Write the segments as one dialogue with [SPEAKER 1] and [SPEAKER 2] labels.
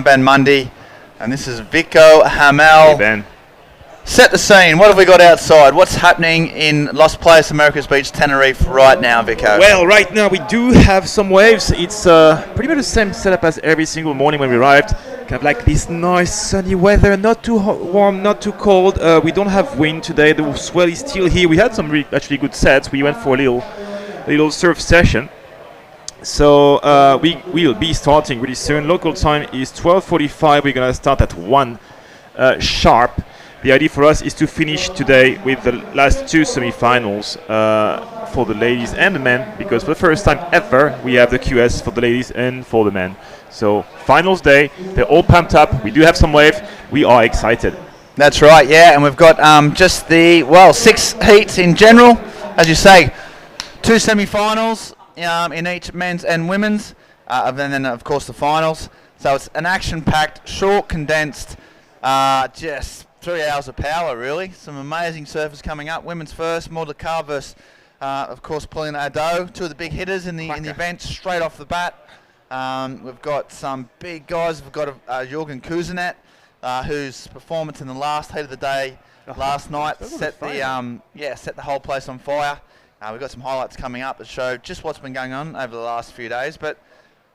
[SPEAKER 1] Ben Mundy, and this is Vico Hamel.
[SPEAKER 2] Hey Ben.
[SPEAKER 1] Set the scene. What have we got outside? What's happening in Las Playas Americas Beach, Tenerife right now, Vico?
[SPEAKER 2] Well, right now we do have some waves. It's pretty much the same setup as every single morning when we arrived. Kind of like this nice sunny weather, not too warm, not too cold. We don't have wind today. The swell is still here. We had some actually good sets. We went for a little surf session. So we will be starting really soon. Local time is 12:45. We're gonna start at 1 sharp. The idea for us is to finish today with the last two semi-finals for the ladies and the men, because for the first time ever we have the QS for the ladies and for the men. So finals day, they're all pumped up. We do have some wave. We are excited.
[SPEAKER 1] That's right, yeah, and we've got just the 6 heats in general, as you say, 2 semi-finals in each men's and women's, and then of course the finals. So it's an action-packed, short, condensed, just 3 hours of power, really. Some amazing surfers coming up. Women's first, Mordecai versus, of course, Pauline Ado, 2 of the big hitters in the event straight off the bat. We've got some big guys. We've got Jorgen Kuzenet, whose performance in the last heat of the day last night set the whole place on fire. We've got some highlights coming up that show just what's been going on over the last few days, but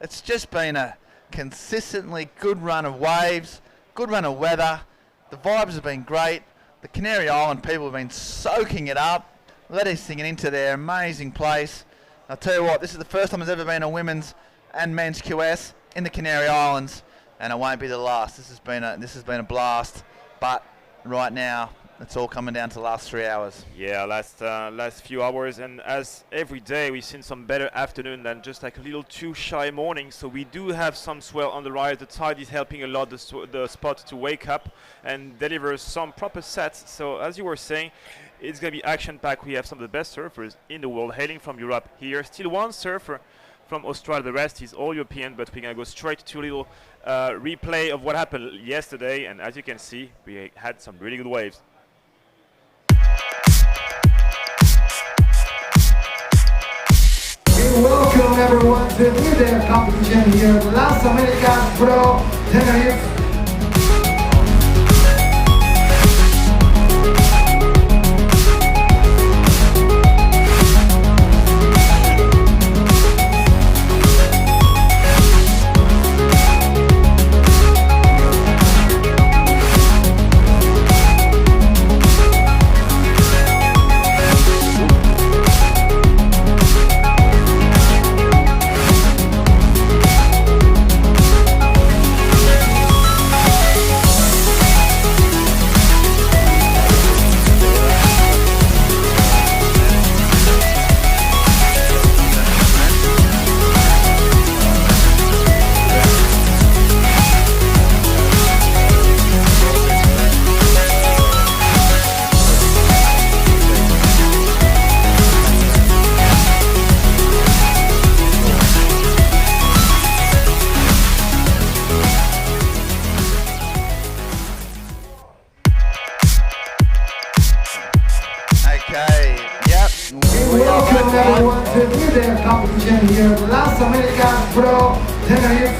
[SPEAKER 1] it's just been a consistently good run of waves, good run of weather. The vibes have been great. The Canary Island people have been soaking it up, letting us into their amazing place. I'll tell you what, this is the first time there's ever been a women's and men's QS in the Canary Islands, and it won't be the last. This has been a blast, but right now it's all coming down to the last 3 hours.
[SPEAKER 2] Yeah, last few hours, and as every day we've seen some better afternoon than just like a little too shy morning. So we do have some swell on the rise. The tide is helping a lot the spot to wake up and deliver some proper sets. So as you were saying, it's gonna be action packed. We have some of the best surfers in the world hailing from Europe here. Still one surfer from Australia. The rest is all European, but we're gonna go straight to a little replay of what happened yesterday. And as you can see, we had some really good waves.
[SPEAKER 3] Welcome everyone to the new day of competition here at Las Americas Pro Tenerife. Welcome everyone to the new day of competition here at Las Americas Pro Tenerife.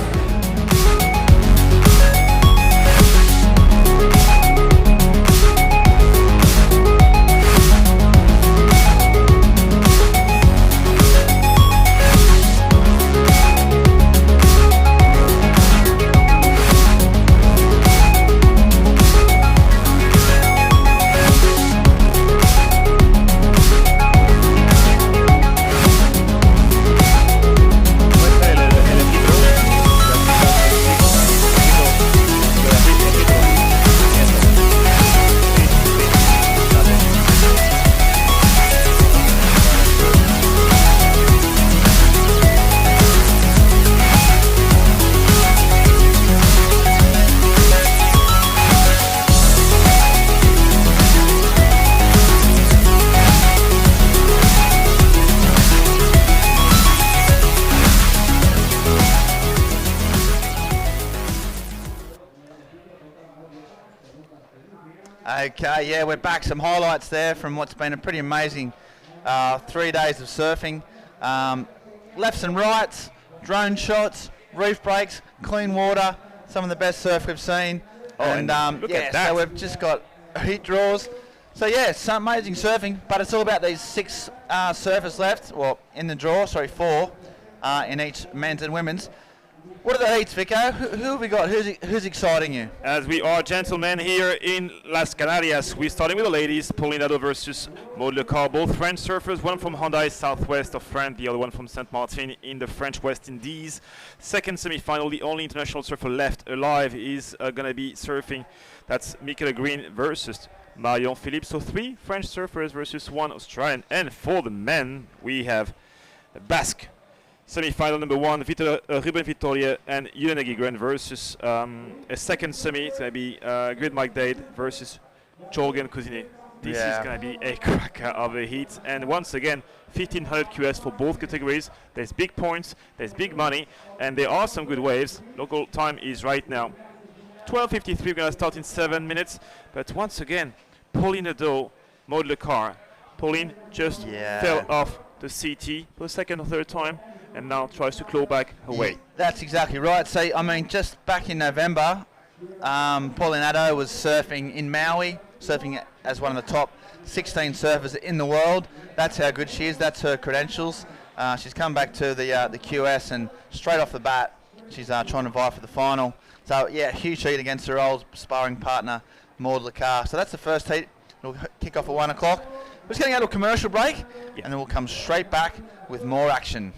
[SPEAKER 1] Okay, yeah, we're back. Some highlights there from what's been a pretty amazing 3 days of surfing. Lefts and rights, drone shots, reef breaks, clean water, some of the best surf we've seen.
[SPEAKER 2] Oh, and look
[SPEAKER 1] yeah,
[SPEAKER 2] at that.
[SPEAKER 1] so we've just got heat draws. So yeah, it's amazing surfing, but it's all about these 6 surfers left, well, in the draw, sorry, 4 in each men's and women's. What are the heats, Vico? Who have we got? Who's exciting you?
[SPEAKER 2] As we are gentlemen here in Las Canarias, we're starting with the ladies, Paulinado versus Maud Lecar, both French surfers, one from Honda southwest of France, the other one from Saint Martin in the French West Indies. Second semi-final, the only international surfer left alive is going to be surfing. That's Michaela Green versus Marion Philippe. So 3 French surfers versus 1 Australian. And for the men, we have Basque. Semi-final number 1, Ruben Vitoria and Untitled Chapter versus a second semi. It's going to be Grid Mike Dade versus Jorgen Cousinet. This is going to be a cracker of a heat. And once again, 1500 QS for both categories. There's big points, there's big money, and there are some good waves. Local time is right now 12:53. We're going to start in 7 minutes. But once again, Pauline Nadeau, Maud Lecar. Pauline just fell off the CT for the second or third time, and now tries to claw back her way.
[SPEAKER 1] That's exactly right. So, I mean, just back in November, Pauline Nadeau was surfing in Maui, surfing as one of the top 16 surfers in the world. That's how good she is. That's her credentials. She's come back to the QS, and straight off the bat, she's trying to vie for the final. So, yeah, huge heat against her old sparring partner, Maud Lecar. So that's the first heat. It'll kick off at 1 o'clock. We're just going to go to a commercial break, and then we'll come straight back with more action.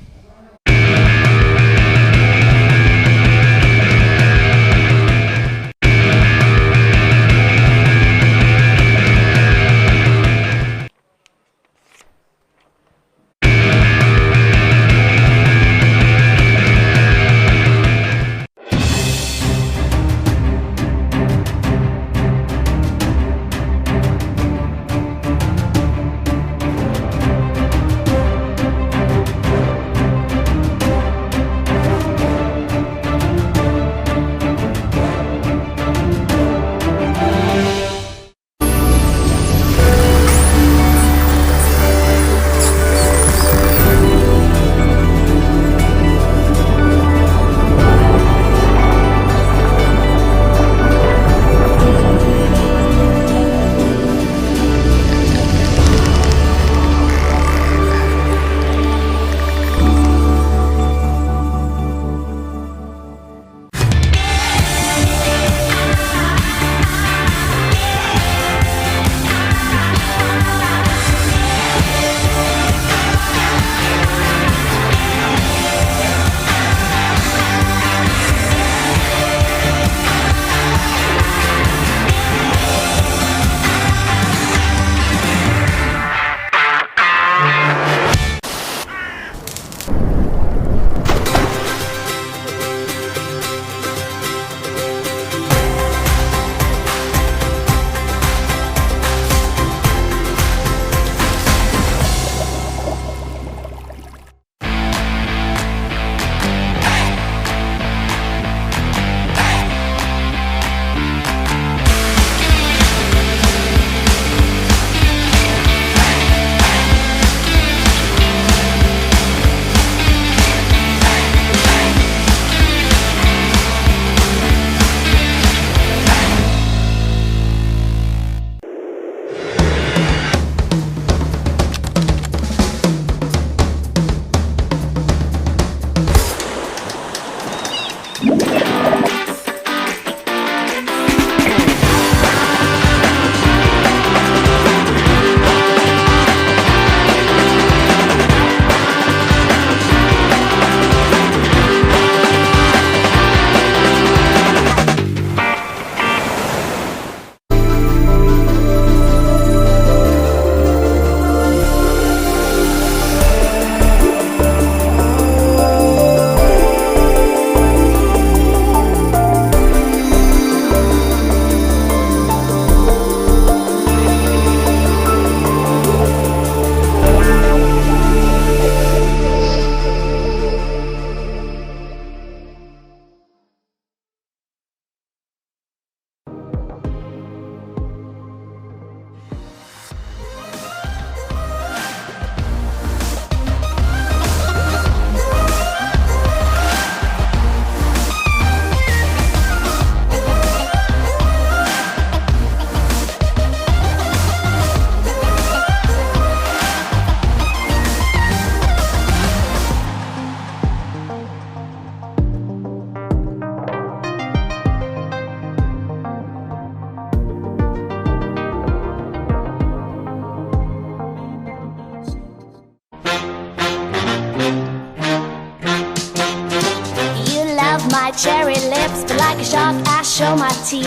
[SPEAKER 4] got cherry lips, but like a shark I show my teeth.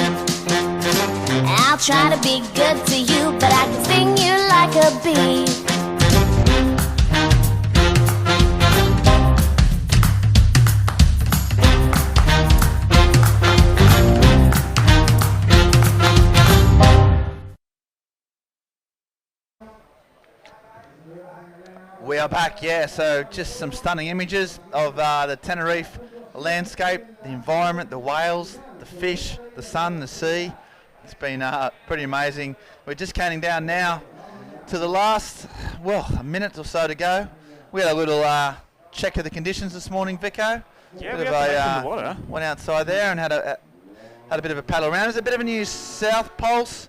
[SPEAKER 4] I'll try to be good to you, but I can sting you like a bee.
[SPEAKER 1] We are back, yeah, so just some stunning images of the Tenerife landscape, the environment, the whales, the fish, the sun, the sea. It's been pretty amazing. We're just counting down now to the last, well, a minute or so to go. We had a little check of the conditions this morning, Vico.
[SPEAKER 2] Yeah, we had in the water.
[SPEAKER 1] Went outside there and had a bit of a paddle around. There's a bit of a new south pulse.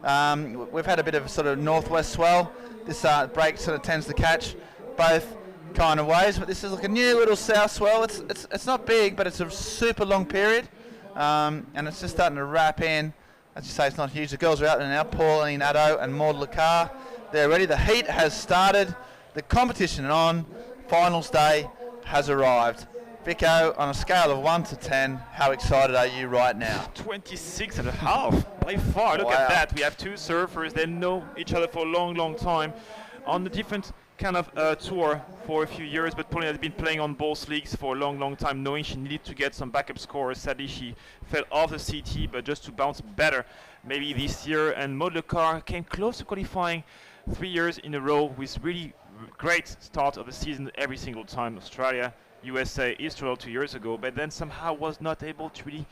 [SPEAKER 1] We've had a bit of sort of northwest swell. This break sort of tends to catch both kind of ways, but this is like a new little south swell. It's not big, but it's a super long period, and it's just starting to wrap in. As you say, it's not huge. The girls are out there now. Pauline Addo and Maud Lacar. They're ready. The heat has started. The competition on. Finals day has arrived. Vico, on a scale of 1 to 10, how excited are you right now?
[SPEAKER 2] 26 and a half by far. Look at that. We have two surfers. They know each other for a long, long time on the different kind of tour for a few years, but Pauline has been playing on both leagues for a long, long time, knowing she needed to get some backup scores. Sadly, she fell off the CT, but just to bounce better maybe this year. And Maud Lacar came close to qualifying 3 years in a row with really great start of the season every single time. Australia, USA, Israel 2 years ago, but then somehow was not able to really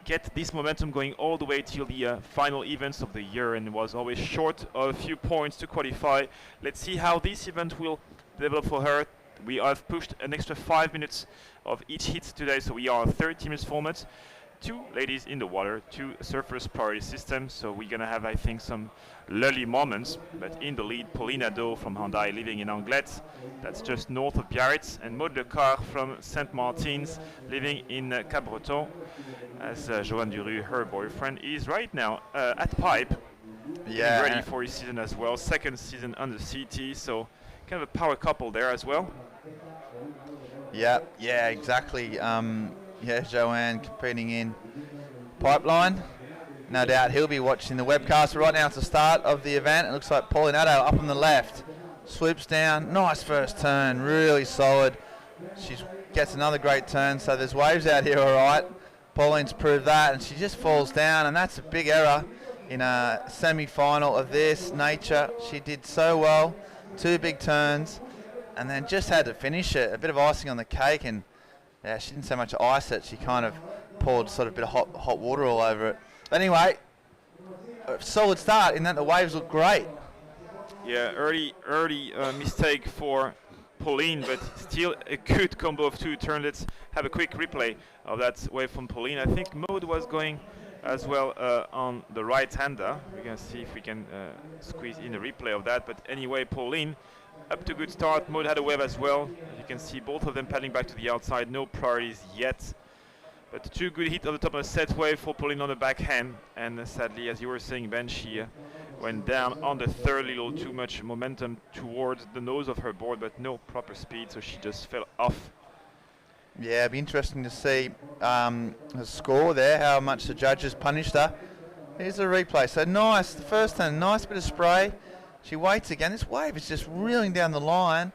[SPEAKER 2] get this momentum going all the way till the final events of the year, and was always short of a few points to qualify. Let's see how this event will develop for her. We have pushed an extra 5 minutes of each hit today, so we are 30 minutes format. 2 ladies in the water, 2 surfers priority system, so we're gonna have, I think, some lully moments. But in the lead, Pauline Addo from Hyundai, living in Anglet, that's just north of Biarritz, and Maud Lacar from Saint Martin's, living in Cabreton, as Johan Duru, her boyfriend, is right now at Pipe,
[SPEAKER 1] Yeah,
[SPEAKER 2] ready for his season as well. Second season on the CT, so kind of a power couple there as well.
[SPEAKER 1] Yeah, exactly. Yeah, Joanne competing in Pipeline. No doubt he'll be watching the webcast. Right now it's the start of the event. It looks like Pauline Addo up on the left. Swoops down. Nice first turn. Really solid. She gets another great turn. So there's waves out here, all right. Pauline's proved that. And she just falls down. And that's a big error in a semi-final of this nature. She did so well. 2 big turns. And then just had to finish it. A bit of icing on the cake. And yeah, she didn't so much ice it. She kind of poured sort of a bit of hot water all over it. But anyway, a solid start in that the waves look great.
[SPEAKER 2] Yeah, early mistake for Pauline, but still a good combo of 2 turns. Let's have a quick replay of that wave from Pauline. I think Maud was going as well on the right-hander. We're going to see if we can squeeze in a replay of that. But anyway, Pauline up to a good start. Maud had a wave as well. You can see both of them paddling back to the outside. No priorities yet. But 2 good hits on the top of a set wave for Pauline on the backhand. And sadly, as you were saying, Ben, she went down on the third, little too much momentum towards the nose of her board, but no proper speed, so she just fell off.
[SPEAKER 1] Yeah, it'd be interesting to see her score there, how much the judges punished her. Here's the replay. So nice, the first turn, nice bit of spray. She waits again. This wave is just reeling down the line.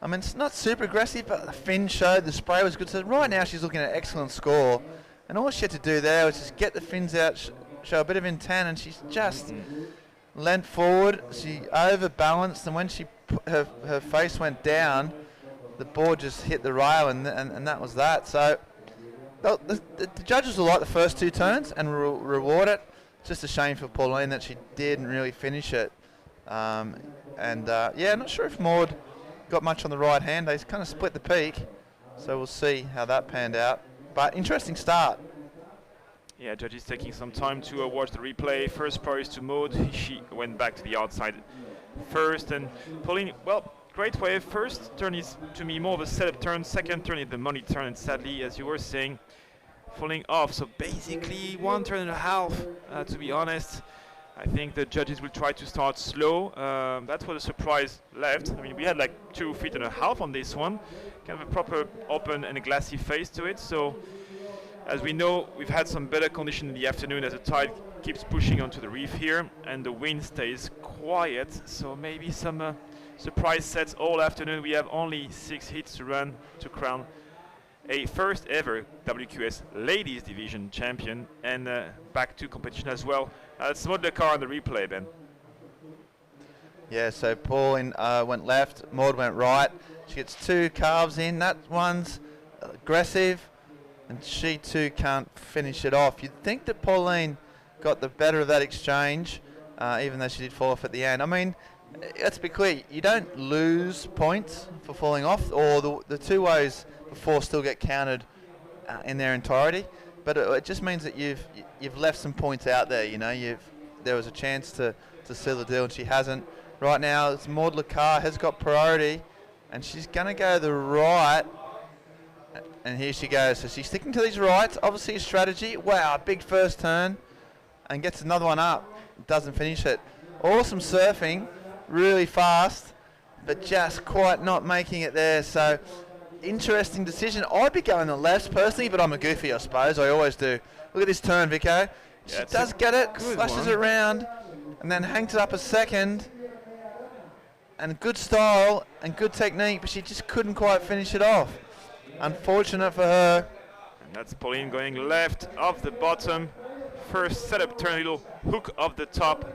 [SPEAKER 1] I mean, it's not super aggressive, but the fin showed, the spray was good. So right now she's looking at an excellent score. And all she had to do there was just get the fins out, show a bit of intent, and she's just leant forward. She overbalanced, and when she her face went down, the board just hit the rail, and that was that. So the judges will like the first 2 turns and reward it. It's just a shame for Pauline that she didn't really finish it. Yeah, not sure if Maud got much on the right hand. They kind of split the peak, so we'll see how that panned out. But interesting start.
[SPEAKER 2] Yeah, judges taking some time to watch the replay. First prize to Maud. She went back to the outside first, and Pauline, well, great wave. First turn is to me more of a setup turn. Second turn is the money turn, and sadly, as you were saying, falling off. So basically 1 turn and a half, to be honest. I think the judges will try to start slow. That's what the surprise left. I mean, we had like 2 feet and a half on this one. Kind of a proper open and a glassy face to it. So As we know, we've had some better condition in the afternoon as the tide keeps pushing onto the reef here, and the wind stays quiet. So maybe some surprise sets all afternoon. We have only 6 heats to run to crown a first ever WQS Ladies Division champion, and back to competition as well. Let's mod the car on the replay, Ben.
[SPEAKER 1] Yeah, so Pauline went left, Maud went right. She gets 2 calves in. That one's aggressive, and she too can't finish it off. You'd think that Pauline got the better of that exchange, even though she did fall off at the end. I mean, let's be clear, you don't lose points for falling off, or the 2 ways before still get counted in their entirety, but it just means that you've left some points out there. You know, there was a chance to seal the deal, and she hasn't. Right now, it's Maud Lacar has got priority, and she's going to go the right, and here she goes. So she's sticking to these rights, obviously a strategy. Wow, big first turn, and gets another one up. Doesn't finish it. Awesome surfing, really fast, but just quite not making it there. So interesting decision. I'd be going the lefts personally, but I'm a goofy, I suppose. I always do. Look at this turn, Vico. She does get it, slashes it around, and then hangs it up a second. And good style and good technique, but she just couldn't quite finish it off. Unfortunate for her.
[SPEAKER 2] And that's Pauline going left off the bottom. First setup turn, little hook off the top,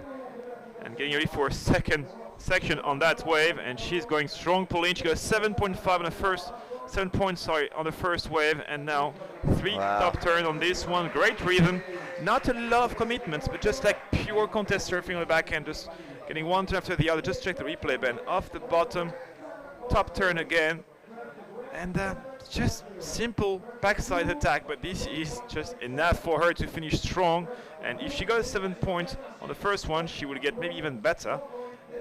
[SPEAKER 2] and getting ready for a second section on that wave. And she's going strong, Pauline. She got 7.5 on the first 7 points, sorry, on the first wave, and now 3 top turn on this one. Great rhythm. Not a lot of commitments, but just like pure contest surfing on the back end, just getting one turn after the other. Just check the replay, Ben. Off the bottom, top turn again, and just simple backside attack, but this is just enough for her to finish strong. And if she got a 7 point on the first one, she would get maybe even better.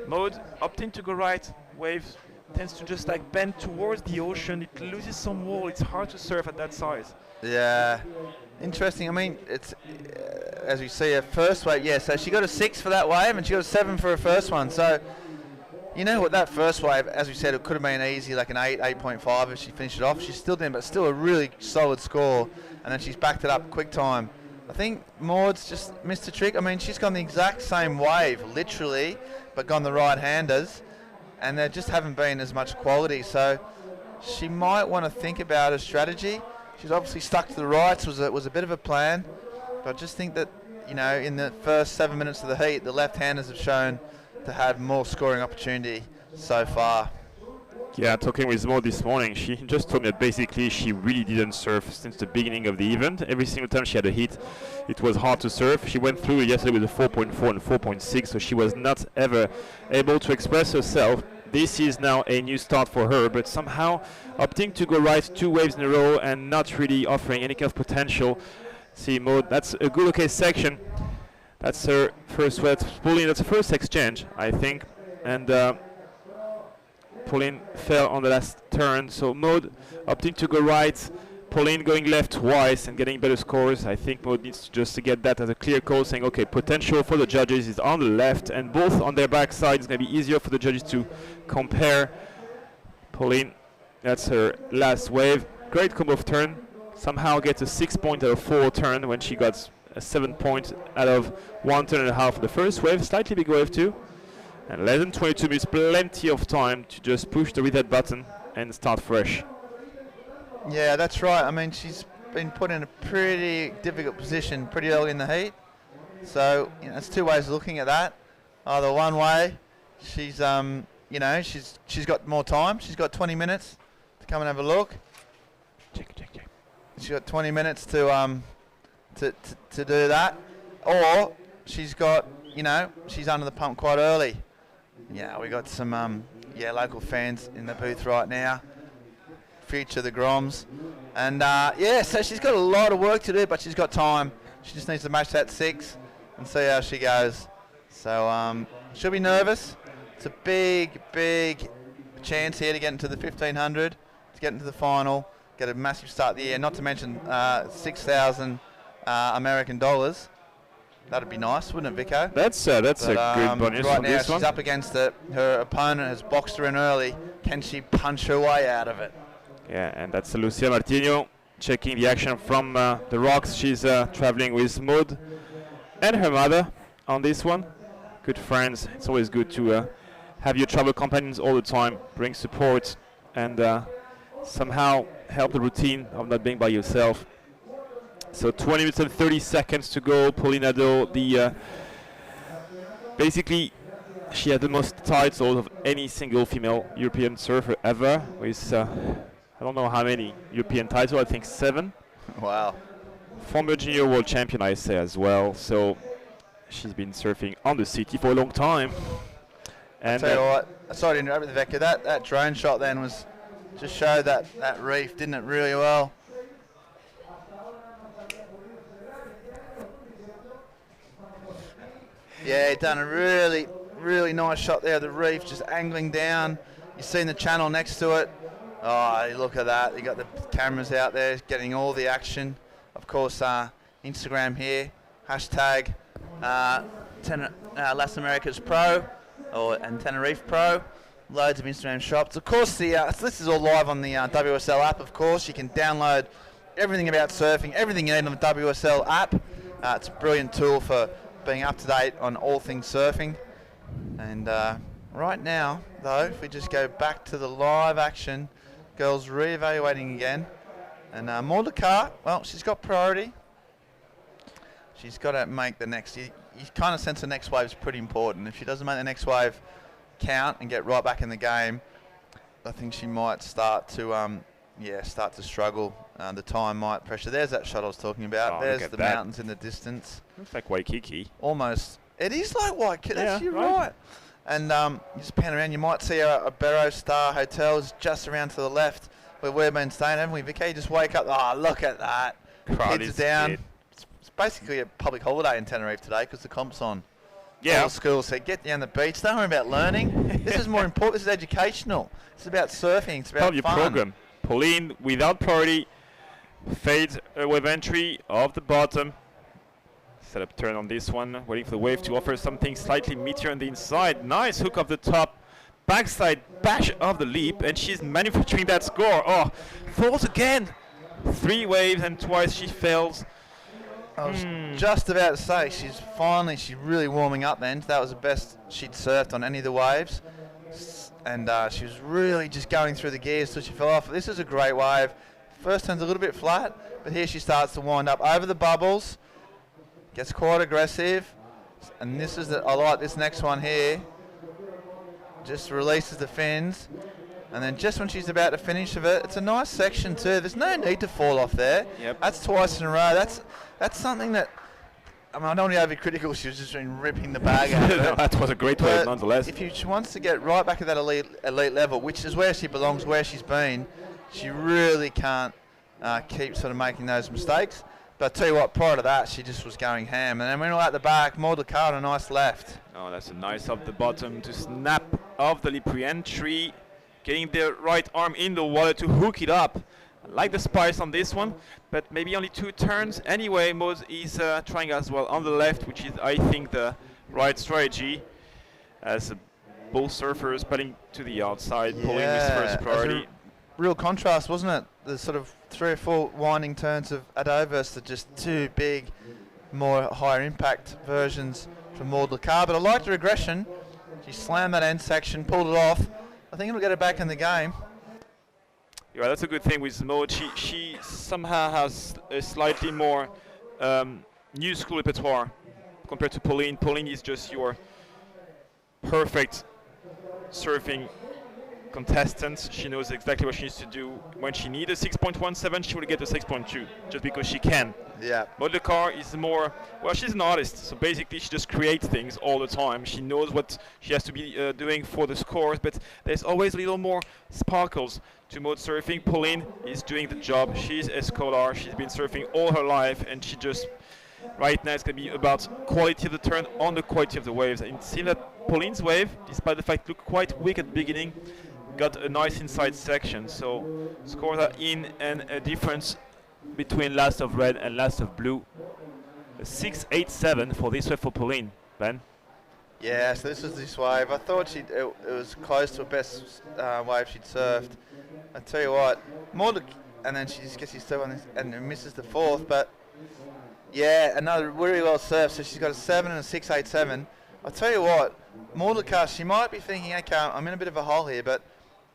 [SPEAKER 2] Maud opting to go right, waves tends to just like bend towards the ocean. It loses some wall. It's hard to surf at that size.
[SPEAKER 1] Yeah, interesting. I mean, it's as we see her first wave. Yeah, so she got a 6 for that wave, and she got a 7 for her first one. So you know what, that first wave, as we said, it could have been easy, like an 8, 8.5 if she finished it off. She still didn't, but still a really solid score. And then she's backed it up quick time. I think Maud's just missed a trick. I mean, she's gone the exact same wave, literally, but gone the right-handers, and there just haven't been as much quality. So she might want to think about a strategy. She's obviously stuck to the rights, was a bit of a plan, but I just think that, you know, in the first 7 minutes of the heat, the left-handers have shown to have more scoring opportunity so far.
[SPEAKER 2] Yeah, talking with Maud this morning, she just told me that basically she really didn't surf since the beginning of the event. Every single time she had a hit, it was hard to surf. She went through yesterday with a 4.4 and 4.6, so she was not ever able to express herself. This is now a new start for her, but somehow opting to go right 2 waves in a row and not really offering any kind of potential. See, Maud, that's a good okay section. That's her first wet Pauline. That's the first exchange, I think. And Pauline fell on the last turn. So Maud opting to go right. Pauline going left twice and getting better scores. I think Maud needs just to get that as a clear call, saying, okay, potential for the judges is on the left, and both on their backside. It's going to be easier for the judges to compare. Pauline, that's her last wave. Great combo of turn. Somehow gets a 6 point out of 4 turn when she got a 7 point out of 1 turn and a half for the first wave. Slightly big wave too. And less than 22 minutes, plenty of time to just push the reset button and start fresh.
[SPEAKER 1] Yeah, that's right. I mean, she's been put in a pretty difficult position pretty early in the heat. So, you know, there's 2 ways of looking at that. Either one way, she's, you know, she's got more time. She's got 20 minutes to come and have a look.
[SPEAKER 2] Check.
[SPEAKER 1] She's got 20 minutes to do that. Or she's got, you know, she's under the pump quite early. Yeah, we got some, local fans in the booth right now. Future the Groms, and yeah, so she's got a lot of work to do, but she's got time. She just needs to match that 6 and see how she goes. So she'll be nervous. It's a big chance here to get into the 1500, to get into the final, get a massive start of the year, not to mention 6,000 American dollars. That'd be nice, wouldn't it, Vico?
[SPEAKER 2] That's a good bonus
[SPEAKER 1] right
[SPEAKER 2] on
[SPEAKER 1] now
[SPEAKER 2] this one.
[SPEAKER 1] she's up against it. Her opponent has boxed her in early. Can she punch her way out of it?
[SPEAKER 2] Yeah, and that's Lucia Martino checking the action from the rocks. She's traveling with Maud and her mother on this one. Good friends. It's always good to have your travel companions all the time, bring support, and somehow help the routine of not being by yourself. So 20 minutes and 30 seconds to go. Pauline Nadeau, basically, she had the most titles of any single female European surfer ever, with I don't know how many European titles, I think 7.
[SPEAKER 1] Wow.
[SPEAKER 2] Former junior world champion, I say, as well. So she's been surfing on the city for a long time. And
[SPEAKER 1] Tell you what, sorry to interrupt with Vector, that drone shot then was just showed that reef, didn't it, really well. Yeah, done a really nice shot there of the reef, just angling down. You've seen the channel next to it. Oh, look at that. You got the cameras out there getting all the action. Of course, Instagram here, hashtag Las Americas Pro and Tenerife Pro. Loads of Instagram shops. Of course, this is all live on the WSL app, of course. You can download everything about surfing, everything you need on the WSL app. It's a brilliant tool for being up to date on all things surfing. And right now, though, if we just go back to the live action, girls re-evaluating again. And Mordecai, well, she's got priority. She's got to make the next. You kind of sense the next wave is pretty important. If she doesn't make the next wave count and get right back in the game, I think she might start to struggle. The time might pressure. There's that shot I was talking about. There's the mountains in the distance.
[SPEAKER 2] Looks like Waikiki.
[SPEAKER 1] Almost. It is like Waikiki.
[SPEAKER 2] Yeah,
[SPEAKER 1] You're right. And you just pan around, you might see a Barrow Star Hotel is just around to the left where we've been staying, haven't we? Vicky, just wake up. Oh, look at that. Kids are down. It's basically a public holiday in Tenerife today because the comp's on.
[SPEAKER 2] Yeah.
[SPEAKER 1] All schools said, get down the beach. Don't worry about learning. This is more important. This is educational. It's about surfing. It's about
[SPEAKER 2] Part of your
[SPEAKER 1] fun.
[SPEAKER 2] program. Pauline, without priority, fades a wave entry off the bottom. Set up turn on this one, waiting for the wave to offer something slightly meatier on the inside. Nice hook off the top, backside bash of the leap, and she's manufacturing that score. Oh, falls again. 3 waves and twice she fails.
[SPEAKER 1] I was just about to say, she's really warming up then. That was the best she'd surfed on any of the waves. And she was really just going through the gears till she fell off. This is a great wave. First turn's a little bit flat, but here she starts to wind up over the bubbles. Gets quite aggressive, and I like this next one here. Just releases the fins, and then just when she's about to finish of it, it's a nice section too. There's no need to fall off there.
[SPEAKER 2] Yep.
[SPEAKER 1] That's twice in a row. That's something that, I don't want to be overcritical. She was just been ripping the bag out of it.
[SPEAKER 2] That was a great wave nonetheless.
[SPEAKER 1] If she wants to get right back at that elite level, which is where she belongs, where she's been, she really can't keep sort of making those mistakes. But I tell you what, prior to that, she just was going ham. And then when we're at the back, Mordecai on a nice left.
[SPEAKER 2] Oh, that's a nice off the bottom to snap off the leap re-entry. Getting the right arm in the water to hook it up. I like the spice on this one, but maybe only 2 turns. Anyway, Mose is trying as well on the left, which is, I think, the right strategy. As both surfers putting to the outside, pulling with first priority.
[SPEAKER 1] Real contrast, wasn't it? The sort of 3 or 4 winding turns of Adovers are just 2 big, more higher impact versions from Mordecai. But I liked her aggression. She slammed that end section, pulled it off. I think it'll get her back in the game.
[SPEAKER 2] Yeah, that's a good thing with Maud. She somehow has a slightly more new school repertoire compared to Pauline. Pauline is just your perfect surfing contestant. She knows exactly what she needs to do. When she needs a 6.17, she will get a 6.2 just because she can.
[SPEAKER 1] Yeah.
[SPEAKER 2] Maud Lecar is more, well, she's an artist, so basically she just creates things all the time. She knows what she has to be doing for the scores, but there's always a little more sparkles to Maud surfing. Pauline is doing the job. She's a scholar. She's been surfing all her life, and she just, right now it's going to be about quality of the turn on the quality of the waves. And it seems that Pauline's wave, despite the fact it looked quite weak at the beginning, got a nice inside section. So scores are in, and a difference between last of red and last of blue. A 6.87 for this wave for Pauline. Ben?
[SPEAKER 1] Yeah, so this was this wave. I thought it was close to a best wave she'd surfed. I tell you what, and then she just gets his third one and misses the fourth. But yeah, another really well served. So she's got a 7 and a 6.87. I'll tell you what, Mordecai, she might be thinking, okay, I'm in a bit of a hole here, but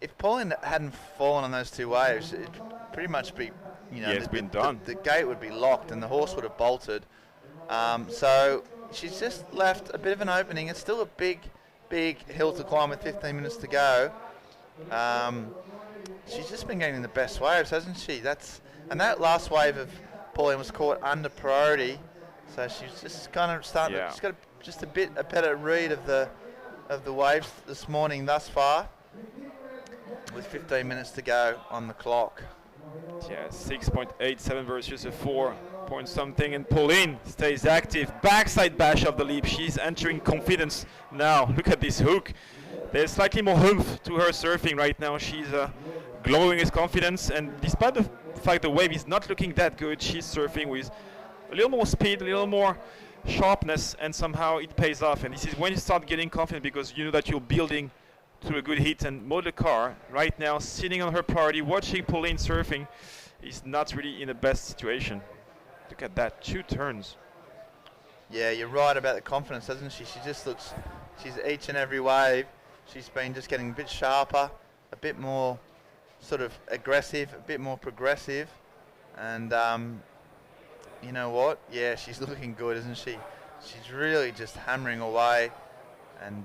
[SPEAKER 1] if Pauline hadn't fallen on those two waves, it'd pretty much be,
[SPEAKER 2] it's been done.
[SPEAKER 1] The gate would be locked and the horse would have bolted. So she's just left a bit of an opening. It's still a big hill to climb with 15 minutes to go. She's just been getting the best waves, hasn't she? And that last wave of Pauline was caught under priority, so she's just kind of starting.
[SPEAKER 2] Yeah.
[SPEAKER 1] She's got just a better read of the waves this morning thus far, with 15 minutes to go on the clock.
[SPEAKER 2] Yeah, 6.87 versus a 4 point something, and Pauline stays active. Backside bash of the leap. She's entering confidence now. Look at this hook. There's slightly more oomph to her surfing right now. She's glowing with confidence, and despite the fact the wave is not looking that good, she's surfing with a little more speed, a little more sharpness, and somehow it pays off. And this is when you start getting confident, because you know that you're building to a good hit. And Maud Le Car right now sitting on her priority, watching Pauline surfing, is not really in the best situation. Look at that, 2 turns.
[SPEAKER 1] Yeah, you're right about the confidence, doesn't she? She just looks, she's each and every wave, she's been just getting a bit sharper, a bit more sort of aggressive, a bit more progressive, and you know what? Yeah, she's looking good, isn't she? She's really just hammering away, and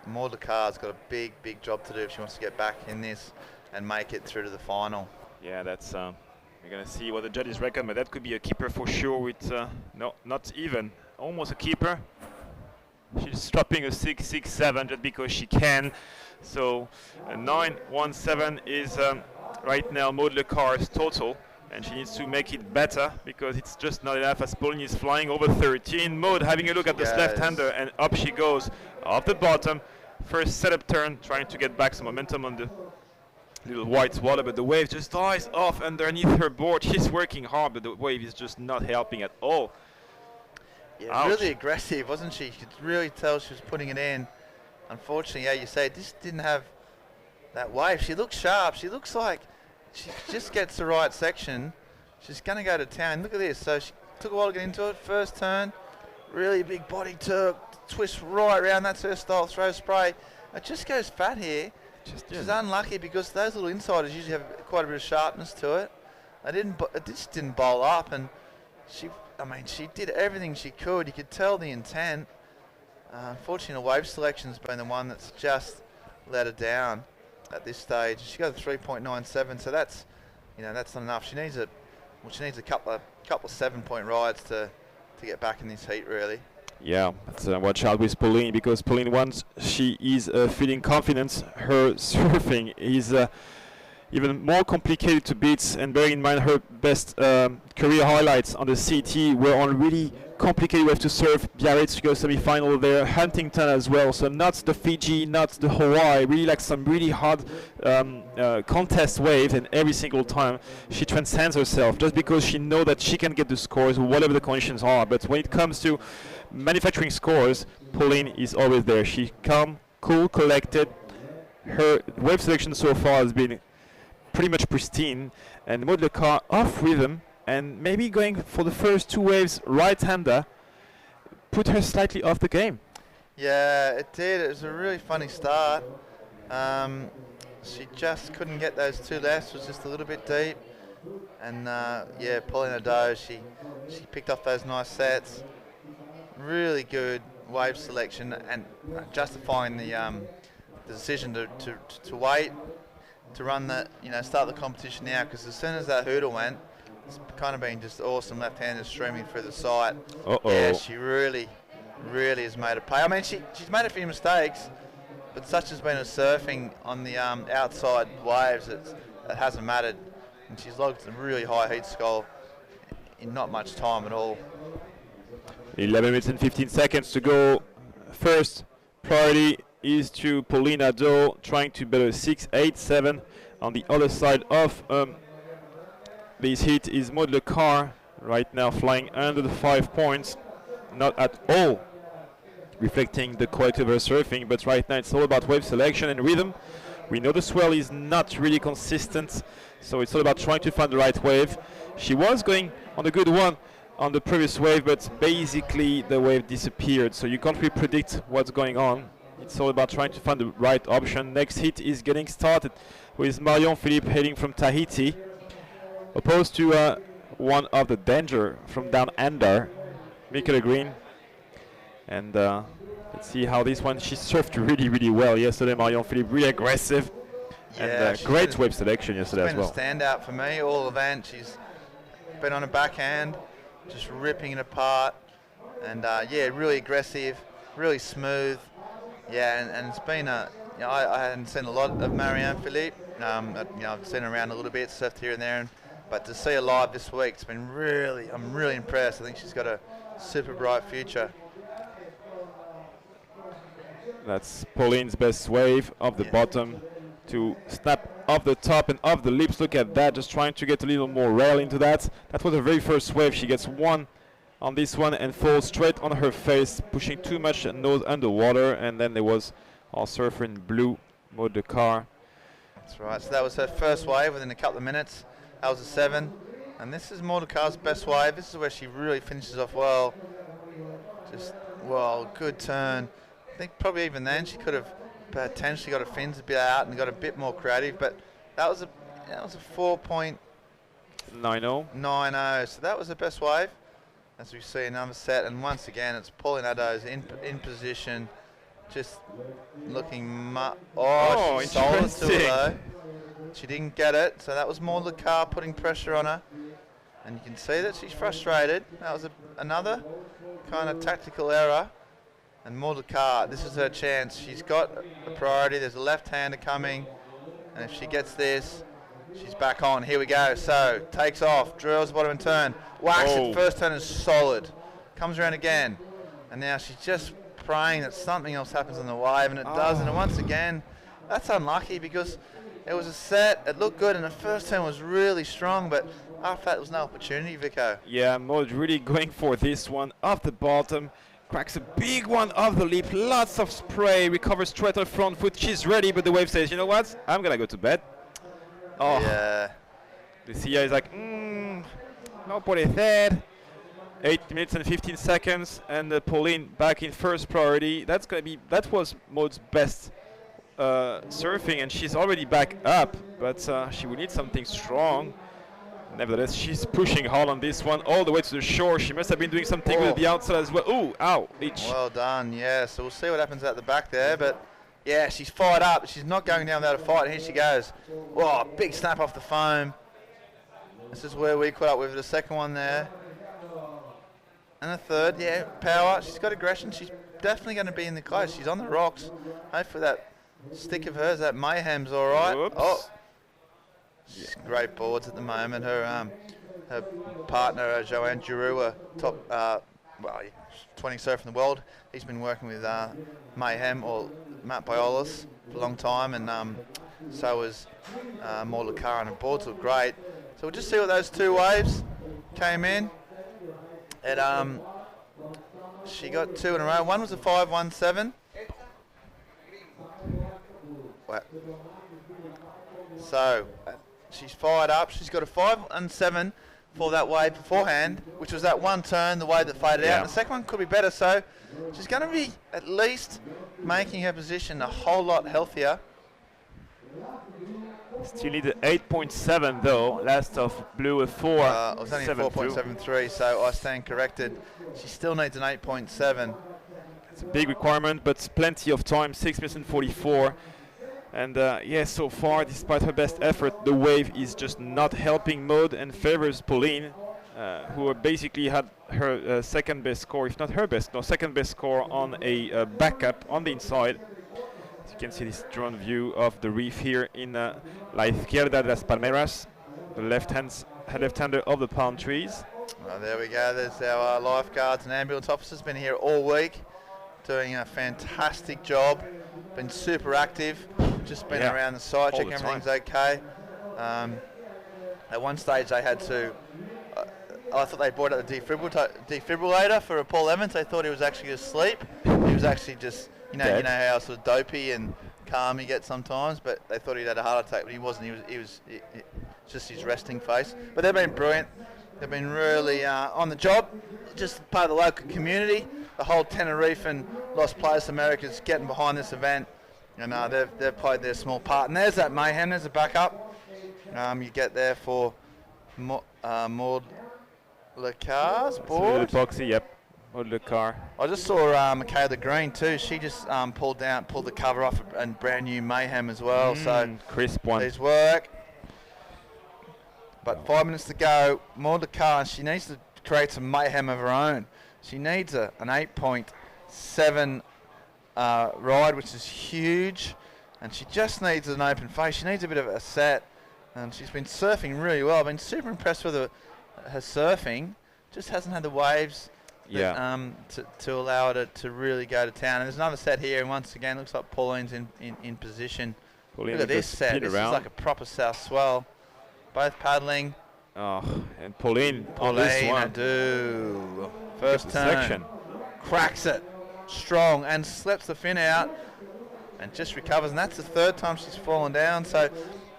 [SPEAKER 1] Maud Le Car's got a big job to do if she wants to get back in this and make it through to the final.
[SPEAKER 2] Yeah, that's we're gonna see what the judges recommend. That could be a keeper for sure. With no, not even, almost a keeper. She's dropping a 6.67 just because she can. So a 9.17 is right now Maud Le Car's total, and she needs to make it better because it's just not enough as Pauline is flying over 13. Maud having a look at this left-hander, and up she goes off the bottom. First setup turn, trying to get back some momentum on the little white water, but the wave just dies off underneath her board. She's working hard, but the wave is just not helping at all.
[SPEAKER 1] Yeah,
[SPEAKER 2] Ouch.
[SPEAKER 1] really aggressive, wasn't she? You could really tell she was putting it in. Unfortunately, yeah, you say this didn't have that wave. She looks sharp. She looks like she just gets the right section. She's going to go to town. Look at this. So she took a while to get into it. First turn, really big body twist right around. That's her style, throw spray. It just goes fat here. She's unlucky because those little insiders usually have quite a bit of sharpness to it. It just didn't bowl up, and she did everything she could. You could tell the intent. Unfortunately, the wave selection's been the one that's just let her down at this stage. She got a 3.97, so that's not enough. She needs a couple of 7-point rides to get back in this heat, really.
[SPEAKER 2] Yeah, but watch out with Pauline, because Pauline, once she is feeling confidence, her surfing is even more complicated to beat. And bearing in mind her best career highlights on the CT were on really complicated wave to surf. Biarritz to go semi-final there, Huntington as well. So not the Fiji, not the Hawaii. Really like some really hard contest wave, and every single time she transcends herself just because she knows that she can get the scores whatever the conditions are. But when it comes to manufacturing scores, Pauline is always there. She calm, cool, collected. Her wave selection so far has been pretty much pristine, and Maud Le Car off rhythm, and maybe going for the first 2 waves right-hander put her slightly off the game.
[SPEAKER 1] Yeah, it did. It was a really funny start. She just couldn't get those 2 lefts. It was just a little bit deep, and Pauline O'Doe, she picked off those nice sets. Really good wave selection, and justifying the decision to wait to run start the competition now, because as soon as that hurdle went, it's kind of been just awesome left-handers streaming through the sight. Yeah, she really has made it pay. I mean, she's made a few mistakes, but such has been her surfing on the outside waves, it hasn't mattered, and she's logged a really high heat score in not much time at all.
[SPEAKER 2] 11 minutes and 15 seconds to go. First priority is to Pauline O'Doe, trying to better 6.87. On the other side of this heat is Maud Le Car, right now flying under the 5 points. Not at all reflecting the quality of her surfing, but right now it's all about wave selection and rhythm We know the swell is not really consistent, so it's all about trying to find the right wave. She was going on a good one on the previous wave, but basically the wave disappeared, so you can't really predict what's going on. It's all about trying to find the right option. Next hit is getting started with Marion Philippe heading from Tahiti, opposed to one of the danger from down under, Michaela Green. And let's see how this one, she surfed really well yesterday, Marion Philippe, really aggressive.
[SPEAKER 1] Yeah,
[SPEAKER 2] And great wave selection yesterday as well.
[SPEAKER 1] She's been a standout for me all event. She's been on a backhand, just ripping it apart. And yeah, really aggressive, really smooth. Yeah, and it's been I hadn't seen a lot of Marianne Philippe. I've seen her around a little bit, surfed here and there, but to see her live this week, it's been I'm really impressed. I think she's got a super bright future.
[SPEAKER 2] That's Pauline's best wave of the bottom to snap off the top and off the lips. Look at that, just trying to get a little more rail into that. That was her very first wave. She gets one on this one and falls straight on her face, pushing too much nose underwater. And then there was our surfer in blue, Maud de Car.
[SPEAKER 1] That's right, so that was her first wave within a couple of minutes. That was a 7. And this is Maud de Car's best wave. This is where she really finishes off well. Good turn. I think probably even then she could have potentially got her fins a bit out and got a bit more creative, but that was a 4.90. 90. So that was the best wave. As we see another set, and once again it's Pauline Haddo's in position, just looking she sold it to her though. She didn't get it, so that was more the car putting pressure on her, and you can see that she's frustrated. That was another kind of tactical error. And Mordecai, this is her chance. She's got a priority. There's a left-hander coming. And if she gets this, she's back on. Here we go. So, takes off, drills the bottom and turn. Whacks it. First turn is solid. Comes around again. And now she's just praying that something else happens on the wave, and it does. And once again, that's unlucky because it was a set. It looked good, and the first turn was really strong, but after that, there was no opportunity, Vico.
[SPEAKER 2] Yeah, Maud really going for this one off the bottom. Cracks a big one off the lip, lots of spray, recovers straight on front foot. She's ready, but the wave says, you know what? I'm going to go to bed. Oh,
[SPEAKER 1] yeah.
[SPEAKER 2] The CIA is like, no puede ser. 8 minutes and 15 seconds, and Pauline back in first priority. That was Maud's best surfing, and she's already back up, but she will need something strong. Nevertheless, she's pushing hard on this one all the way to the shore. She must have been doing something with the outside as well. Ooh, ow, itch.
[SPEAKER 1] Well done, yeah. So we'll see what happens at the back there, but yeah, she's fired up. She's not going down without a fight. Here she goes. Whoa, big snap off the foam. This is where we caught up with the second one there. And a third, yeah, power. She's got aggression. She's definitely going to be in the close. She's on the rocks. Hopefully that stick of hers, that mayhem's all right.
[SPEAKER 2] Oops.
[SPEAKER 1] Oh. She's great boards at the moment. Her partner, Joanne Giroux, top 20 surfer in the world. He's been working with Mayhem or Matt Biolis for a long time, and so was Maud Lacar, and her boards look great. So we'll just see what those two waves came in. And she got 2 in a row. One was a 5.17. So she's fired up. She's got a 5.7 for that wave beforehand, which was that one turn, the wave that faded out. And the second one could be better, so she's going to be at least making her position a whole lot healthier.
[SPEAKER 2] Still need an 8.7 though. Last of blue a 4.
[SPEAKER 1] It was only a 4.73, so I stand corrected. She still needs an 8.7.
[SPEAKER 2] It's a big requirement, but plenty of time. 6 minutes and 44. And yeah, so far, despite her best effort, the wave is just not helping Maud and favors Pauline, who basically had her second best score, if not her best, no, second best score on a backup on the inside. As you can see this drone view of the reef here in La Izquierda de las Palmeras, the left-hander of the palm trees.
[SPEAKER 1] Oh, there we go. There's our lifeguards and ambulance officers. Been here all week, doing a fantastic job. Been super active. Just been around the site, checking everything's okay. At one stage they had to, I thought they brought out the defibrillator for Paul Evans. They thought he was actually asleep. He was actually just You
[SPEAKER 2] Dead.
[SPEAKER 1] know how sort of dopey and calm he gets sometimes, but they thought he'd had a heart attack, but he wasn't. He was it's just his resting face. But they've been brilliant. They've been really on the job. Just part of the local community. The whole Tenerife and Los Playas Americas getting behind this event, and they've played their small part. And there's that mayhem. There's a backup. You get there for Maud Lecar's board.
[SPEAKER 2] Boxy, yep. Maud Lecar.
[SPEAKER 1] I just saw Michaela Green too. She just pulled the cover off and brand new mayhem as well. So
[SPEAKER 2] crisp one.
[SPEAKER 1] there's work. But 5 minutes to go. Maud Lecar, she needs to create some mayhem of her own. She needs an 8.7 ride, which is huge, and she just needs an open face. She needs a bit of a set, and she's been surfing really well. I've been super impressed with her surfing. Just hasn't had the waves to allow her to really go to town. And there's another set here, and once again, looks like Pauline's in position.
[SPEAKER 2] Pauline
[SPEAKER 1] Look at this set. This is like a proper south swell. Both paddling.
[SPEAKER 2] Oh, and Pauline on this
[SPEAKER 1] Pauline,
[SPEAKER 2] one.
[SPEAKER 1] do. First turn.
[SPEAKER 2] Section.
[SPEAKER 1] Cracks it. Strong. And slips the fin out. And just recovers. And that's the third time she's fallen down. So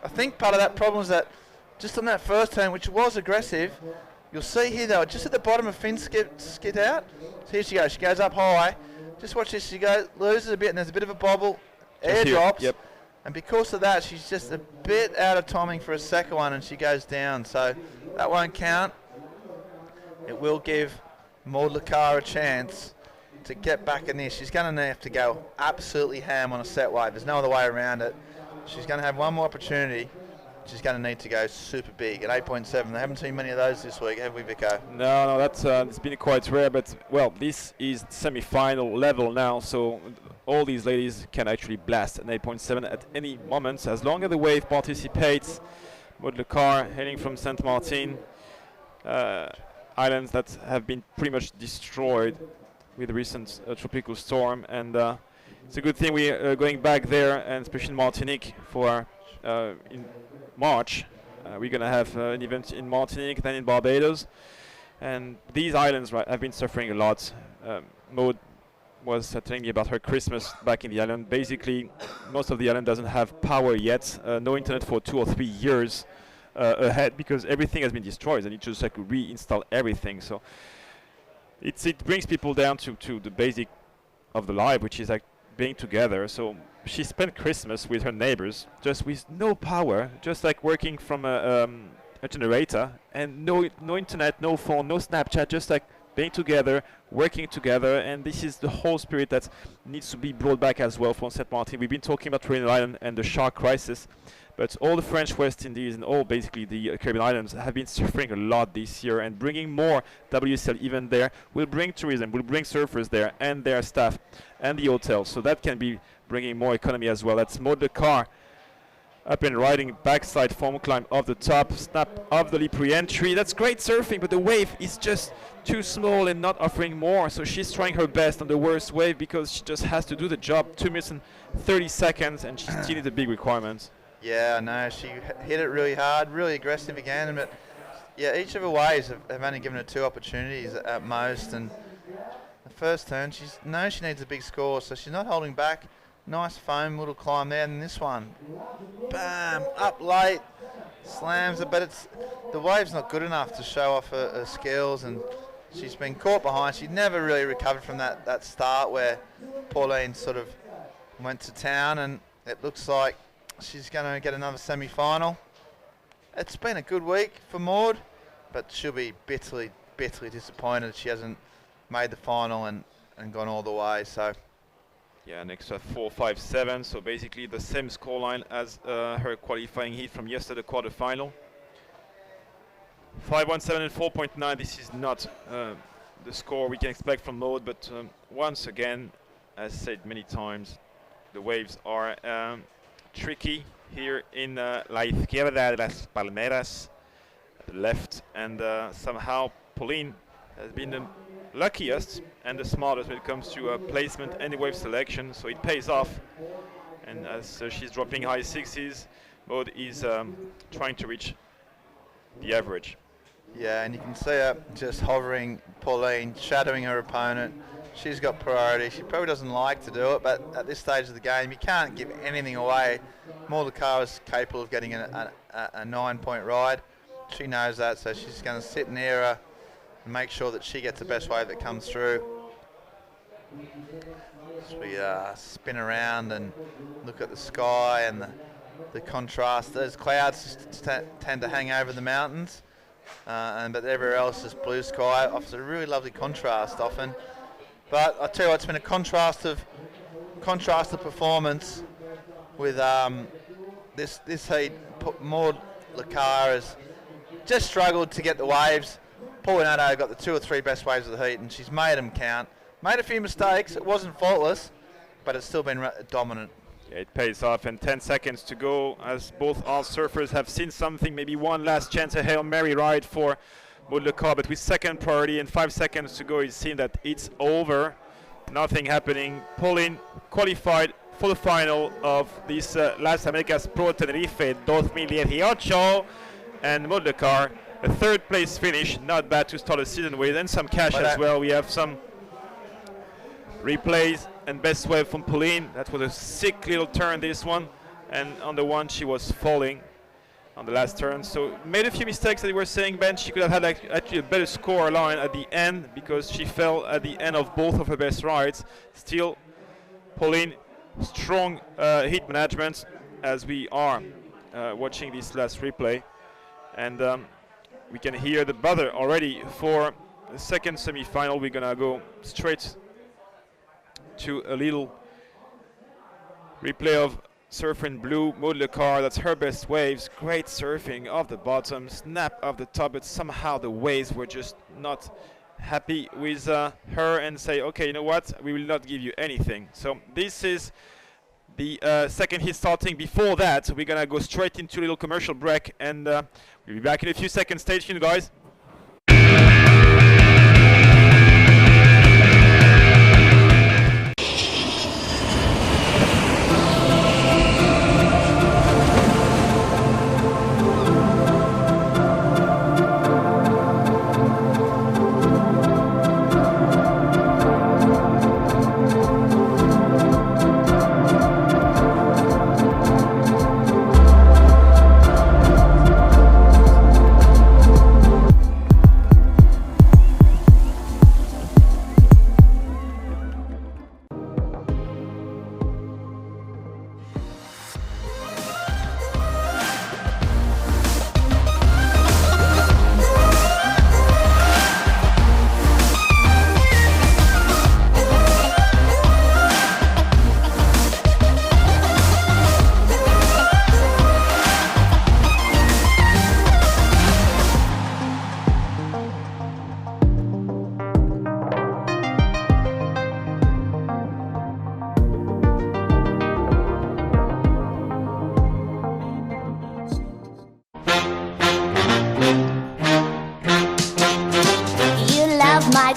[SPEAKER 1] I think part of that problem is that just on that first turn, which was aggressive, you'll see here though, just at the bottom of fin skid out. So here she goes. She goes up high. Just watch this. She goes, loses a bit, and there's a bit of a bobble. Air drops.
[SPEAKER 2] Yep.
[SPEAKER 1] And because of that, she's just a bit out of timing for a second one, and she goes down. So that won't count. It will give Maud Lecar a chance to get back in this. She's going to have to go absolutely ham on a set wave. There's no other way around it. She's going to have one more opportunity. She's going to need to go super big at 8.7. They haven't seen many of those this week, have we, Vico?
[SPEAKER 2] No, that's it's been quite rare, but well, this is semi-final level now, so all these ladies can actually blast an 8.7 at any moment, as long as the wave participates. Maud Lecar heading from Saint Martin, islands that have been pretty much destroyed with the recent tropical storm, and it's a good thing we are going back there, and especially in Martinique for in March. We're going to have an event in Martinique, then in Barbados. And these islands have been suffering a lot. Maud was telling me about her Christmas back in the island. Basically, most of the island doesn't have power yet. No internet for 2 or 3 years ahead, because everything has been destroyed. They need to just like reinstall everything. So it brings people down to the basic of the life, which is like being together. So she spent Christmas with her neighbors, just with no power, just like working from a generator, and no internet, no phone, no Snapchat, just like being together, working together. And this is the whole spirit that needs to be brought back as well from Saint Martin. We've been talking about Caribbean Island and the shark crisis, but all the French West Indies and all basically the Caribbean islands have been suffering a lot this year, and bringing more WSL even there will bring tourism, will bring surfers there and their staff and the hotels, so that can be bringing more economy as well. That's Maud Lecar up and riding, backside foam climb off the top, snap of the lip re-entry. That's great surfing, but the wave is just too small and not offering more, so she's trying her best on the worst wave because she just has to do the job. 2 minutes and 30 seconds, and she still needs a big requirement.
[SPEAKER 1] Yeah, no, she hit it really hard, really aggressive again. But yeah, each of her waves have only given her 2 opportunities at most. And the first turn, she needs a big score, so she's not holding back. Nice foam little climb there, and this one, bam, up late, slams it, but the wave's not good enough to show off her skills, and she's been caught behind. She never really recovered from that start where Pauline sort of went to town, and it looks like she's going to get another semi-final. It's been a good week for Maud, but she'll be bitterly disappointed she hasn't made the final and gone all the way. So
[SPEAKER 2] yeah, an extra 4.57, so basically the same scoreline as her qualifying heat from yesterday, quarterfinal. 5.17 and 4.9, this is not the score we can expect from Maud, but once again, as said many times, the waves are tricky here in La Izquierda de las Palmeras, at the left, and somehow Pauline has been the luckiest and the smartest when it comes to placement and wave selection, so it pays off. And as she's dropping high 60s, Maud is trying to reach the average.
[SPEAKER 1] yeah, and you can see her just hovering, Pauline, shadowing her opponent, she's got priority. She probably doesn't like to do it, but at this stage of the game, you can't give anything away. Mordecai is capable of getting a 9-point ride. She knows that, so she's going to sit near her and make sure that she gets the best wave that comes through. So we spin around and look at the sky and the contrast. Those clouds tend to hang over the mountains, but everywhere else is blue sky. Offers a really lovely contrast often. But I tell you what, it's been a contrast of performance with this heat. Maud Lacar has just struggled to get the waves. Paulinato got the 2 or 3 best waves of the heat, and she's made them count. Made a few mistakes. It wasn't faultless, but it's still been dominant.
[SPEAKER 2] Yeah, it pays off, and 10 seconds to go as both our surfers have seen something, maybe one last chance, a Hail Mary ride for Maud Lacar, but with second priority and 5 seconds to go, it seems that it's over. Nothing happening. Pauline qualified for the final of this Las Americas Pro Tenerife 2018, and Maud Lacar, a 3rd place finish, not bad to start the season with, and some cash as well. We have some replays and best wave from Pauline. That was a sick little turn, this one, and on the one she was falling on the last turn, so made a few mistakes that you were saying, Ben. She could have had actually a better score line at the end because she fell at the end of both of her best rides. Still, Pauline, strong heat management as we are watching this last replay, and we can hear the buzzer already for the second semi-final. We're gonna go straight to a little replay of surfer in blue, Maud Lacar. That's her best waves. Great surfing off the bottom, snap off the top, but somehow the waves were just not happy with her and say, okay, you know what, we will not give you anything. So this is the second hit starting. Before that, we're gonna go straight into a little commercial break, and we'll be back in a few seconds. Stay tuned, guys.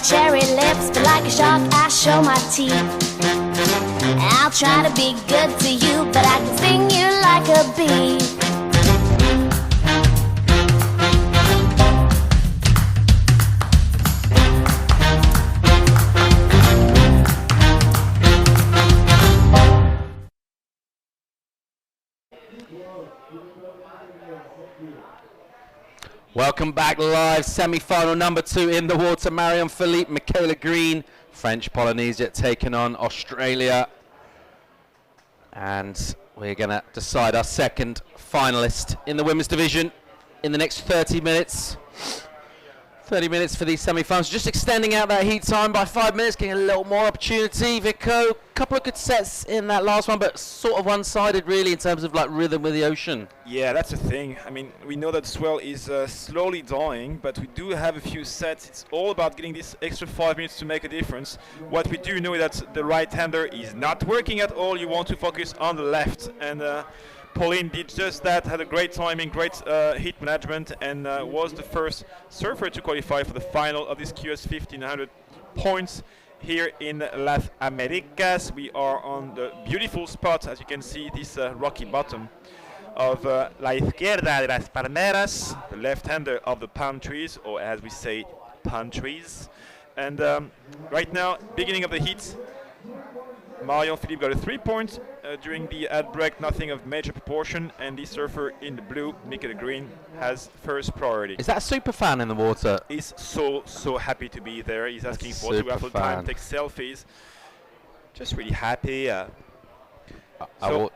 [SPEAKER 4] Cherry lips, but like a shark, I show my teeth. I'll try to be good to you, but I can sting you like a bee.
[SPEAKER 5] Welcome back live, semi-final number 2 in the water. Marion Philippe, Michaela Green, French Polynesia taking on Australia. And we're going to decide our second finalist in the women's division in the next 30 minutes. 30 minutes for these semi-finals. Just extending out that heat time by 5 minutes, getting a little more opportunity. Vico, couple of good sets in that last one, but sort of one-sided really in terms of like rhythm with the ocean.
[SPEAKER 2] Yeah, that's the thing. I mean, we know that swell is slowly dying, but we do have a few sets. It's all about getting this extra 5 minutes to make a difference. What we do know is that the right-hander is not working at all. You want to focus on the left, and Pauline did just that, had a great timing, great heat management, and was the first surfer to qualify for the final of this QS 1500 points here in Las Americas. We are on the beautiful spot, as you can see, this rocky bottom of La Izquierda de las Palmeras, the left-hander of the palm trees, or as we say, palm trees. And right now, beginning of the heat, Marion Philippe got a 3 point during the ad break, nothing of major proportion, and the surfer in the blue, Michaela Green, has first priority.
[SPEAKER 5] Is that a super fan in the water?
[SPEAKER 2] He's so happy to be there. He's asking for autograph all the time, take selfies. Just really happy. So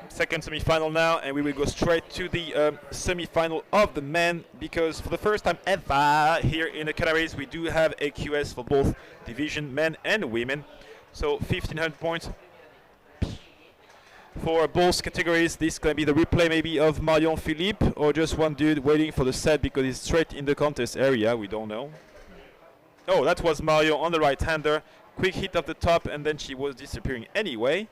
[SPEAKER 2] second semi-final now, and we will go straight to the semi-final of the men, because for the first time ever here in the Canaries, we do have AQS for both division, men and women. So 1,500 points for both categories. This can be the replay maybe of Marion Philippe, or just one dude waiting for the set because he's straight in the contest area. We don't know. Oh, that was Marion on the right-hander. Quick hit off the top, and then she was disappearing anyway.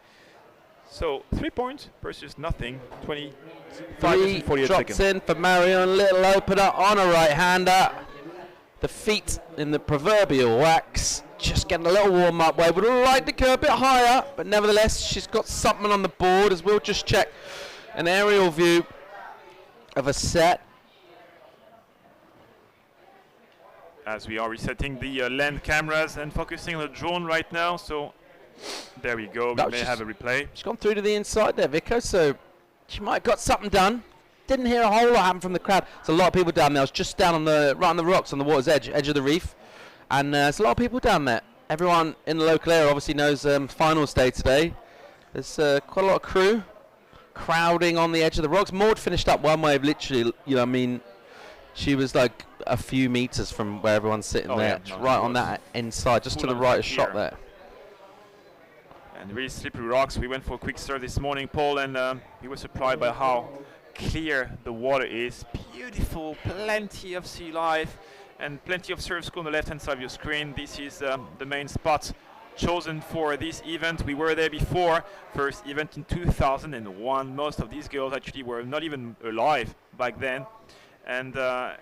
[SPEAKER 2] So 3 points versus nothing. 25 and 48
[SPEAKER 5] drops
[SPEAKER 2] seconds.
[SPEAKER 5] in for Marion. Little opener on a right-hander. The feet in the proverbial wax. Just getting a little warm-up way. Would like to go a bit higher, but nevertheless, she's got something on the board. As we'll just check an aerial view of a set.
[SPEAKER 2] As we are resetting the land cameras and focusing on the drone right now, so there we go. We may have a replay.
[SPEAKER 5] She's gone through to the inside there, Vico, so she might have got something done. Didn't hear a whole lot happen from the crowd. There's a lot of people down there. I was just down on the right on the rocks on the water's edge of the reef, and there's a lot of people down there. Everyone in the local area obviously knows finals day today. There's quite a lot of crew crowding on the edge of the rocks. Maud finished up one wave, literally. You know, I mean, she was like a few meters from where everyone's sitting there,
[SPEAKER 2] yeah,
[SPEAKER 5] right on that inside, just to the right shot there.
[SPEAKER 2] And really slippery rocks. We went for a quick surf this morning, Paul, and we were surprised by how clear the water is. Beautiful, plenty of sea life, and plenty of surf school on the left-hand side of your screen. This is the main spot chosen for this event. We were there before, first event in 2001. Most of these girls actually were not even alive back then. And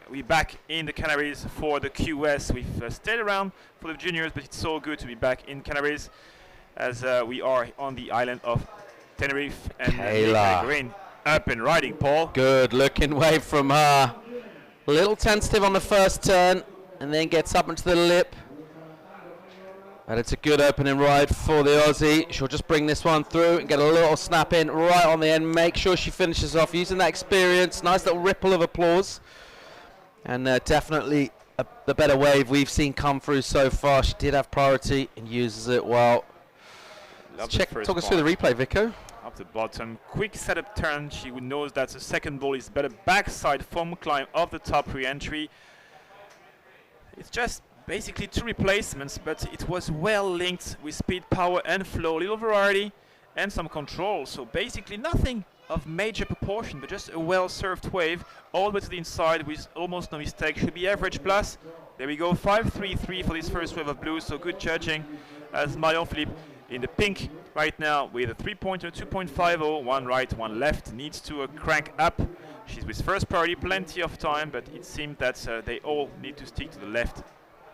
[SPEAKER 2] we're back in the Canaries for the QS. We've stayed around for the juniors, but it's so good to be back in Canaries as we are on the island of Tenerife. And Michaela Green up and riding, Paul.
[SPEAKER 5] Good looking wave from her. A little tentative on the first turn, and then gets up into the lip. And it's a good opening ride for the Aussie. She'll just bring this one through and get a little snap in right on the end. Make sure she finishes off using that experience. Nice little ripple of applause. And definitely the better wave we've seen come through so far. She did have priority and uses it well. Talk us through the replay, Vico.
[SPEAKER 2] Up the bottom, quick setup turn. She knows that the second ball is better backside foam climb of the top re-entry. It's just basically two replacements, but it was well linked with speed, power and flow, little variety and some control. So basically nothing of major proportion, but just a well served wave all the way to the inside with almost no mistake. Should be average plus. There we go, 5-3-3 for this first wave of blue, so good judging as Marion Philippe in the pink right now with a 3-pointer, 2.50, one right, one left, needs to crank up. She's with first priority, plenty of time, but it seemed that they all need to stick to the left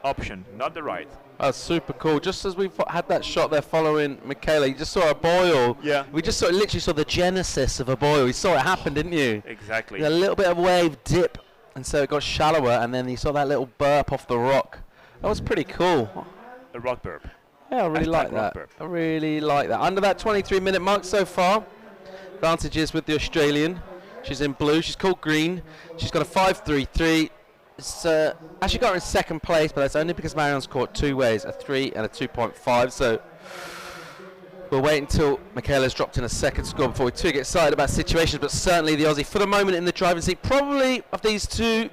[SPEAKER 2] option, not the right.
[SPEAKER 5] That's super cool. Just as we've had that shot there following Michaela, you just saw a boil.
[SPEAKER 2] Yeah.
[SPEAKER 5] We just literally saw the genesis of a boil. You saw it happen, didn't you?
[SPEAKER 2] Exactly.
[SPEAKER 5] A little bit of wave dip, and so it got shallower, and then you saw that little burp off the rock. That was pretty cool.
[SPEAKER 2] A rock burp.
[SPEAKER 5] Yeah, I really like that. I really like that. Under that 23-minute mark so far. Advantages with the Australian. She's in blue. She's called green. She's got a 5-3-3. It's actually got her in second place, but that's only because Marion's caught two ways, a 3 and a 2.5. So we'll wait until Michaela's dropped in a second score before we too get excited about situations. But certainly the Aussie, for the moment in the driving seat, probably of these two,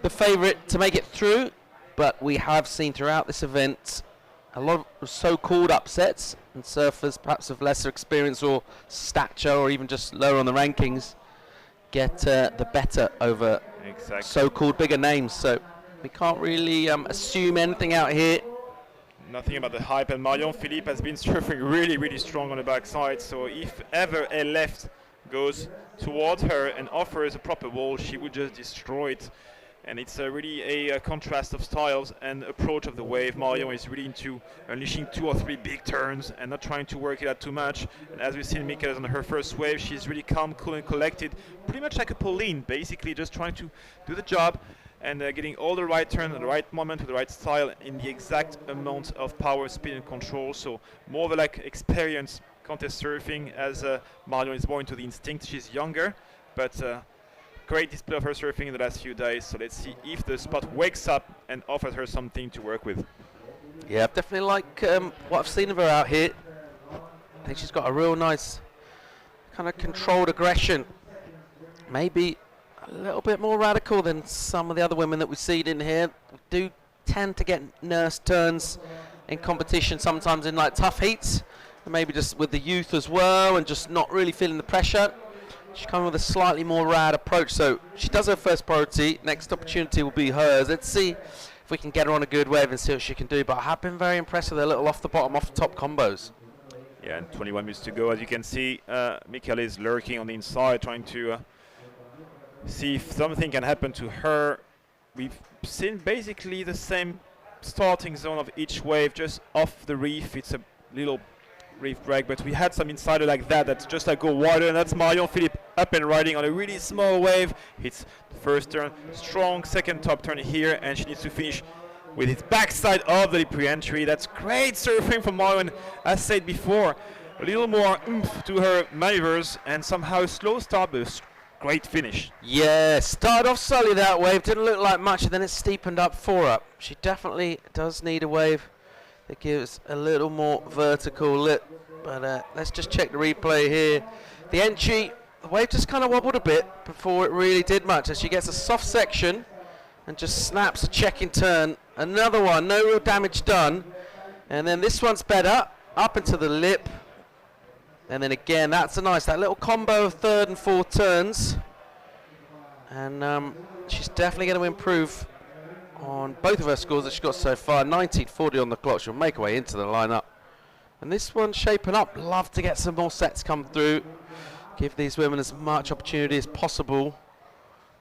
[SPEAKER 5] the favourite to make it through. But we have seen throughout this event a lot of so-called upsets, and surfers perhaps of lesser experience or stature or even just lower on the rankings get the better over so-called bigger names. So we can't really assume anything out here.
[SPEAKER 2] Nothing about the hype, and Marion Philippe has been surfing really strong on the backside, so if ever a left goes towards her and offers a proper wall, she would just destroy it. And it's really a contrast of styles and approach of the wave. Marion is really into unleashing 2 or 3 big turns and not trying to work it out too much. And as we've seen Michaela on her first wave, she's really calm, cool and collected. Pretty much like a Pauline, basically just trying to do the job, and getting all the right turn at the right moment with the right style in the exact amount of power, speed, and control. So more of a like experience contest surfing, as Marion is more into the instinct. She's younger, but great display of her surfing in the last few days. So let's see if the spot wakes up and offers her something to work with.
[SPEAKER 5] Yeah, I definitely like what I've seen of her out here. I think she's got a real nice kind of controlled aggression. Maybe a little bit more radical than some of the other women that we've seen in here. We do tend to get nurse turns in competition, sometimes in like tough heats, and maybe just with the youth as well, and just not really feeling the pressure. She's coming with a slightly more rad approach, so she does her first priority. Next opportunity will be hers. Let's see if we can get her on a good wave and see what she can do. But I have been very impressed with her little off the bottom, off the top combos.
[SPEAKER 2] Yeah, and 21 minutes to go. As you can see, Michaela is lurking on the inside, trying to see if something can happen to her. We've seen basically the same starting zone of each wave, just off the reef. It's a little reef break, but we had some insider like that just like go wider, and that's Marion Philippe up and riding on a really small wave. Hits the first turn, strong second top turn here, and she needs to finish with his backside of the re-entry. That's great surfing from Marion, as said before. A little more oomph to her maneuvers, and somehow a slow start, but great finish.
[SPEAKER 5] Yeah, started off slowly that wave, didn't look like much, and then it steepened up 4 up. She definitely does need a wave that gives a little more vertical lip. But let's just check the replay here. The entry, the wave just kind of wobbled a bit before it really did much, as she gets a soft section and just snaps a check-in turn. Another one, no real damage done. And then this one's better, up into the lip. And then again, that's that little combo of third and fourth turns. And she's definitely going to improve on both of her scores that she's got so far. 1940 on the clock. She'll make her way into the lineup. And this one's shaping up. Love to get some more sets come through. Give these women as much opportunity as possible.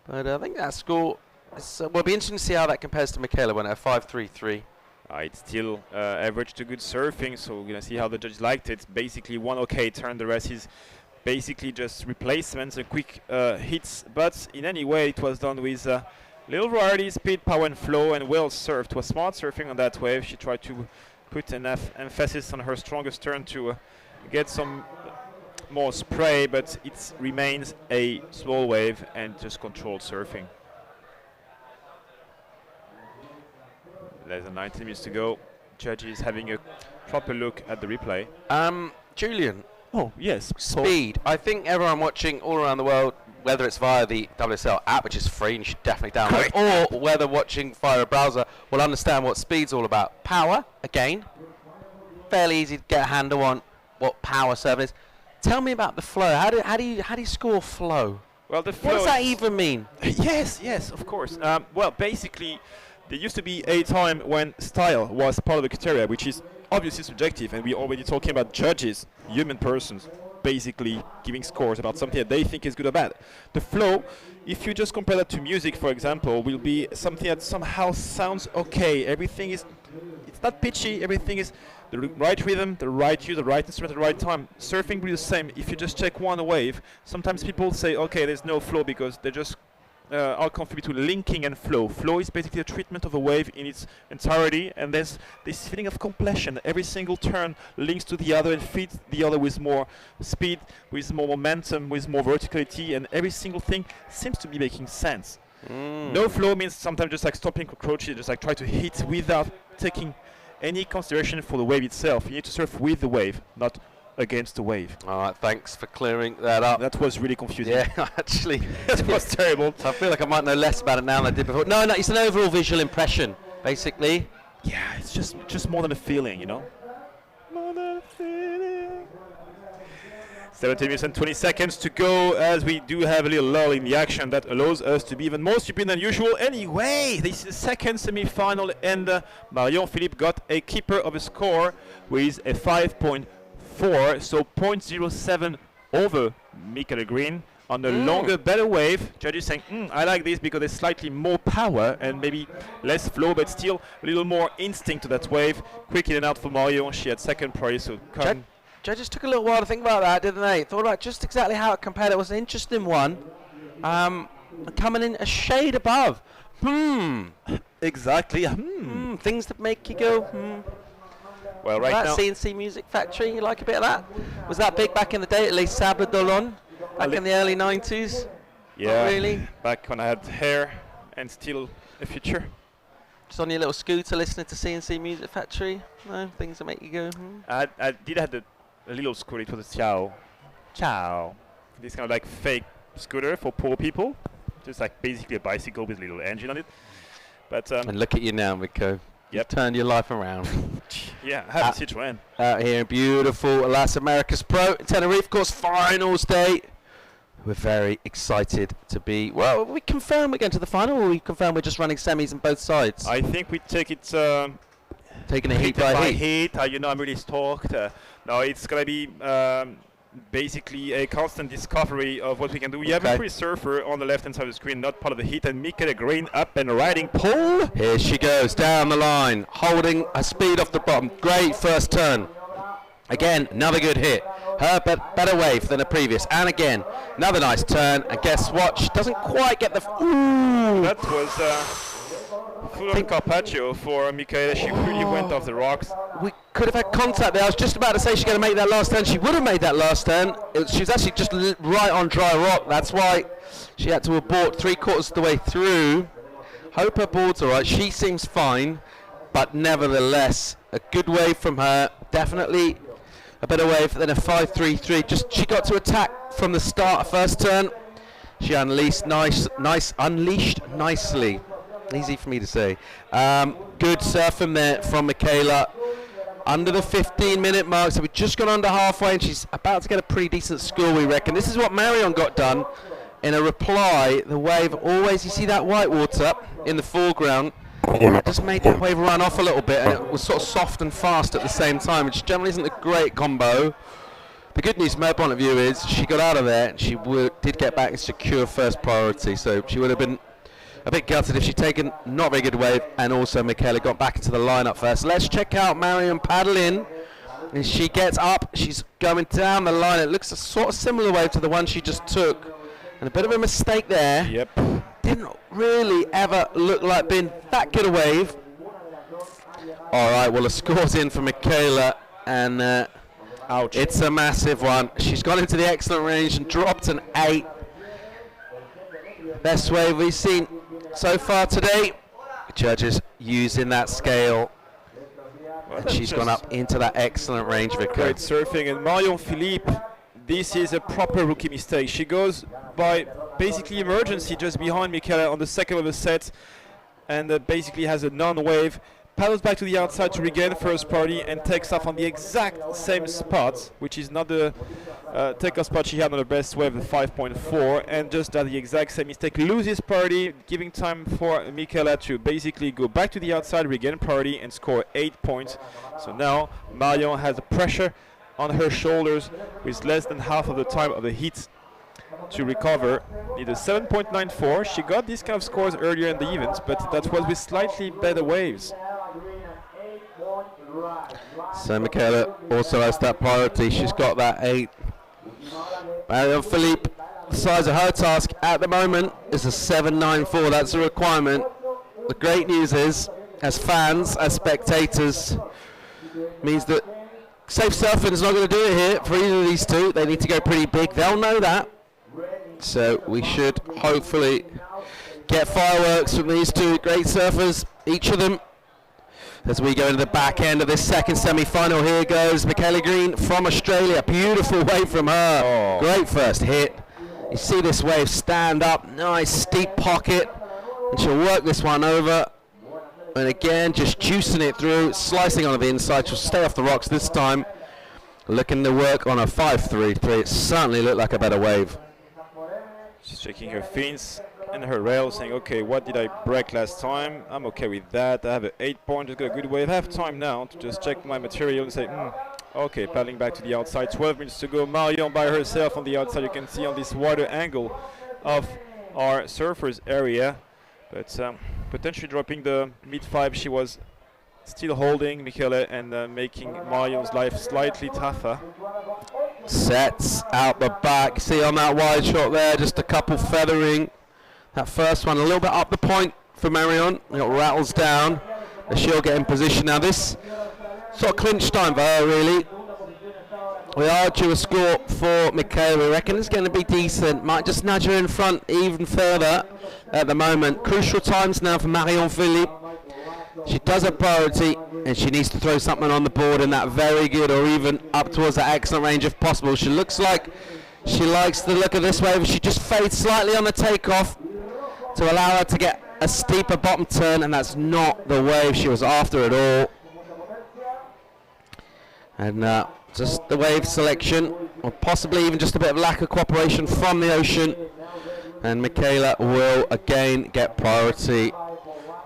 [SPEAKER 5] But I think that score will be interesting to see how that compares to Michaela when at 5.33.
[SPEAKER 2] It's still average to good surfing, so we're going to see how the judges liked it. Basically, one okay turn. The rest is basically just replacements and quick hits. But in any way, it was done with little variety, speed, power, and flow, and well surfed. Was smart surfing on that wave. She tried to put enough emphasis on her strongest turn to get some more spray, but it remains a small wave and just controlled surfing. Less than 90 minutes to go. Judges having a proper look at the replay.
[SPEAKER 5] Julian.
[SPEAKER 2] Oh, yes.
[SPEAKER 5] Speed. I think everyone watching all around the world, whether it's via the WSL app, which is free and you should definitely download, or whether watching via a browser, will understand what speed's all about. Power, again, fairly easy to get a handle on what power serve is. Tell me about the flow. How do you score flow?
[SPEAKER 2] Well, the flow.
[SPEAKER 5] What does that even mean?
[SPEAKER 2] Yes, of course. Well, basically, there used to be a time when style was part of the criteria, which is obviously subjective, and we're already talking about judges, human persons, basically giving scores about something that they think is good or bad. The flow, if you just compare that to music, for example, will be something that somehow sounds okay. Everything is, it's not pitchy, everything is the right rhythm, the right cue, the right instrument at the right time. Surfing will be the same. If you just check one wave, sometimes people say, okay, there's no flow because they just are confused between linking and flow. Flow is basically a treatment of a wave in its entirety, and there's this feeling of completion. Every single turn links to the other and feeds the other with more speed, with more momentum, with more verticality, and every single thing seems to be making sense. No flow means sometimes just like stopping cockroaches, just like try to hit without taking any consideration for the wave itself. You need to surf with the wave, not against the wave.
[SPEAKER 5] All right, thanks for clearing that up.
[SPEAKER 2] That was really confusing.
[SPEAKER 5] Yeah, actually.
[SPEAKER 2] That was terrible.
[SPEAKER 5] So I feel like I might know less about it now than I did before. No, it's an overall visual impression, basically.
[SPEAKER 2] Yeah, it's just more than a feeling, you know? More than a feeling. 17 minutes and 20 seconds to go, as we do have a little lull in the action that allows us to be even more stupid than usual. Anyway, this is the second semi-final, and Marion Philippe got a keeper of a score with a 5.4, so 0.07 over Michaela Green on a longer, better wave. Judges saying, I like this because there's slightly more power and maybe less flow, but still a little more instinct to that wave. Quick in and out for Marion. She had second prize, so
[SPEAKER 5] Judges took a little while to think about that, didn't they? Thought about just exactly how it compared. It was an interesting one. Coming in a shade above
[SPEAKER 2] Exactly.
[SPEAKER 5] Things that make you go, hmm.
[SPEAKER 2] Well, right
[SPEAKER 5] That
[SPEAKER 2] now,
[SPEAKER 5] CNC Music Factory, you like a bit of that? Was that big back in the day, at least Sable Dolon, back in the early 90s?
[SPEAKER 2] yeah,
[SPEAKER 5] really?
[SPEAKER 2] back when I had hair and still a future.
[SPEAKER 5] Just on your little scooter listening to CNC Music Factory? No, things that make you go,
[SPEAKER 2] I did have a little scooter. It was a Ciao. This kind of like fake scooter for poor people. Just like basically a bicycle with a little engine on it. But
[SPEAKER 5] And look at you now, Rico. You've
[SPEAKER 2] Yep.
[SPEAKER 5] turned your life around.
[SPEAKER 2] yeah, I have a Citroën.
[SPEAKER 5] Out here in beautiful Las Americas Pro in Tenerife, of course, finals day. We're very excited to be. Well, we confirm we're going to the final, or we confirm we're just running semis on both sides?
[SPEAKER 2] I think we take it
[SPEAKER 5] Taking a heat by heat.
[SPEAKER 2] heat. You know, I'm really stoked. No, it's gonna be basically a constant discovery of what we can do. We have a
[SPEAKER 5] Okay.
[SPEAKER 2] free surfer on the left-hand side of the screen, not part of the heat, and Michaela Green up and riding pole.
[SPEAKER 5] Here she goes down the line, holding a speed off the bottom. Great first turn. Again, another good hit. Her better wave than the previous. And again, another nice turn. And guess what? She doesn't quite get the... Ooh!
[SPEAKER 2] That was full-on Carpaccio for Michaela. She really went off the rocks.
[SPEAKER 5] We could have had contact there. I was just about to say she's going to make that last turn. She would have made that last turn. She was actually just right on dry rock. That's why she had to abort 3/4 of the way through. Hope her board's all right. She seems fine, but nevertheless, a good wave from her. Definitely a better wave than a 5.33. Just she got to attack from the start. First turn, she unleashed unleashed nicely. Easy for me to say. Good surf from there from Michaela. Under the 15-minute mark, so we've just gone under halfway, and she's about to get a pretty decent score, we reckon. This is what Marion got done in a reply. The wave always, you see that white water in the foreground. It just made that wave run off a little bit, and it was sort of soft and fast at the same time, which generally isn't a great combo. The good news from her point of view is she got out of there, and she did get back and secure first priority, so she would have been a bit gutted if she'd taken not very good wave, and also Michaela got back into the lineup first. Let's check out Marion paddling, and she gets up, she's going down the line. It looks a sort of similar wave to the one she just took, and a bit of a mistake there.
[SPEAKER 2] Yep.
[SPEAKER 5] Didn't really ever look like being that good a wave. All right, well, the score's in for Michaela, and
[SPEAKER 2] Ouch.
[SPEAKER 5] it's a massive one. She's gone into the excellent range and dropped an 8. Best wave we've seen so far today. Judges using that scale.
[SPEAKER 2] Well,
[SPEAKER 5] And
[SPEAKER 2] that's
[SPEAKER 5] she's gone
[SPEAKER 2] just
[SPEAKER 5] up into that excellent range, Victor.
[SPEAKER 2] great surfing. And Marion Philippe, this is a proper rookie mistake. She goes by basically emergency just behind Michaela on the second of the set, and basically has a non-wave. Paddles back to the outside to regain first party and takes off on the exact same spot, which is not the takeoff spot she had on the best wave, the 5.4, and just does the exact same mistake. Loses party, giving time for Michaela to basically go back to the outside, regain party, and score 8 points. So now Marion has the pressure on her shoulders with less than half of the time of the heat to recover. Need a 7.94. She got these kind of scores earlier in the event, but that was with slightly better waves.
[SPEAKER 5] So Michaela also has that priority. She's got that 8. Marion Philippe, the size of her task at the moment is a 7.94. That's a requirement. The great news is, as fans, as spectators, means that safe surfing is not going to do it here for either of these two. They need to go pretty big. They'll know that. So we should hopefully get fireworks from these two great surfers, each of them. As we go into the back end of this second semi-final, here goes Michaela Green from Australia. Beautiful wave from her.
[SPEAKER 2] Oh.
[SPEAKER 5] Great first hit. You see this wave stand up, nice steep pocket, and she'll work this one over. And again, just juicing it through, slicing on the inside. She'll stay off the rocks this time. Looking to work on a 5.33. It certainly looked like a better wave.
[SPEAKER 2] She's checking her fins and her rail, saying, okay, what did I break last time? I'm okay with that. I have an 8 point, just got a good wave. I have time now to just check my material and say, okay, paddling back to the outside. 12 minutes to go. Marion by herself on the outside. You can see on this wider angle of our surfers area. But potentially dropping the mid-5, she was still holding Michaela and making Marion's life slightly tougher.
[SPEAKER 5] Sets out the back. See on that wide shot there, just a couple feathering. That first one a little bit up the point for Marion. It rattles down. She'll get in position now. This sort of clinch time for her, really. We are due a score for Michaela. We reckon it's going to be decent. Might just nudge her in front even further at the moment. Crucial times now for Marion Philippe. She does have priority, and she needs to throw something on the board in that very good or even up towards that excellent range if possible. She looks like she likes the look of this wave. She just fades slightly on the takeoff to allow her to get a steeper bottom turn, and that's not the wave she was after at all. And just the wave selection, or possibly even just a bit of lack of cooperation from the ocean, and Michaela will again get priority.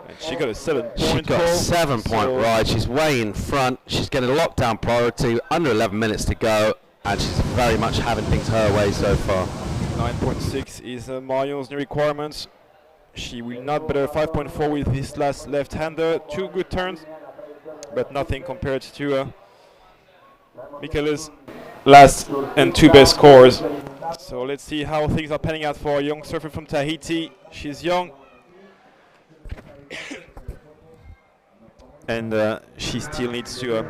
[SPEAKER 2] And she got a 7-point.
[SPEAKER 5] She got a 7-point ride. She's way in front. She's getting a lockdown priority. Under 11 minutes to go, and she's very much having things her way so far.
[SPEAKER 2] 9.6 is Marion's new requirements. She will not better 5.4 with this last left-hander. 2 good turns, but nothing compared to Michaela's last and 2 best scores. So let's see how things are panning out for a young surfer from Tahiti. She's young, and she still needs to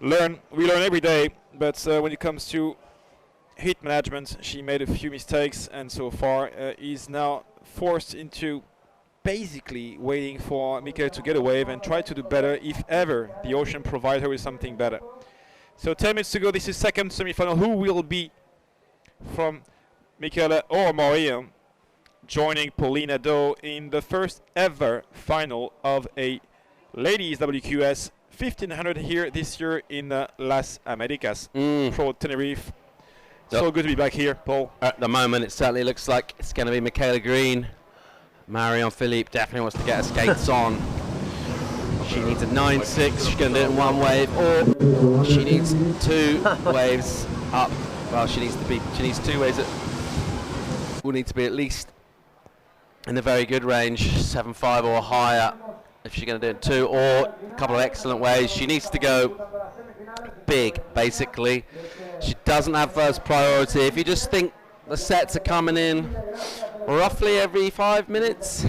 [SPEAKER 2] learn. We learn every day, but when it comes to heat management, she made a few mistakes, and so far is now forced into basically waiting for Michaela to get a wave and try to do better if ever the ocean provides her with something better. So 10 minutes to go. This is second semi-final. Who will be from Michaela or Marion joining Paulina Doe in the first ever final of a ladies WQS 1500 here this year in Las Americas, Pro Tenerife.
[SPEAKER 5] Yep.
[SPEAKER 2] So good to be back here, Paul.
[SPEAKER 5] At the moment, it certainly looks like it's going to be Michaela Green. Marion Philippe definitely wants to get her skates on. She needs a 9.6. She's going to do it in one wave, or she needs 2 waves up. Well, she needs 2 waves that will need to be at least in the very good range, 7.5 or higher. If she's going to do it 2, or a couple of excellent waves, she needs to go big, basically. She doesn't have first priority. If you just think the sets are coming in roughly every 5 minutes,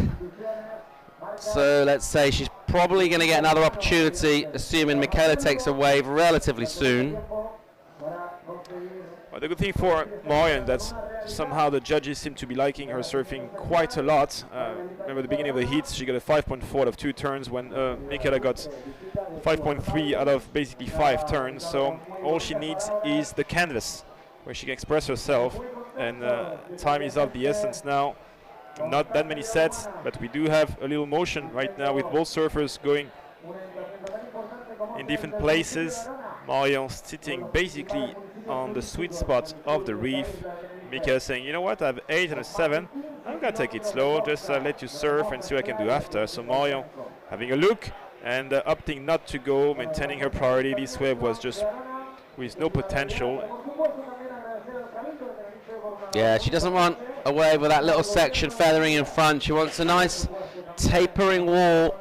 [SPEAKER 5] so let's say she's probably going to get another opportunity, assuming Michaela takes a wave relatively soon.
[SPEAKER 2] Well, the good thing for Marion, that's somehow the judges seem to be liking her surfing quite a lot. Remember the beginning of the heats, she got a 5.4 out of 2 turns, when Michaela got 5.3 out of basically 5 turns. So all she needs is the canvas where she can express herself, and time is of the essence now. Not that many sets, but we do have a little motion right now with both surfers going in different places. Marion sitting basically on the sweet spot of the reef. Michaela saying, you know what, I have 8 and a 7. I'm going to take it slow, just let you surf and see what I can do after. So Marion having a look and opting not to go, maintaining her priority. This wave was just with no potential.
[SPEAKER 5] Yeah, she doesn't want a wave with that little section feathering in front. She wants a nice tapering wall,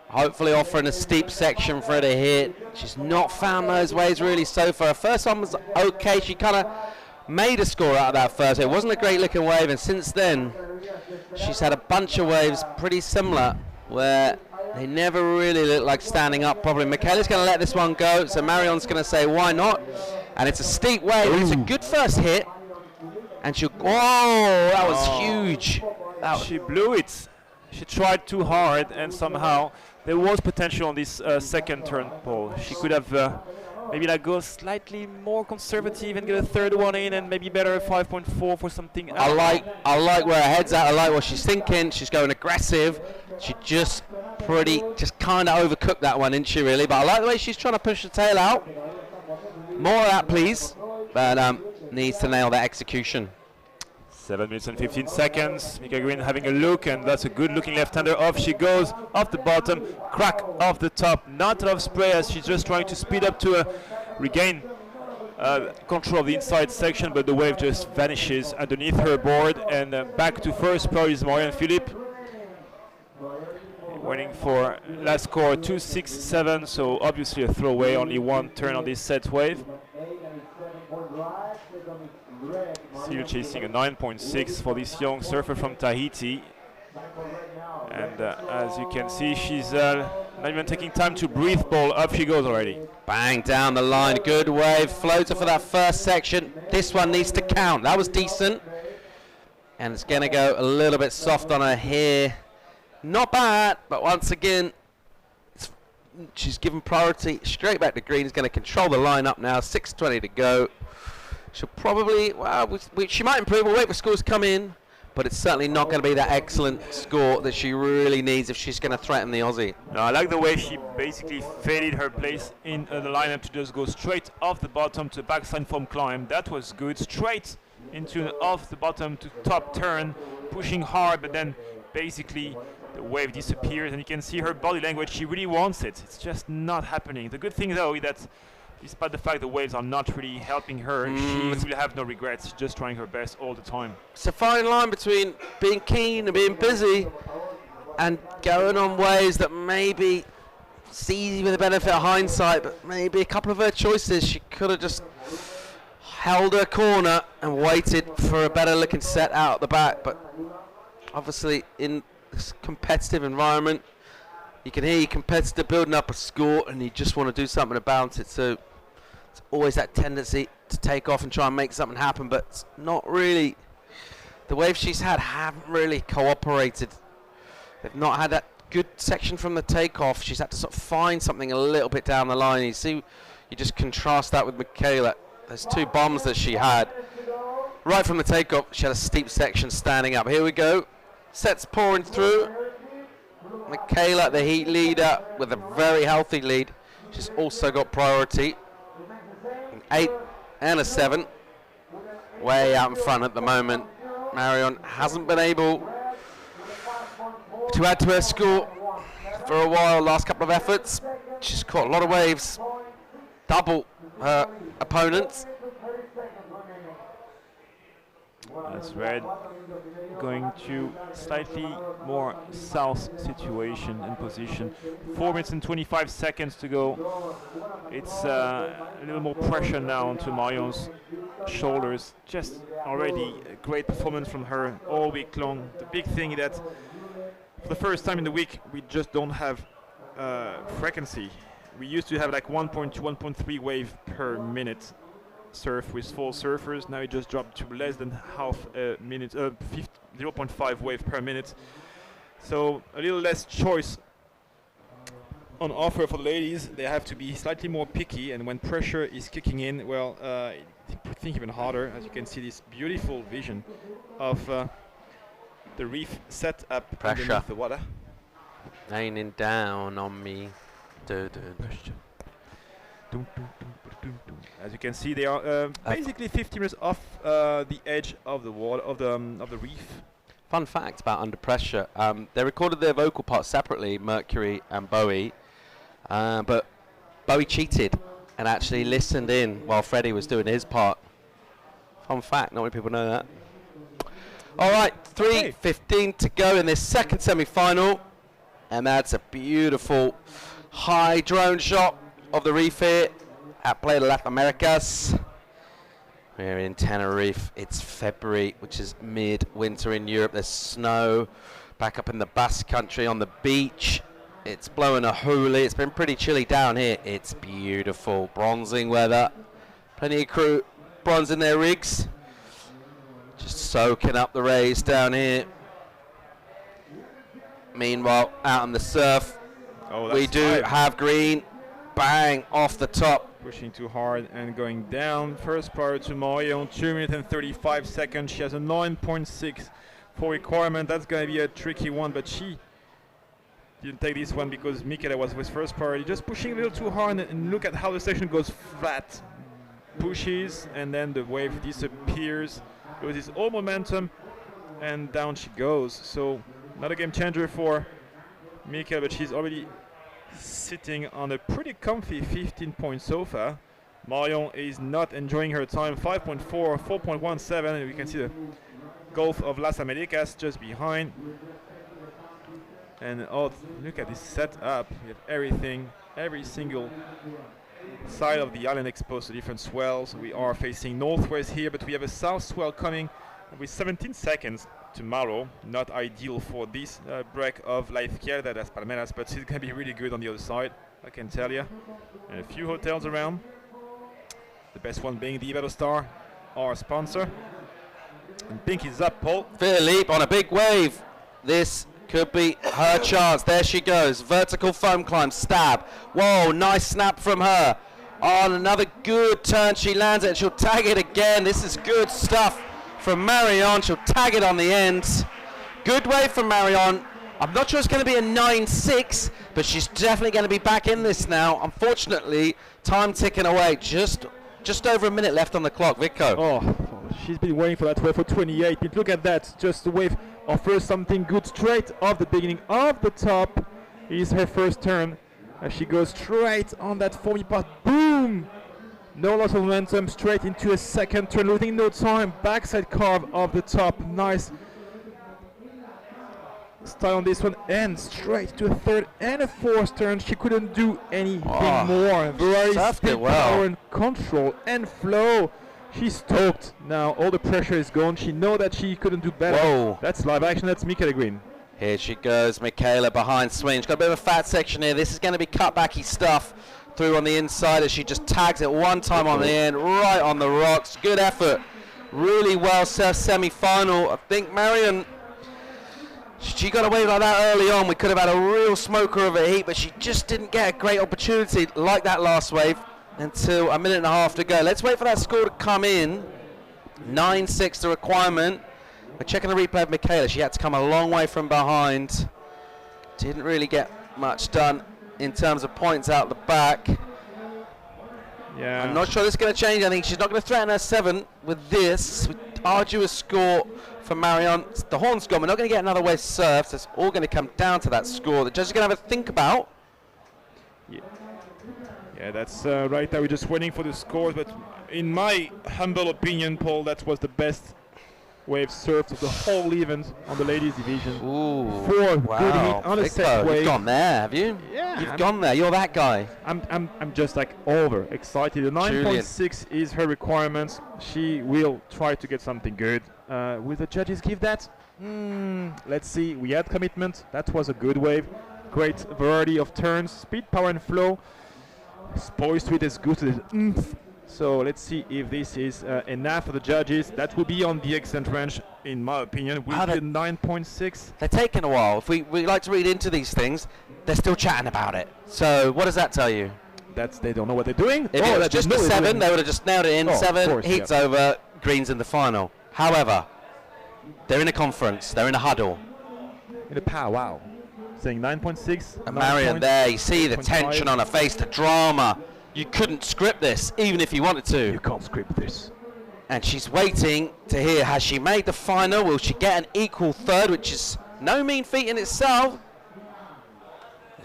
[SPEAKER 5] hopefully offering a steep section for her to hit. She's not found those waves really so far. Her first one was okay. She kind of made a score out of that first. It wasn't a great looking wave, and since then she's had a bunch of waves pretty similar where they never really look like standing up properly. Michaela's going to let this one go, so Marion's going to say why not, and it's a steep wave. It's a good first hit, and she'll, oh, that was huge.
[SPEAKER 2] She blew it. She tried too hard, and somehow there was potential on this second turn, Paul. She could have maybe like go slightly more conservative and get a third one in, and maybe better 5.4 for something else.
[SPEAKER 5] I like where her head's at. I like what she's thinking. She's going aggressive. She just kind of overcooked that one, didn't she, really? But I like the way she's trying to push the tail out. More of that, please. But needs to nail that execution.
[SPEAKER 2] 7 minutes and 15 seconds. Michaela Green having a look, and that's a good looking left-hander. Off she goes, off the bottom, crack off the top. Not a lot of spray as she's just trying to speed up to regain control of the inside section, but the wave just vanishes underneath her board, and back to first priority is Marion Philippe. Waiting for last score 2.67, so obviously a throwaway, only one turn on this set wave. Still chasing a 9.6 for this young surfer from Tahiti. And as you can see, she's not even taking time to breathe. Ball up she goes already.
[SPEAKER 5] Bang down the line, good wave, floater for that first section. This one needs to count, that was decent. And it's gonna go a little bit soft on her here. Not bad, but once again, she's given priority straight back to green. Is gonna control the line up now, 6:20 to go. She'll probably, well, she might improve, we'll wait for scores to come in, but it's certainly not going to be that excellent score that she really needs if she's going to threaten the Aussie.
[SPEAKER 2] No, I like the way she basically faded her place in the lineup to just go straight off the bottom to backside form climb. That was good. Straight into an off the bottom to top turn, pushing hard, but then basically the wave disappears, and you can see her body language. She really wants it. It's just not happening. The good thing, though, is that despite the fact the waves are not really helping her, she will have no regrets, just trying her best all the time.
[SPEAKER 5] It's a fine line between being keen and being busy and going on waves that maybe see with the benefit of hindsight, but maybe a couple of her choices, she could have just held her corner and waited for a better looking set out at the back. But obviously in this competitive environment, you can hear your competitor building up a score and you just want to do something about it. So it's always that tendency to take off and try and make something happen, but it's not really. The waves she's had haven't really cooperated. They've not had that good section from the takeoff. She's had to sort of find something a little bit down the line. You see, you just contrast that with Michaela. There's two bombs that she had. Right from the takeoff, she had a steep section standing up. Here we go. Sets pouring through. Michaela, the heat leader, with a very healthy lead. She's also got priority. An 8 and a 7. Way out in front at the moment. Marion hasn't been able to add to her score for a while, last couple of efforts. She's caught a lot of waves. Double her opponents.
[SPEAKER 2] That's red. Going to slightly more south situation and position. 4 minutes and 25 seconds to go. It's a little more pressure now onto Marion's shoulders. Just already a great performance from her all week long. The big thing that for the first time in the week we just don't have frequency. We used to have like 1.2, 1.3 wave per minute surf with 4 surfers. Now it just dropped to less than half a minute, 0.5 wave per minute. So a little less choice on offer for the ladies. They have to be slightly more picky, and when pressure is kicking in, well, think even harder. As you can see, this beautiful vision of the reef set up underneath the water.
[SPEAKER 5] Raining down on me.
[SPEAKER 2] As you can see, they are basically 50 meters off the edge of the wall of the reef.
[SPEAKER 5] Fun fact about Under Pressure: they recorded their vocal parts separately, Mercury and Bowie, but Bowie cheated and actually listened in while Freddie was doing his part. Fun fact, not many people know that. All right, 3:15 to go in this second semi-final, and that's a beautiful high drone shot of the reef here at Playa de las Americas. We're in Tenerife. It's February, which is mid-winter in Europe. There's snow back up in the Basque Country on the beach. It's blowing a hoolie. It's been pretty chilly down here. It's beautiful bronzing weather. Plenty of crew bronzing their rigs. Just soaking up the rays down here. Meanwhile, out on the surf, we do have Green. Bang, off the top.
[SPEAKER 2] Pushing too hard and going down. First prior to Marion, 2 minutes and 35 seconds. She has a 9.6 for requirement. That's going to be a tricky one, but she didn't take this one because Michaela was with first priority. Just pushing a little too hard, and look at how the section goes flat. Pushes, and then the wave disappears. Loses all momentum, and down she goes. So, not a game changer for Michaela, but she's already sitting on a pretty comfy 15-point sofa. Marion is not enjoying her time. 5.4, 4.17, and we can see the Gulf of Las Americas just behind. And oh, look at this setup. We have everything, every single side of the island exposed to different swells. We are facing northwest here, but we have a south swell coming with 17 seconds tomorrow. Not ideal for this break of La Izquierda das Palmeras, but it's going to be really good on the other side, I can tell you. And a few hotels around. The best one being the Star, our sponsor. And pink is up, Paul.
[SPEAKER 5] Philippe on a big wave. This could be her chance. There she goes. Vertical foam climb, stab. Whoa, nice snap from her. On another good turn, she lands it and she'll tag it again. This is good stuff from Marion. She'll tag it on the end. Good wave from Marion. I'm not sure it's going to be a 9.6, but she's definitely going to be back in this now. Unfortunately, time ticking away. Just over a minute left on the clock. Vico.
[SPEAKER 2] Oh, she's been waiting for that wave for 28. But look at that. Just the wave offers something good straight off the beginning of the top. Is her first turn. As she goes straight on that foamy part. Boom! No loss of momentum. Straight into a second turn. Losing no time. Backside carve of the top. Nice style on this one. And straight to a third and a fourth turn. She couldn't do anything more. Very speed, power, and control and flow. She's stoked now. All the pressure is gone. She knows that she couldn't do better.
[SPEAKER 5] Whoa.
[SPEAKER 2] That's live action. That's Michaela Green.
[SPEAKER 5] Here she goes, Michaela behind swing. She's got a bit of a fat section here. This is going to be cutbacky stuff through on the inside as she just tags it one time on the end, right on the rocks. Good effort. Really well served semi-final. I think Marion, she got away like that early on. We could have had a real smoker of a heat, but she just didn't get a great opportunity like that last wave until a minute and a half to go. Let's wait for that score to come in. 9.6 the requirement. We're checking the replay of Michaela. She had to come a long way from behind. Didn't really get much done in terms of points out the back.
[SPEAKER 2] Yeah.
[SPEAKER 5] I'm not sure this is going to change. I think she's not going to threaten her 7 with this. Arduous score for Marion. The horn's gone. We're not going to get another wave served. So it's all going to come down to that score. The judges are going to have a think about.
[SPEAKER 2] Yeah, that's right there. We're just waiting for the scores. But in my humble opinion, Paul, that was the best wave served of the whole event on the ladies division.
[SPEAKER 5] Ooh,
[SPEAKER 2] good hit on a set wave.
[SPEAKER 5] You've gone there, have you?
[SPEAKER 2] Yeah,
[SPEAKER 5] you've gone there. You're that guy.
[SPEAKER 2] I'm just like over excited. The 9.6 is her requirement. She will try to get something good. Will the judges give that? Let's see. We had commitment. That was a good wave. Great variety of turns, speed, power, and flow. Poised with as good as oomph. So let's see if this is enough for the judges. That will be on the excellent range, in my opinion. Will be 9.6.
[SPEAKER 5] They're taking a while. If we like to read into these things, they're still chatting about it. So what does that tell you?
[SPEAKER 2] That's they don't know what they're doing.
[SPEAKER 5] If it was just a 7, they would have just nailed it in. 7, heats over, Green's in the final. However, they're in a conference. They're in a huddle.
[SPEAKER 2] In a powwow. Saying 9.6.
[SPEAKER 5] And Marion there, you see the tension on her face, the drama. You couldn't script this, even if you wanted to.
[SPEAKER 2] You can't script this.
[SPEAKER 5] And she's waiting to hear, has she made the final? Will she get an equal third, which is no mean feat in itself?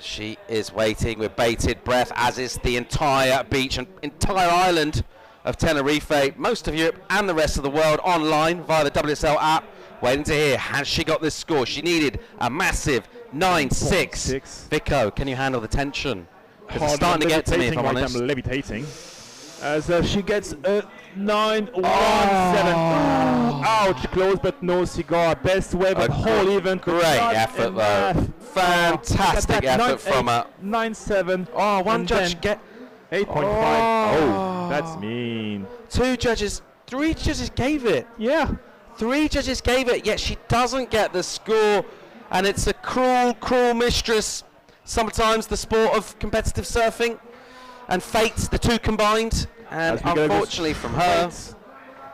[SPEAKER 5] She is waiting with bated breath, as is the entire beach and entire island of Tenerife, most of Europe and the rest of the world online via the WSL app, waiting to hear, has she got this score? She needed a massive 9.6. Vico, can you handle the tension? It's starting to get to me, if I'm honest.
[SPEAKER 2] I'm levitating. As she gets a 9.17. Ouch, close, but no cigar. Best wave of the whole event.
[SPEAKER 5] Great effort, though. Fantastic effort from her.
[SPEAKER 2] 9.7.
[SPEAKER 5] Oh, one judge get
[SPEAKER 2] 8.5. Oh, that's mean.
[SPEAKER 5] 2 judges, 3 judges gave it.
[SPEAKER 2] Yeah.
[SPEAKER 5] 3 judges gave it, yet she doesn't get the score. And it's a cruel, cruel mistress. Sometimes the sport of competitive surfing and fate, the two combined, and unfortunately from her.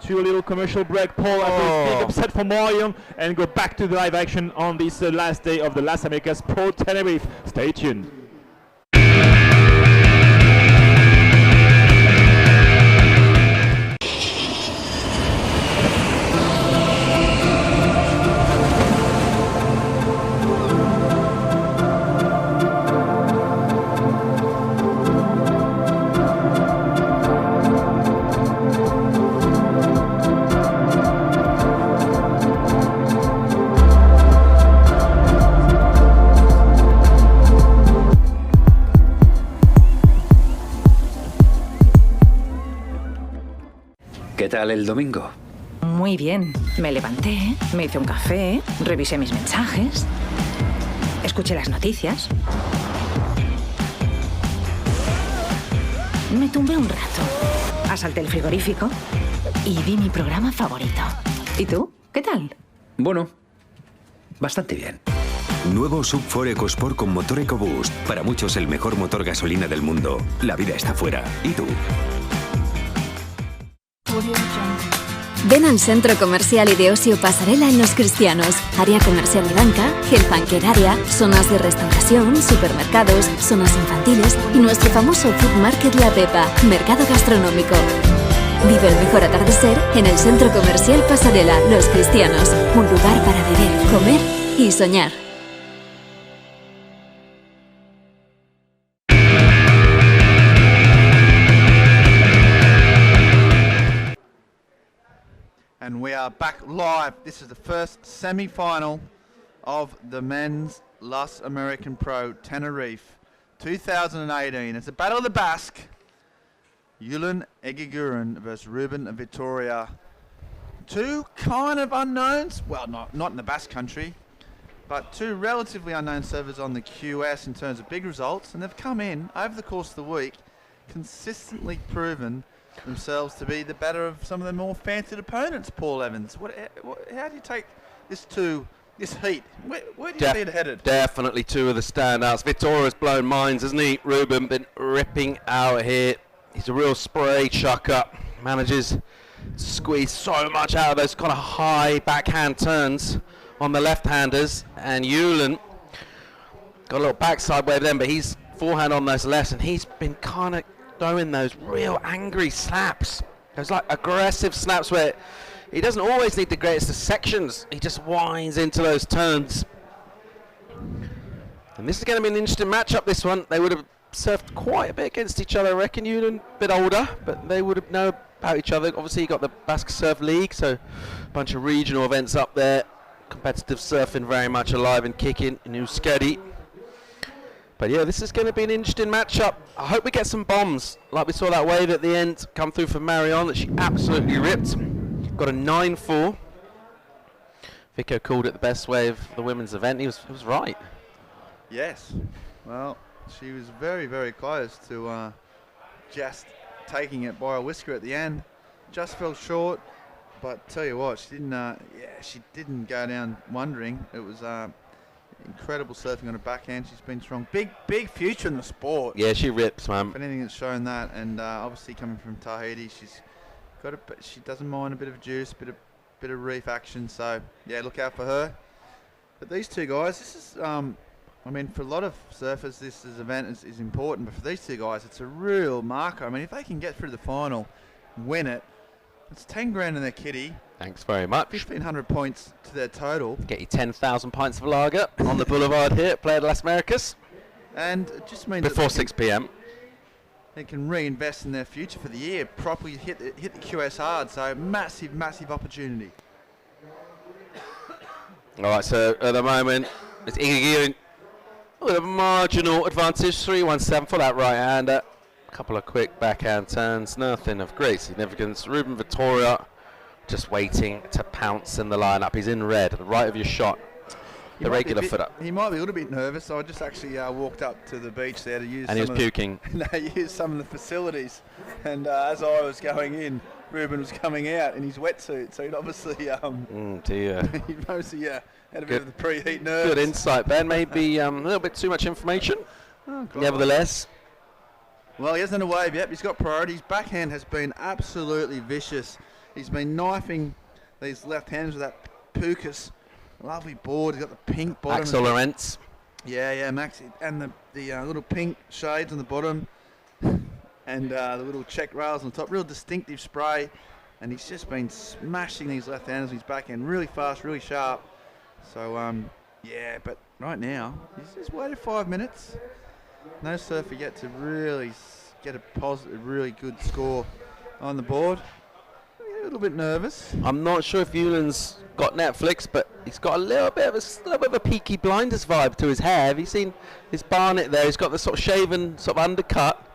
[SPEAKER 2] To a little commercial break, Paul, after a big upset for Marion, and go back to the live action on this last day of the Las Americas Pro Tenerife. Stay tuned.
[SPEAKER 6] ¿Qué tal el domingo? Muy bien. Me levanté, me hice un café, revisé mis mensajes, escuché las noticias. Me tumbé un rato, asalté el frigorífico y vi mi programa favorito. ¿Y tú? ¿Qué tal?
[SPEAKER 7] Bueno, bastante bien.
[SPEAKER 8] Nuevo Sub 4 EcoSport con motor EcoBoost. Para muchos el mejor motor gasolina del mundo. La vida está fuera. ¿Y tú?
[SPEAKER 9] Ven al Centro Comercial y de Ocio Pasarela en Los Cristianos. Área comercial y banca, Health Banker Área, zonas de restauración, supermercados, zonas infantiles y nuestro famoso Food Market La Pepa, mercado gastronómico. Vive el mejor atardecer en el Centro Comercial Pasarela Los Cristianos. Un lugar para beber, comer y soñar.
[SPEAKER 1] And we are back live. This is the first semi-final of the men's Las American Pro Tenerife 2018. It's a battle of the Basque. Yulen Egiguren versus Ruben Vitoria. Two kind of unknowns. Well, not in the Basque country, but two relatively unknown servers on the QS in terms of big results. And they've come in over the course of the week, consistently proven themselves to be the better of some of the more fancied opponents. Paul Evans, how do you take this heat? Where do you see it headed?
[SPEAKER 5] Definitely two of the standouts. Vitoria's blown minds, hasn't he? Ruben been ripping out here. He's a real spray chucker. Manages to squeeze so much out of those kind of high backhand turns on the left-handers. And Yulen got a little backside wave then, but he's forehand on those lefts, and he's been kind of throwing those real angry slaps. Those like aggressive slaps where he doesn't always need the greatest of sections. He just winds into those turns. And this is going to be an interesting matchup, this one. They would have surfed quite a bit against each other, I reckon. Yulen a bit older, but they would have known about each other. Obviously, you got the Basque Surf League, so a bunch of regional events up there. Competitive surfing very much alive and kicking in Euskadi. But yeah, this is going to be an interesting matchup. I hope we get some bombs, like we saw that wave at the end come through for Marion that she absolutely ripped. Got a 9-4. Vico called it the best wave of the women's event. He was right.
[SPEAKER 1] Yes. Well, she was very, very close to just taking it by a whisker at the end. Just fell short. But tell you what, she didn't go down wondering. It was incredible surfing on her backhand. She's been strong. Big future in the sport.
[SPEAKER 5] Yeah, she rips, man.
[SPEAKER 1] If anything, it's shown that. And obviously coming from Tahiti, she doesn't mind a bit of juice, bit of reef action. So yeah, look out for her. But these two guys, this is for a lot of surfers, this event is important. But for these two guys, it's a real marker. I mean, if they can get through the final, win it, it's 10 grand in their kitty.
[SPEAKER 5] Thanks very much.
[SPEAKER 1] 1,500 points to their total.
[SPEAKER 5] Get you 10,000 pints of lager on the boulevard here at Playa de las Americas.
[SPEAKER 1] And it just means
[SPEAKER 5] before 6 p.m.
[SPEAKER 1] They can reinvest in their future for the year, properly hit the QS hard. So massive opportunity.
[SPEAKER 5] All right, so at the moment it's Iggy with a marginal advantage, 3-1-7 for that right-hander. Couple of quick backhand turns, nothing of great significance. Ruben Vitoria just waiting to pounce in the lineup. He's in red, the right of your shot, the regular foot up.
[SPEAKER 1] He might be a little bit nervous, so I just actually walked up to the beach there to use
[SPEAKER 5] and he was puking.
[SPEAKER 1] Use some of the facilities. And as I was going in, Ruben was coming out in his wetsuit, so he'd obviously
[SPEAKER 5] dear.
[SPEAKER 1] he obviously had a bit of the preheat nerves.
[SPEAKER 5] Good insight, Ben. Maybe a little bit too much information. Nevertheless.
[SPEAKER 1] Well, he hasn't done a wave yet, but he's got priority. His backhand has been absolutely vicious. He's been knifing these left-handers with that Pukas. Lovely board. He's got the pink bottom.
[SPEAKER 5] Accelerants.
[SPEAKER 1] Yeah, Max. And the little pink shades on the bottom. And the little check rails on the top. Real distinctive spray. And he's just been smashing these left-handers with his backhand really fast, really sharp. So, but right now, he's just waited 5 minutes. No surfer yet to really get a positive, really good score on the board. A little bit nervous.
[SPEAKER 5] I'm not sure if Yulen's got Netflix, but he's got a little bit of a Peaky Blinders vibe to his hair. Have you seen his barnet there? He's got the sort of shaven, sort of undercut.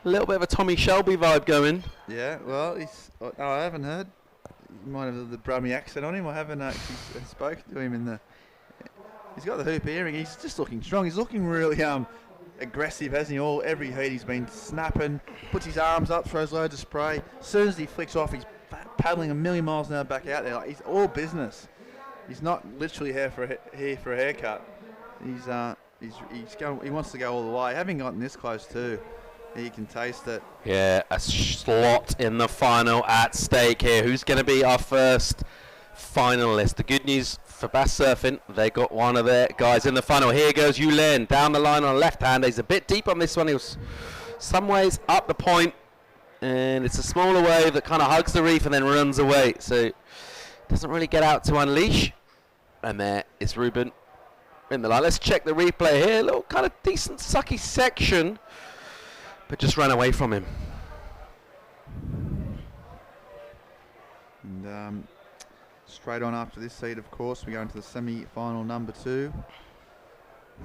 [SPEAKER 5] A little bit of a Tommy Shelby vibe going.
[SPEAKER 1] Yeah, well, I haven't heard. might have the Brummy accent on him. I haven't actually spoken to him in the. He's got the hoop earring. He's just looking strong. He's looking really aggressive, hasn't he? Every heat he's been snapping, puts his arms up, throws loads of spray. As soon as he flicks off, he's paddling a million miles an hour back out there. Like, he's all business. He's not literally here for a haircut. He's going. He wants to go all the way. Having gotten this close too, he can taste it.
[SPEAKER 5] Yeah, a slot in the final at stake here. Who's going to be our first finalist? The good news for Bass Surfing, they got one of their guys in the final. Here goes Yulin down the line on the left hand. He's a bit deep on this one. He was some ways up the point, and it's a smaller wave that kind of hugs the reef and then runs away. So doesn't really get out to unleash. And there is Ruben in the line. Let's check the replay here. A little kind of decent sucky section, but just ran away from him.
[SPEAKER 1] And straight on after this seed, of course, we go into the semi-final number 2.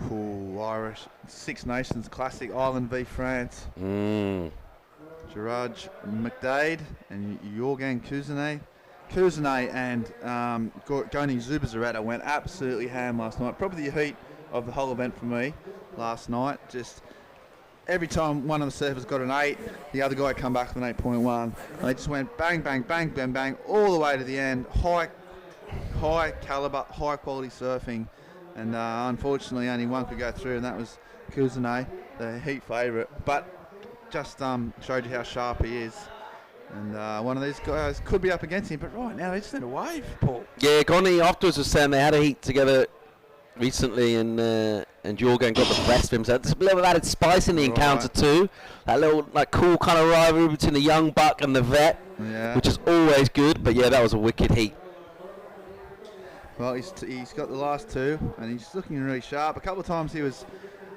[SPEAKER 1] Ooh, Irish Six Nations Classic, Ireland v France. Gerard McDade and Jorgen Kuzene. Kuzene and Goni Zubizarreta went absolutely ham last night. Probably the heat of the whole event for me last night. Just every time one of the surfers got an 8, the other guy come back with an 8.1. And they just went bang, bang, bang, bang, bang, all the way to the end. High caliber, high quality surfing. And unfortunately only one could go through, and that was Kuzene, the heat favourite. But just showed you how sharp he is. And one of these guys could be up against him, but right now they just need a wave, Paul.
[SPEAKER 5] Yeah, Goni afterwards was saying they had a heat together recently, and Jorgen got the best of him. So there's a little added spice in the encounter too. That little cool kind of rivalry between the young buck and the vet, which is always good. But yeah, that was a wicked heat.
[SPEAKER 1] Well, he's got the last 2, and he's looking really sharp. A couple of times he was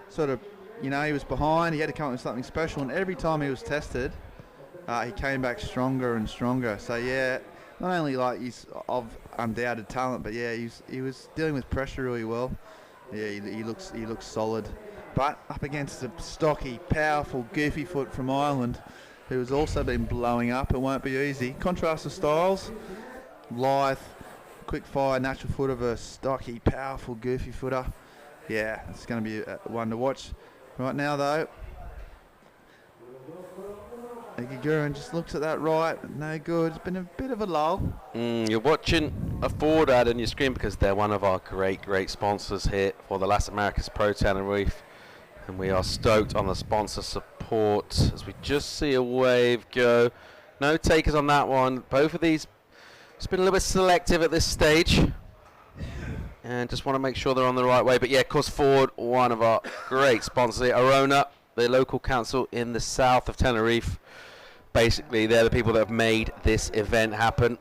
[SPEAKER 1] sort of, he was behind. He had to come up with something special, and every time he was tested, he came back stronger and stronger. So yeah, not only he's of undoubted talent, but yeah, he was dealing with pressure really well. Yeah, he looks solid. But up against a stocky, powerful, goofy foot from Ireland, who has also been blowing up, it won't be easy. Contrast the styles: lithe, quick fire, natural footer versus stocky, powerful, goofy footer. Yeah, it's going to be one to watch. Right now though, Gurin just looks at that right, no good. It's been a bit of a lull.
[SPEAKER 5] You're watching a forward ad on your screen because they're one of our great sponsors here for the Las Americas Pro Tenerife, and we are stoked on the sponsor support as we just see a wave go. No takers on that one. Both of these, it's been a little bit selective at this stage, and just want to make sure they're on the right way. But yeah, of course, forward, one of our great sponsors here, Arona, the local council in the south of Tenerife. Basically, they're the people that have made this event happen,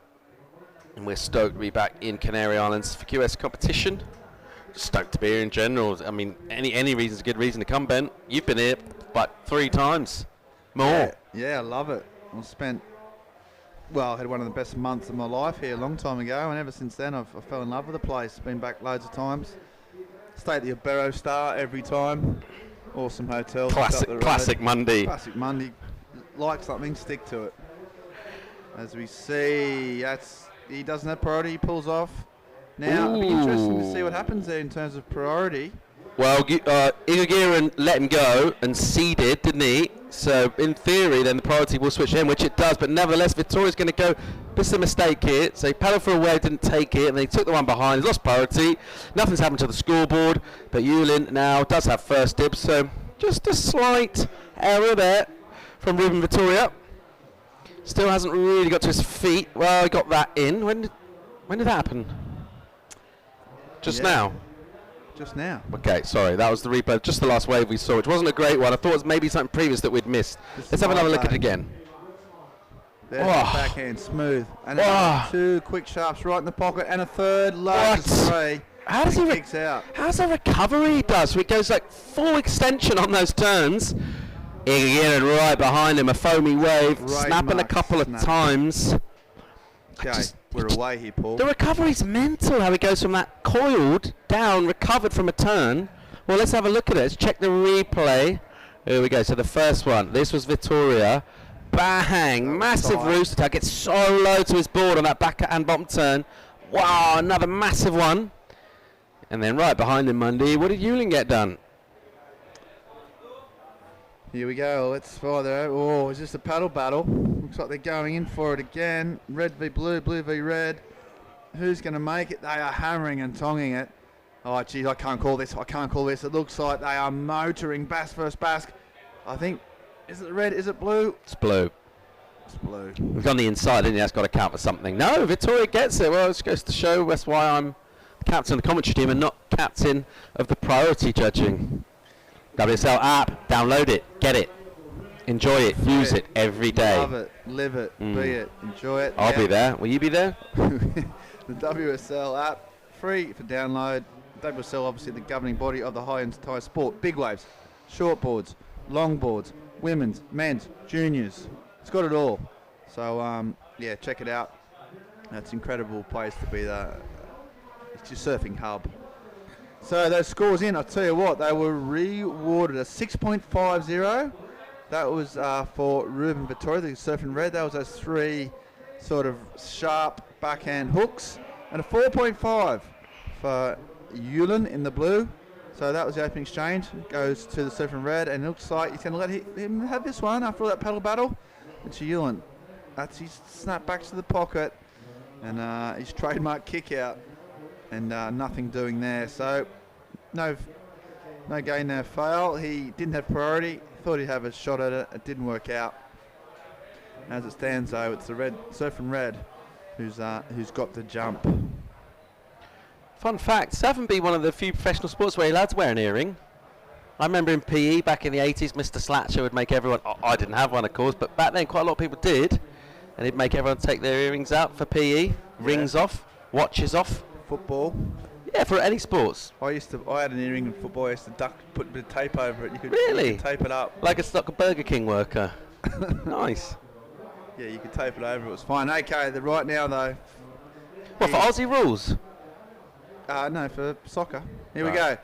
[SPEAKER 5] and we're stoked to be back in Canary Islands for QS competition. Stoked to be here in general. I mean, any reason's a good reason to come, Ben. You've been here, but 3 times more.
[SPEAKER 1] Yeah, I love it. I had one of the best months of my life here a long time ago, and ever since then I fell in love with the place. Been back loads of times. Stay at the Ibero Star every time. Awesome hotel.
[SPEAKER 5] Classic Mundy.
[SPEAKER 1] Classic Mundy. Like something, stick to it. As we see, he doesn't have priority, he pulls off. Now, it'll be interesting to see what happens there in terms of priority.
[SPEAKER 5] Well, Igagiran let him go and seeded, didn't he? So, in theory, then the priority will switch to him, which it does. But nevertheless, Vitoria's going to go. This is a mistake here. So, he paddled for a wave, didn't take it, and they took the one behind. He's lost priority. Nothing's happened to the scoreboard. But Yulin now does have first dibs. So, just a slight error there from Ruben Vitoria. Still hasn't really got to his feet. Well, he got that in. When did that happen? Just now.
[SPEAKER 1] Just now.
[SPEAKER 5] Okay, sorry, that was the replay. Just the last wave we saw, which wasn't a great one. I thought it was maybe something previous that we'd missed. Let's have another look at it again.
[SPEAKER 1] There's the backhand, smooth. And 2 quick sharps right in the pocket, and a third large spray.
[SPEAKER 5] How does he
[SPEAKER 1] kicks out?
[SPEAKER 5] How's the recovery he does? So he goes like full extension on those turns. Again, right behind him, a foamy wave, snapping a couple of times.
[SPEAKER 1] Okay, we're away here, Paul.
[SPEAKER 5] The recovery's mental, how he goes from that coiled down, recovered from a turn. Well, let's have a look at it. Let's check the replay. Here we go. So the first one, this was Vitoria. Bang! Massive rooster tail. Gets so low to his board on that back and bottom turn. Wow, another massive one. And then right behind him, Mundy. What did Yulin get done?
[SPEAKER 1] Here we go. Let's fire there. Oh, is this a paddle battle? Looks like they're going in for it again. Red v blue, blue v red. Who's going to make it? They are hammering and tonging it. Oh, geez, I can't call this. I can't call this. It looks like they are motoring Basque versus Basque. I think, is it red? Is it blue?
[SPEAKER 5] It's blue.
[SPEAKER 1] It's blue.
[SPEAKER 5] We've gone the inside, and that's got to count for something. No, Vitoria gets it. Well, it goes to show that's why I'm captain of the commentary team and not captain of the priority judging. WSL app, download it, get it, enjoy it, use it every day.
[SPEAKER 1] Love it, live it, be it, enjoy it.
[SPEAKER 5] I'll be there. Will you be there?
[SPEAKER 1] The WSL app, free for download. WSL, obviously the governing body of the high entire sport. Big waves, short boards, long boards, women's, men's, juniors. It's got it all. So yeah, check it out. That's an incredible place to be there. It's your surfing hub. So those scores in, I'll tell you what, they were rewarded a 6.50. That was for Ruben Vitoria, the surfing red. That was those 3 sort of sharp backhand hooks. And a 4.5 for Yulin in the blue. So that was the opening exchange. Goes to the surfing red, and it looks like he's going to let him have this one after all that paddle battle. It's Yulin. That's his snap back to the pocket. And his trademark kick out. And nothing doing there. So no gain there, fail. He didn't have priority. Thought he'd have a shot at it. It didn't work out. As it stands, though, it's the red surfing red who's got the jump.
[SPEAKER 5] Fun fact, surfing be one of the few professional sports where you're allowed to wear an earring. I remember in PE back in the 80s, Mr. Slatcher would make everyone, I didn't have one of course, but back then quite a lot of people did, and he'd make everyone take their earrings out for PE, rings off, watches off.
[SPEAKER 1] Football.
[SPEAKER 5] Yeah, for any sports.
[SPEAKER 1] I had an earring in football. I used to put a bit of tape over it. You could tape it up.
[SPEAKER 5] Like a Burger King worker. Nice.
[SPEAKER 1] Yeah, you could tape it over. It was fine. Okay, right now though.
[SPEAKER 5] What, for Aussie rules?
[SPEAKER 1] No, for soccer. Here we go.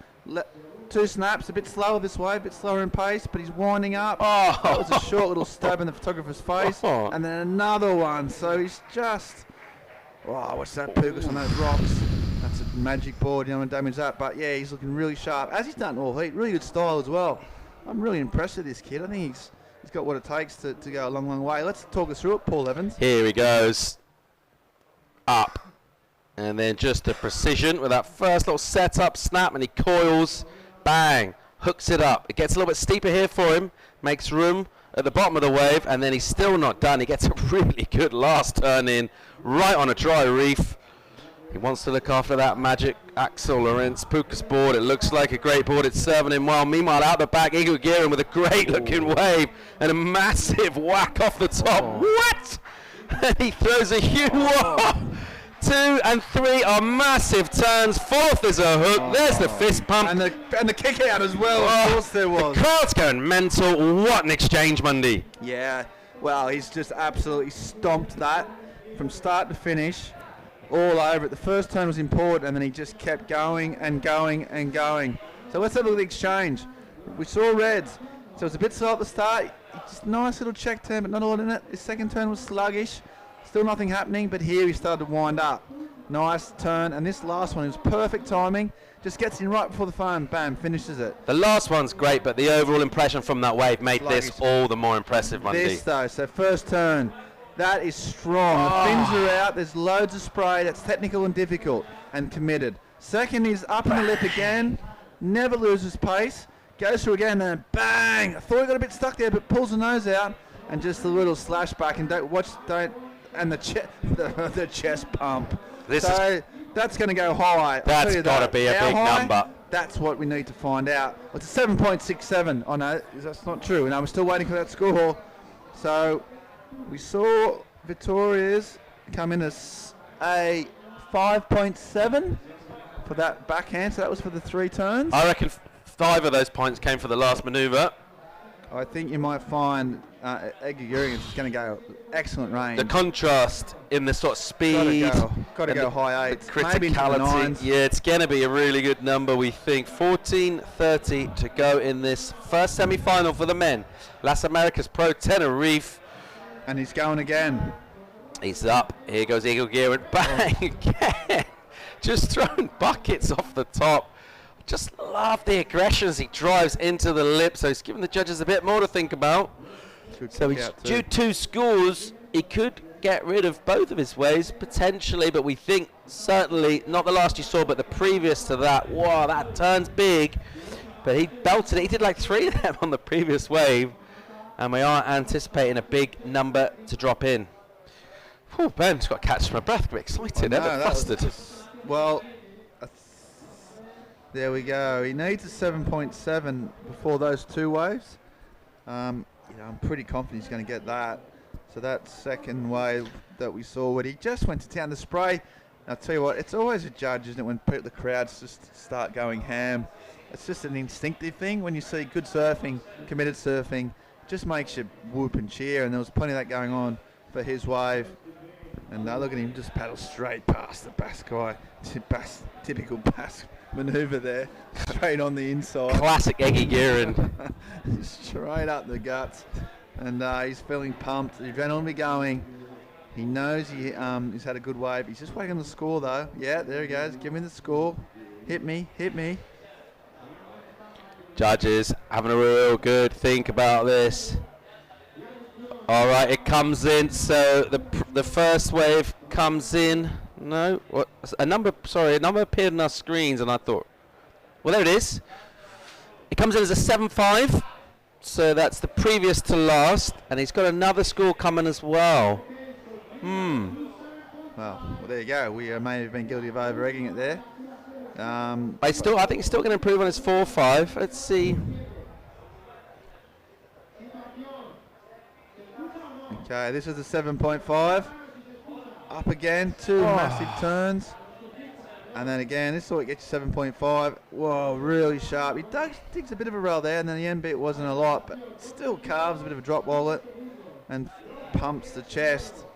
[SPEAKER 1] 2 snaps, a bit slower this way, a bit slower in pace, but he's winding up.
[SPEAKER 5] Oh.
[SPEAKER 1] That was a short little stab in the photographer's face.
[SPEAKER 5] Oh.
[SPEAKER 1] And then another one. So he's just... Wow, what's that Pukas on those rocks? That's a magic board, you know, and damage that. But yeah, he's looking really sharp, as he's done all heat. Really good style as well. I'm really impressed with this kid. I think he's got what it takes to go a long, long way. Let's talk us through it, Paul Evans.
[SPEAKER 5] Here he goes. Up. And then just the precision with that first little setup snap, and he coils. Bang. Hooks it up. It gets a little bit steeper here for him. Makes room at the bottom of the wave, and then he's still not done. He gets a really good last turn in, right on a dry reef. He wants to look after that magic Accelerants Pukas board. It looks like a great board. It's serving him well. Meanwhile, out the back, Igor Gearin with a great looking wave and a massive whack off the top. What? And he throws a huge... Whoa! 2 and 3 are massive turns. 4th is a hook. There's the fist pump.
[SPEAKER 1] And the kick out as well, of course there was.
[SPEAKER 5] The crowd's going mental. What an exchange, Mundy.
[SPEAKER 1] Yeah, well, he's just absolutely stomped that from start to finish, all over it. The first turn was important, and then he just kept going and going and going. So let's have a look at the exchange. We saw reds, so it's a bit slow at the start. Just nice little check turn, but not ordinate. His second turn was sluggish. Still nothing happening, but here he started to wind up. Nice turn, and this last one is perfect timing. Just gets in right before the foam, bam, finishes it.
[SPEAKER 5] The last one's great, but the overall impression from that wave made this all the more impressive, Mundy.
[SPEAKER 1] This though, so first turn, that is strong. The fins are out, there's loads of spray. That's technical and difficult and committed. Second is up in the lip again, never loses pace, goes through again, and then bang. I thought he got a bit stuck there, but pulls the nose out, and just a little slash back, and and the chest pump. That's going to go high.
[SPEAKER 5] That's got to be a big number.
[SPEAKER 1] That's what we need to find out. Well, it's a 7.67. Oh no, that's not true. And I'm still waiting for that score. So we saw Vitoria's come in as a 5.7 for that backhand. So that was for the 3 turns.
[SPEAKER 5] I reckon 5 of those points came for the last manoeuvre.
[SPEAKER 1] I think you might find Egger is going to go excellent range.
[SPEAKER 5] The contrast in the sort of speed.
[SPEAKER 1] Got to go high 8s.
[SPEAKER 5] The criticality. Yeah, it's going to be a really good number, we think. 14:30 to go in this first semi-final for the men. Las Americas Pro Tenerife.
[SPEAKER 1] And he's going again.
[SPEAKER 5] He's up. Here goes Eagle Gear and bang again. Just throwing buckets off the top. Just love the aggression as he drives into the lip. So he's giving the judges a bit more to think about. So he's due 2 scores. He could get rid of both of his waves potentially, but we think certainly not the last you saw, but the previous to that. Wow, that turns big. But he belted it. He did like 3 of them on the previous wave. And we are anticipating a big number to drop in. Oh, Ben's got to catch my breath. I'm excited. Flustered.
[SPEAKER 1] There we go. He needs a 7.7 before those 2 waves. I'm pretty confident he's going to get that. So that second wave that we saw, when he just went to town, the spray. I'll tell you what, it's always a judge, isn't it, when the crowds just start going ham. It's just an instinctive thing. When you see good surfing, committed surfing, it just makes you whoop and cheer. And there was plenty of that going on for his wave. And look at him just paddle straight past the Basque guy. Typical Basque manoeuvre there. Straight on the inside.
[SPEAKER 5] Classic Eggy Gearin.
[SPEAKER 1] Straight up the guts. And he's feeling pumped. The adrenaline will be going. He knows he's had a good wave. He's just waiting on the score though. Yeah, there he goes. Give me the score. Hit me.
[SPEAKER 5] Judges having a real good think about this. All right, it comes in. So the first wave comes in. No, what? A number appeared on our screens, and I thought, well, there it is. It comes in as a 7.5. So that's the previous to last, and he's got another score coming as well.
[SPEAKER 1] Well, there you go. We may have been guilty of over-egging it there.
[SPEAKER 5] I think he's still going to improve on his 4.5. Let's see.
[SPEAKER 1] Okay, this is a 7.5. Up again, 2 massive turns. And then again, this sort gets you 7.5. Whoa, really sharp. He digs a bit of a roll there, and then the end bit wasn't a lot, but still carves a bit of a drop wallet and pumps the chest.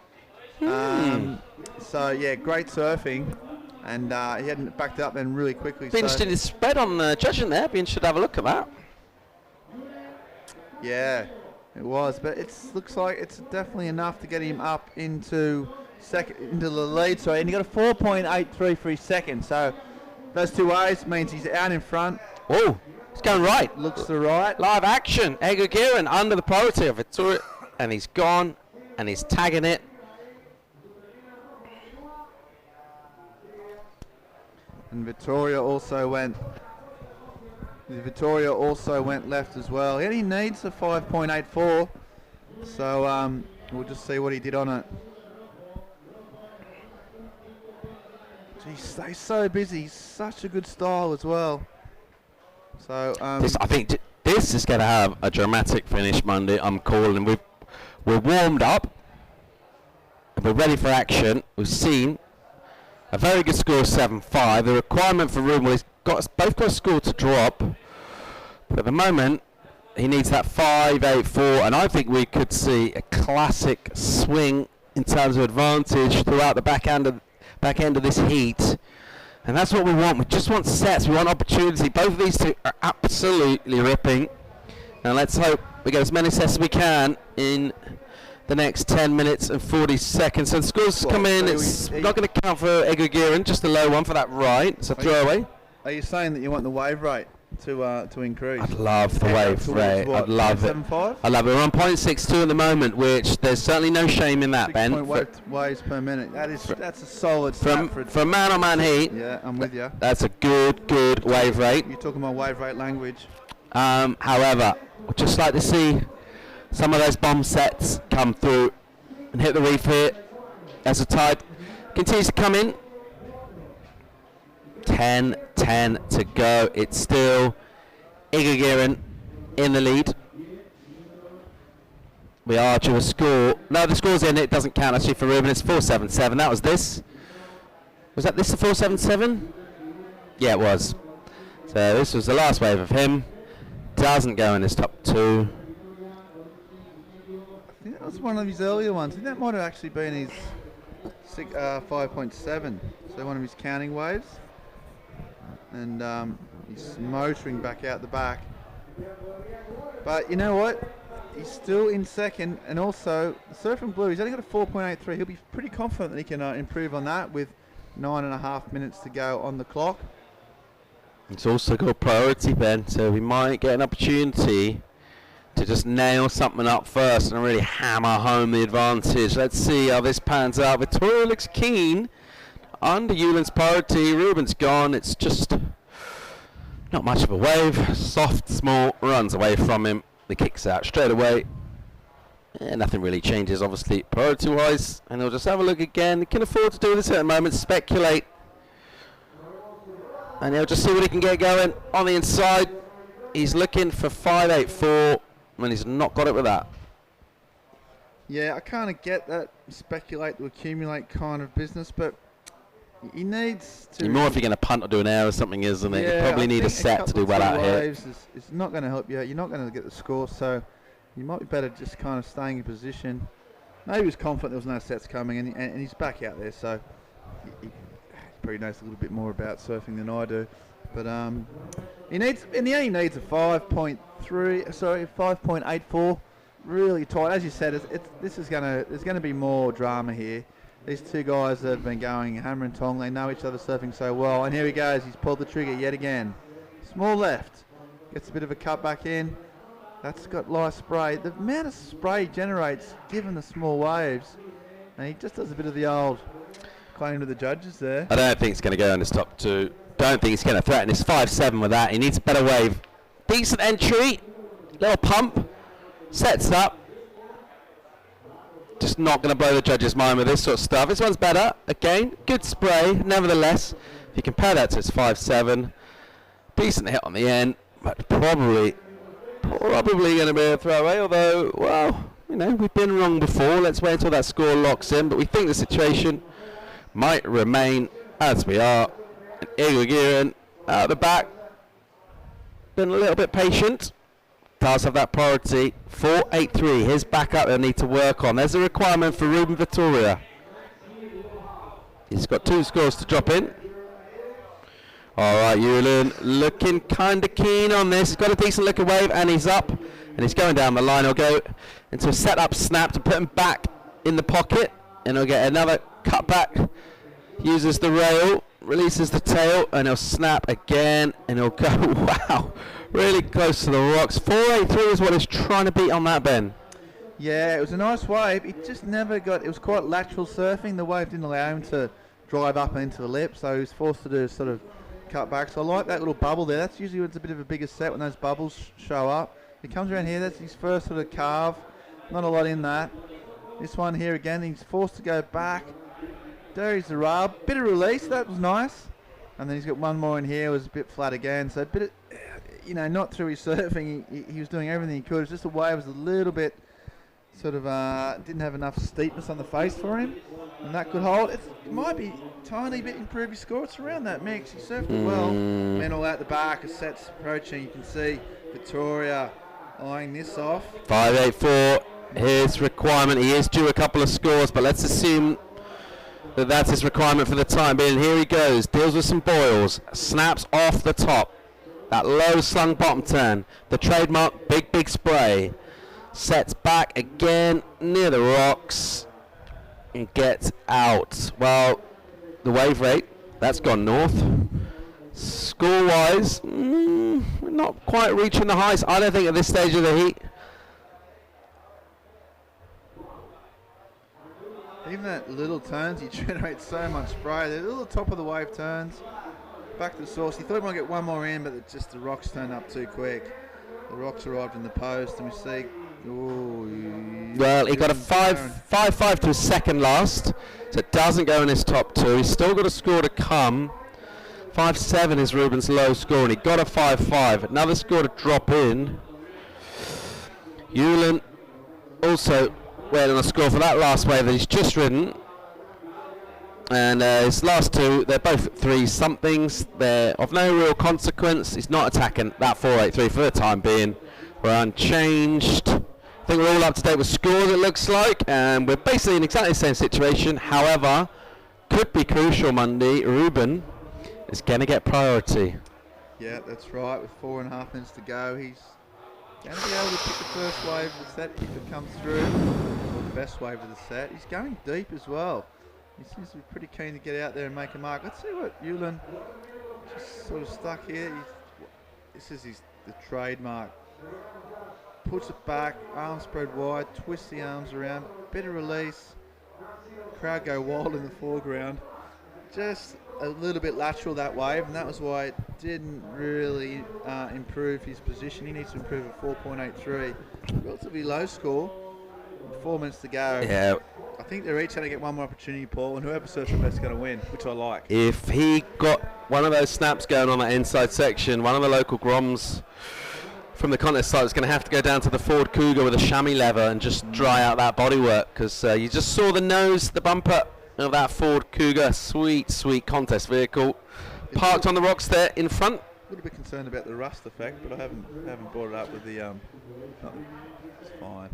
[SPEAKER 1] So, yeah, great surfing. And he hadn't backed up then really quickly.
[SPEAKER 5] Be interested in his spread on judging there. Be interested to have a look at that.
[SPEAKER 1] Yeah, it was. But it looks like it's definitely enough to get him up into the lead. So, and he got a 4.83 for his second. So those 2 waves means he's out in front.
[SPEAKER 5] Oh, he's going right.
[SPEAKER 1] Looks to the right.
[SPEAKER 5] Live action. Edgar Gearin under the priority of Vitoria, and he's gone, and he's tagging it.
[SPEAKER 1] And Vitoria also went left as well. He only needs a 5.84. So we'll just see what he did on it. Geez, he's so busy. He's such a good style as well. So
[SPEAKER 5] I think this is going to have a dramatic finish, Mundy. I'm calling. We're warmed up. We're ready for action. We've seen a very good score of 7.5. The requirement for room was both got a score to drop. But at the moment, he needs that 5.84, and I think we could see a classic swing in terms of advantage throughout the back end of this heat. And that's what we want. We just want sets. We want opportunity. Both of these 2 are absolutely ripping. And let's hope we get as many sets as we can in the next 10 minutes and 40 seconds. So the scores come in. It's not going to count for Edgar Gearin, just a low one for that right. So throw away.
[SPEAKER 1] Are you saying that you want the wave rate to increase?
[SPEAKER 5] I'd love the wave rate. I'd love it.
[SPEAKER 1] 7.5?
[SPEAKER 5] I love it. We're on 0.62 at the moment, which there's certainly no shame in that, Ben.
[SPEAKER 1] 6 waves per minute. That's a solid stat
[SPEAKER 5] for a man-on-man heat.
[SPEAKER 1] Yeah, I'm with you.
[SPEAKER 5] That's a good wave rate.
[SPEAKER 1] You're talking my wave rate language.
[SPEAKER 5] However, I'd just like to see some of those bomb sets come through and hit the reef here as the tide continues to come in. 10 to go. It's still Edgar Gearin in the lead. We are due a score. No, the score's in. It doesn't count actually for Ruben. It's 4.77. That was this. Was that this the 4.77? Yeah, it was. So this was the last wave of him. Doesn't go in his top 2.
[SPEAKER 1] I think that was one of his earlier ones. I think that might have actually been his 5.7. So one of his counting waves. And he's motoring back out the back. But you know what? he's still in second, and also Surfing Blue, he's only got a 4.83. He'll be pretty confident that he can improve on that with 9.5 minutes to go on the clock.
[SPEAKER 5] He's also got priority, Ben, so we might get an opportunity to just nail something up first and really hammer home the advantage. Let's see how this pans out. Vitoria looks keen under Euland's priority. Ruben's gone. It's just not much of a wave. Soft, small, runs away from him. The kicks out straight away. Nothing really changes, obviously, priority-wise. And he'll just have a look again. He can afford to do this at a moment, speculate. And he'll just see what he can get going on the inside. He's looking for 5.84, and he's not got it with that.
[SPEAKER 1] Yeah, I kind of get that speculate to accumulate kind of business, but he needs to...
[SPEAKER 5] More if you're going to punt or do an air or something, isn't it?
[SPEAKER 1] Yeah,
[SPEAKER 5] You probably need a set to do well out here.
[SPEAKER 1] It's not going to help you. You're not going to get the score, so you might be better just kind of staying in position. Maybe he was confident there was no sets coming, and he's back out there, so he probably knows a little bit more about surfing than I do. But he needs, in the end, he needs a 5.84. Really tight, as you said. There's going to be more drama here. These two guys have been going hammer and tong. They know each other surfing so well. And here he goes. He's pulled the trigger yet again. Small left. Gets a bit of a cut back in. That's got light spray. The amount of spray he generates, given the small waves. And he just does a bit of the old claim to the judges there.
[SPEAKER 5] I don't think it's going to go on his top two. Don't think he's going to threaten his 5.7 with that. He needs a better wave. Decent entry. Little pump. Sets up. Just not going to blow the judge's mind with this sort of stuff. This one's better. Again, good spray. Nevertheless, if you compare that to his 5.7, decent hit on the end, but probably going to be a throwaway. Although, well, you know, we've been wrong before. Let's wait until that score locks in. But we think the situation might remain as we are. And Iguaguiran out the back. Been a little bit patient. Does have that priority. 4.83. His backup they'll need to work on. There's a requirement for Ruben Vitoria. He's got 2 scores to drop in. Alright, Euland looking kind of keen on this. He's got a decent looking wave and he's up. And he's going down the line. He'll go into a setup snap to put him back in the pocket. And he'll get another cut back. Uses the rail. Releases the tail. And he'll snap again. And he'll go, wow. Really close to the rocks. 4.83 is what he's trying to beat on that, Ben.
[SPEAKER 1] Yeah, it was a nice wave. It just never got... It was quite lateral surfing. The wave didn't allow him to drive up into the lip, so he was forced to do sort of cut back. So I like that little bubble there. That's usually when it's a bit of a bigger set, when those bubbles show up. He comes around here. That's his first sort of carve. Not a lot in that. This one here again, he's forced to go back. There's the rub. Bit of release. That was nice. And then he's got one more in here. It was a bit flat again. So a bit of... You know, not through his surfing, he was doing everything he could. It's just the wave was a little bit sort of didn't have enough steepness on the face for him, and that could hold. It might be a tiny bit improve his score. It's around that mix. He surfed it well. Men all out the back, as sets approaching. You can see Vitoria eyeing this off.
[SPEAKER 5] 5.84, his requirement. He is due a couple of scores, but let's assume that that's his requirement for the time being. Here he goes. Deals with some boils. Snaps off the top. That low slung bottom turn, the trademark big spray, sets back again near the rocks and gets out. Well, the wave rate, that's gone north. Score wise, not quite reaching the highs, I don't think, at this stage of the heat.
[SPEAKER 1] Even that little turns, he generates so much spray. The little top of the wave turns. Back to the source. He thought he might get one more in, but just the rocks turned up too quick. The rocks arrived in the post, and we see.
[SPEAKER 5] Well, he got a 5.5 to his second last, so it doesn't go in his top 2. He's still got a score to come. 5.7 is Ruben's low score, and he got a 5.5. Another score to drop in. Euland also went on a score for that last wave that he's just ridden. And his last 2, they're both at 3 somethings. They're of no real consequence. He's not attacking that 4.83 for the time being. We're unchanged. I think we're all up to date with scores, it looks like. And we're basically in exactly the same situation. However, could be crucial, Mundy. Ruben is going to get priority.
[SPEAKER 1] Yeah, that's right. With 4.5 minutes to go, he's
[SPEAKER 10] Going to be able to pick the first wave of the set if it comes through, or the best wave of the set. He's going deep as well. He seems to be pretty keen to get out there and make a mark. Let's see what Yulin just sort of stuck here. This is the trademark. Puts it back, arms spread wide, twists the arms around, bit of release. Crowd go wild in the foreground. Just a little bit lateral that wave, and that was why it didn't really improve his position. He needs to improve a 4.83. Relatively low score. 4 minutes to go.
[SPEAKER 5] Yeah.
[SPEAKER 10] I think they're each going to get one more opportunity, Paul, and whoever serves the best is going to win, which I like.
[SPEAKER 5] If he got one of those snaps going on that inside section, one of the local Groms from the contest side is going to have to go down to the Ford Cougar with a chamois lever and just dry out that bodywork, because you just saw the nose, the bumper of that Ford Cougar. Sweet, sweet contest vehicle. Parked on the rocks there in front.
[SPEAKER 10] A little bit concerned about the rust effect, but I haven't brought it up with the it's fine.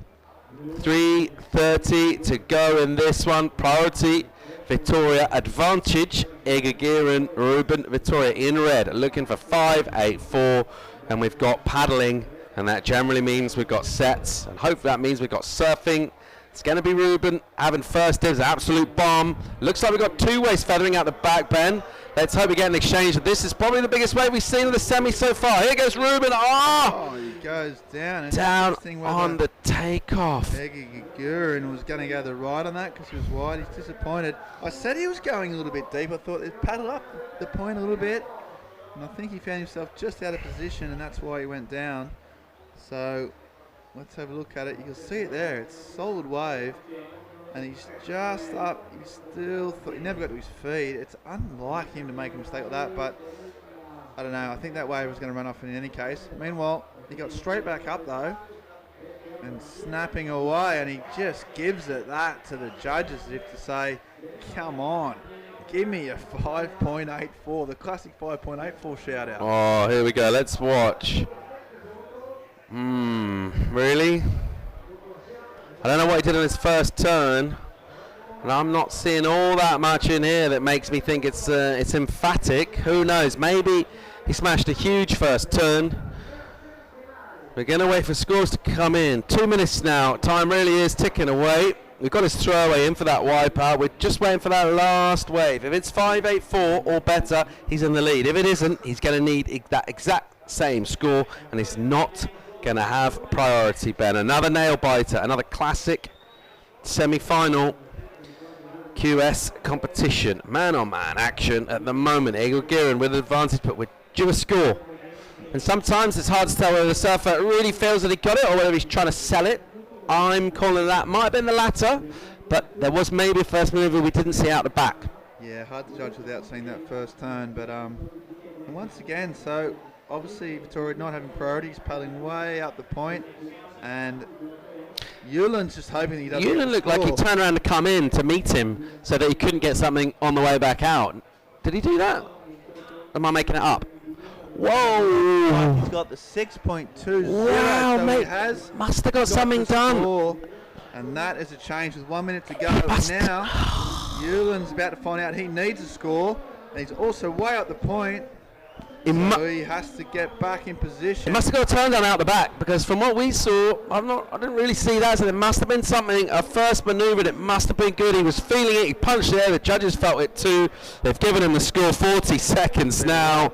[SPEAKER 5] 3:30 to go in this one. Priority, Vitoria advantage. Egagiran, Ruben, Vitoria in red, looking for 5.84, and we've got paddling, and that generally means we've got sets, and hopefully that means we've got surfing. It's going to be Ruben having first dibs, absolute bomb. Looks like we've got two waves feathering out the back, Ben. Let's hope we get an exchange. This is probably the biggest wave we've seen in the semi so far. Here goes Ruben.
[SPEAKER 10] Oh, he goes down.
[SPEAKER 5] Down on the takeoff.
[SPEAKER 10] Egagiran was going to go the right on that because he was wide. He's disappointed. I said he was going a little bit deep. I thought he'd paddle up the point a little bit. And I think he found himself just out of position, and that's why he went down. So let's have a look at it. You can see it there. It's a solid wave. And he's just up. He still he never got to his feet. It's unlike him to make a mistake like that, but I don't know. I think that wave was going to run off in any case. Meanwhile, he got straight back up though and snapping away, and he just gives it that to the judges as if to say, come on, give me a 5.84, the classic 5.84 shout out.
[SPEAKER 5] Oh, here we go. Let's watch. Really? I don't know what he did on his first turn, and I'm not seeing all that much in here that makes me think it's emphatic. Who knows? Maybe he smashed a huge first turn. We're going to wait for scores to come in. 2 minutes now. Time really is ticking away. We've got his throwaway in for that wipeout. We're just waiting for that last wave. If it's 5.84 or better, he's in the lead. If it isn't, he's going to need that exact same score, and he's not going to have priority, Ben. Another nail biter, another classic semi-final QS competition. Man-on-man action at the moment. Egagiran with advantage, but we're due a score. And sometimes it's hard to tell whether the surfer really feels that he got it or whether he's trying to sell it. I'm calling that might have been the latter, but there was maybe a first mover we didn't see out the back.
[SPEAKER 10] Yeah, hard to judge without seeing that first turn, but once again, so obviously Vitoria not having priorities, paddling way out the point, and Yulin's just hoping he doesn't.
[SPEAKER 5] Yulin looked like he turned around to come in to meet him so that he couldn't get something on the way back out. Did he do that? Am I making it up? Whoa!
[SPEAKER 10] He's got the 6.20.
[SPEAKER 5] Wow,
[SPEAKER 10] so
[SPEAKER 5] mate,
[SPEAKER 10] he has
[SPEAKER 5] must have got something done.
[SPEAKER 10] Score, and that is a change with 1 minute to go. Now, Yulin's about to find out he needs a score, and he's also way up the point. So he has to get back in position.
[SPEAKER 5] He must have got a turn down out the back, because from what we saw, I didn't really see that. So there must have been something, a first manoeuvre, and it must have been good. He was feeling it. He punched there. The judges felt it too. They've given him the score. 40 seconds now.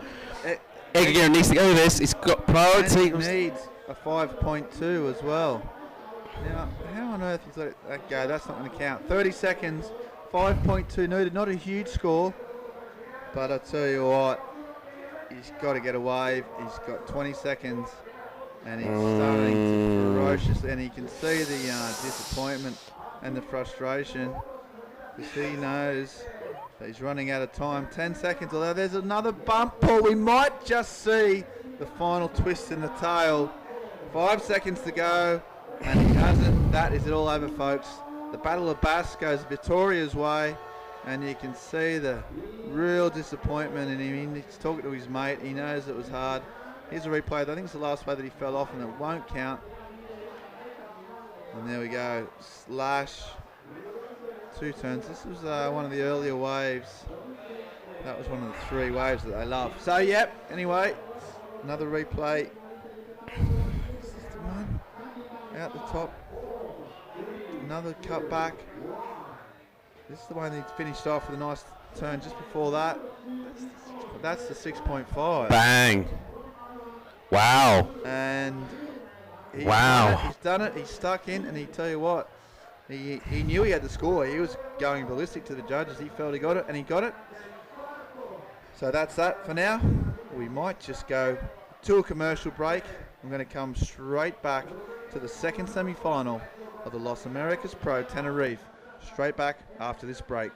[SPEAKER 5] Egagiran needs to go with this. He's got priority.
[SPEAKER 10] And he needs a 5.2 as well. Now, how on earth is that go? That's not going to count. 30 seconds, 5.2 needed. Not a huge score, but I tell you what, he's got to get a wave. He's got 20 seconds, and he's starting to ferocious, and he can see the disappointment and the frustration, because he knows that he's running out of time. 10 seconds, although there's another bump, Paul. We might just see the final twist in the tail. 5 seconds to go, and he hasn't. That is it all over, folks. The Battle of Bass goes Vitoria's way, and you can see the real disappointment in him. He's talking to his mate. He knows it was hard. Here's a replay. I think it's the last way that he fell off, and it won't count. And there we go. Slash. 2 turns. This was one of the earlier waves. That was one of the 3 waves that they love. So, yep. Anyway, another replay. out the top. Another cut back. This is the one he finished off with a nice turn just before that. That's the 6.5.
[SPEAKER 5] Bang. Wow.
[SPEAKER 10] And he's done it. He's stuck in, and he tell you what, he knew he had the score. He was going ballistic to the judges. He felt he got it, and he got it. So that's that for now. We might just go to a commercial break. I'm going to come straight back to the second semi-final of the Las Americas Pro Tenerife. Straight back after this break.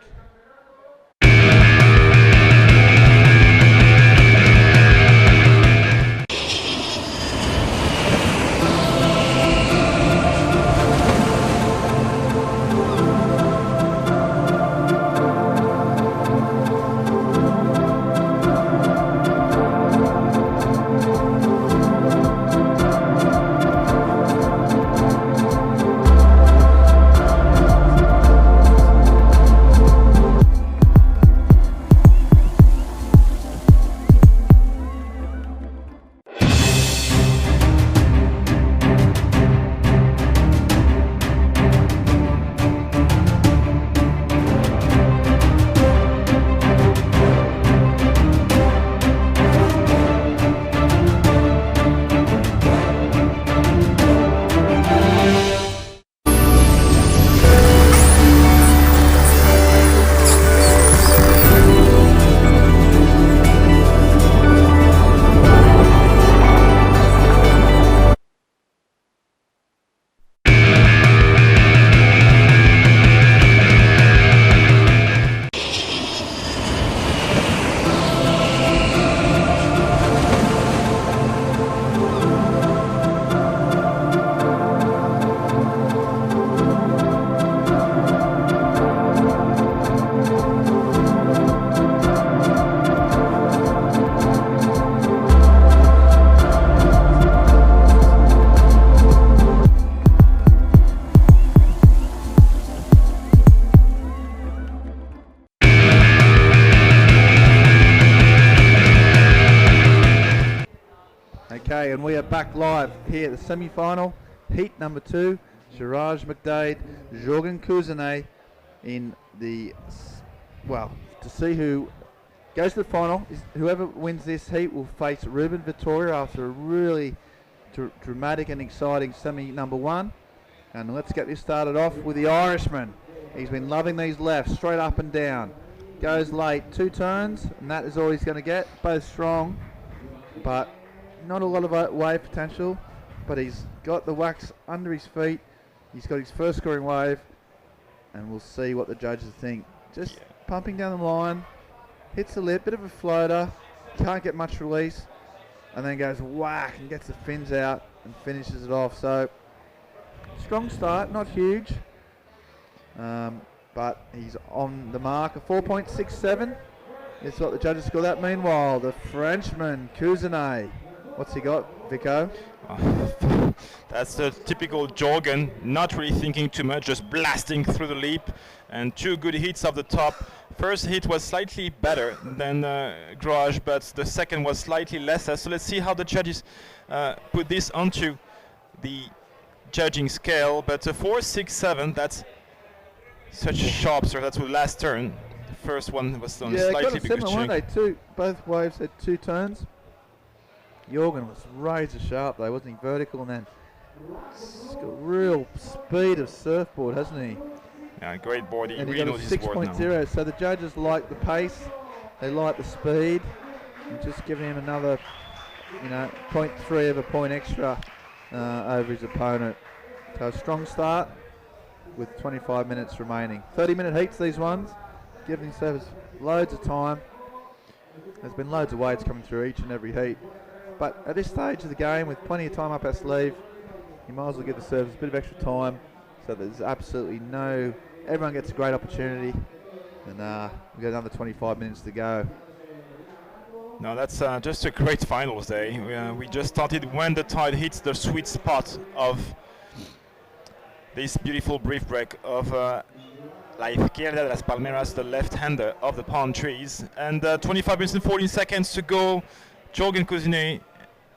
[SPEAKER 10] Okay, and we are back live here at the semi-final, heat number 2, Siraj McDade, Jorgen Kuzene in the, well, to see who goes to the final. Whoever wins this heat will face Ruben Vitoria after a really dramatic and exciting semi number 1. And let's get this started off with the Irishman. He's been loving these lefts, straight up and down. Goes late, 2 turns, and that is all he's going to get. Both strong, but not a lot of wave potential, but he's got the wax under his feet. He's got his first scoring wave, and we'll see what the judges think. Just pumping down the line, hits the lip, bit of a floater, can't get much release, and then goes whack and gets the fins out and finishes it off. So strong start, not huge, but he's on the mark. A 4.67 is what the judges score that. Meanwhile, the Frenchman Kuzene, what's he got, Vico?
[SPEAKER 2] That's the typical Jorgen, not really thinking too much, just blasting through the leap, and 2 good hits off the top. First hit was slightly better than Garage, but the second was slightly lesser. So let's see how the judges put this onto the judging scale. But a 4.67, that's such a sharp serve. That's the last turn. The first one was on slightly bigger chunk.
[SPEAKER 10] Both waves had 2 turns. Jorgen was razor sharp though, wasn't he? Vertical, and then he's got real speed of surfboard, hasn't he?
[SPEAKER 2] Yeah, great board. He
[SPEAKER 10] and
[SPEAKER 2] really knows his board now.
[SPEAKER 10] 6.0, so the judges like the pace, they like the speed, and just giving him another, 0.3 of a point extra over his opponent. So a strong start with 25 minutes remaining. 30-minute heats, these ones, giving themselves loads of time. There's been loads of waves coming through each and every heat. But at this stage of the game, with plenty of time up our sleeve, you might as well give the servers a bit of extra time, so there's absolutely everyone gets a great opportunity, and we've got another 25 minutes to go.
[SPEAKER 2] No, that's just a great finals day. We just started when the tide hits the sweet spot of this beautiful brief break of La Izquierda de las Palmeras, the left-hander of the palm trees, and 25 minutes and 14 seconds to go. Jorgen Kuzene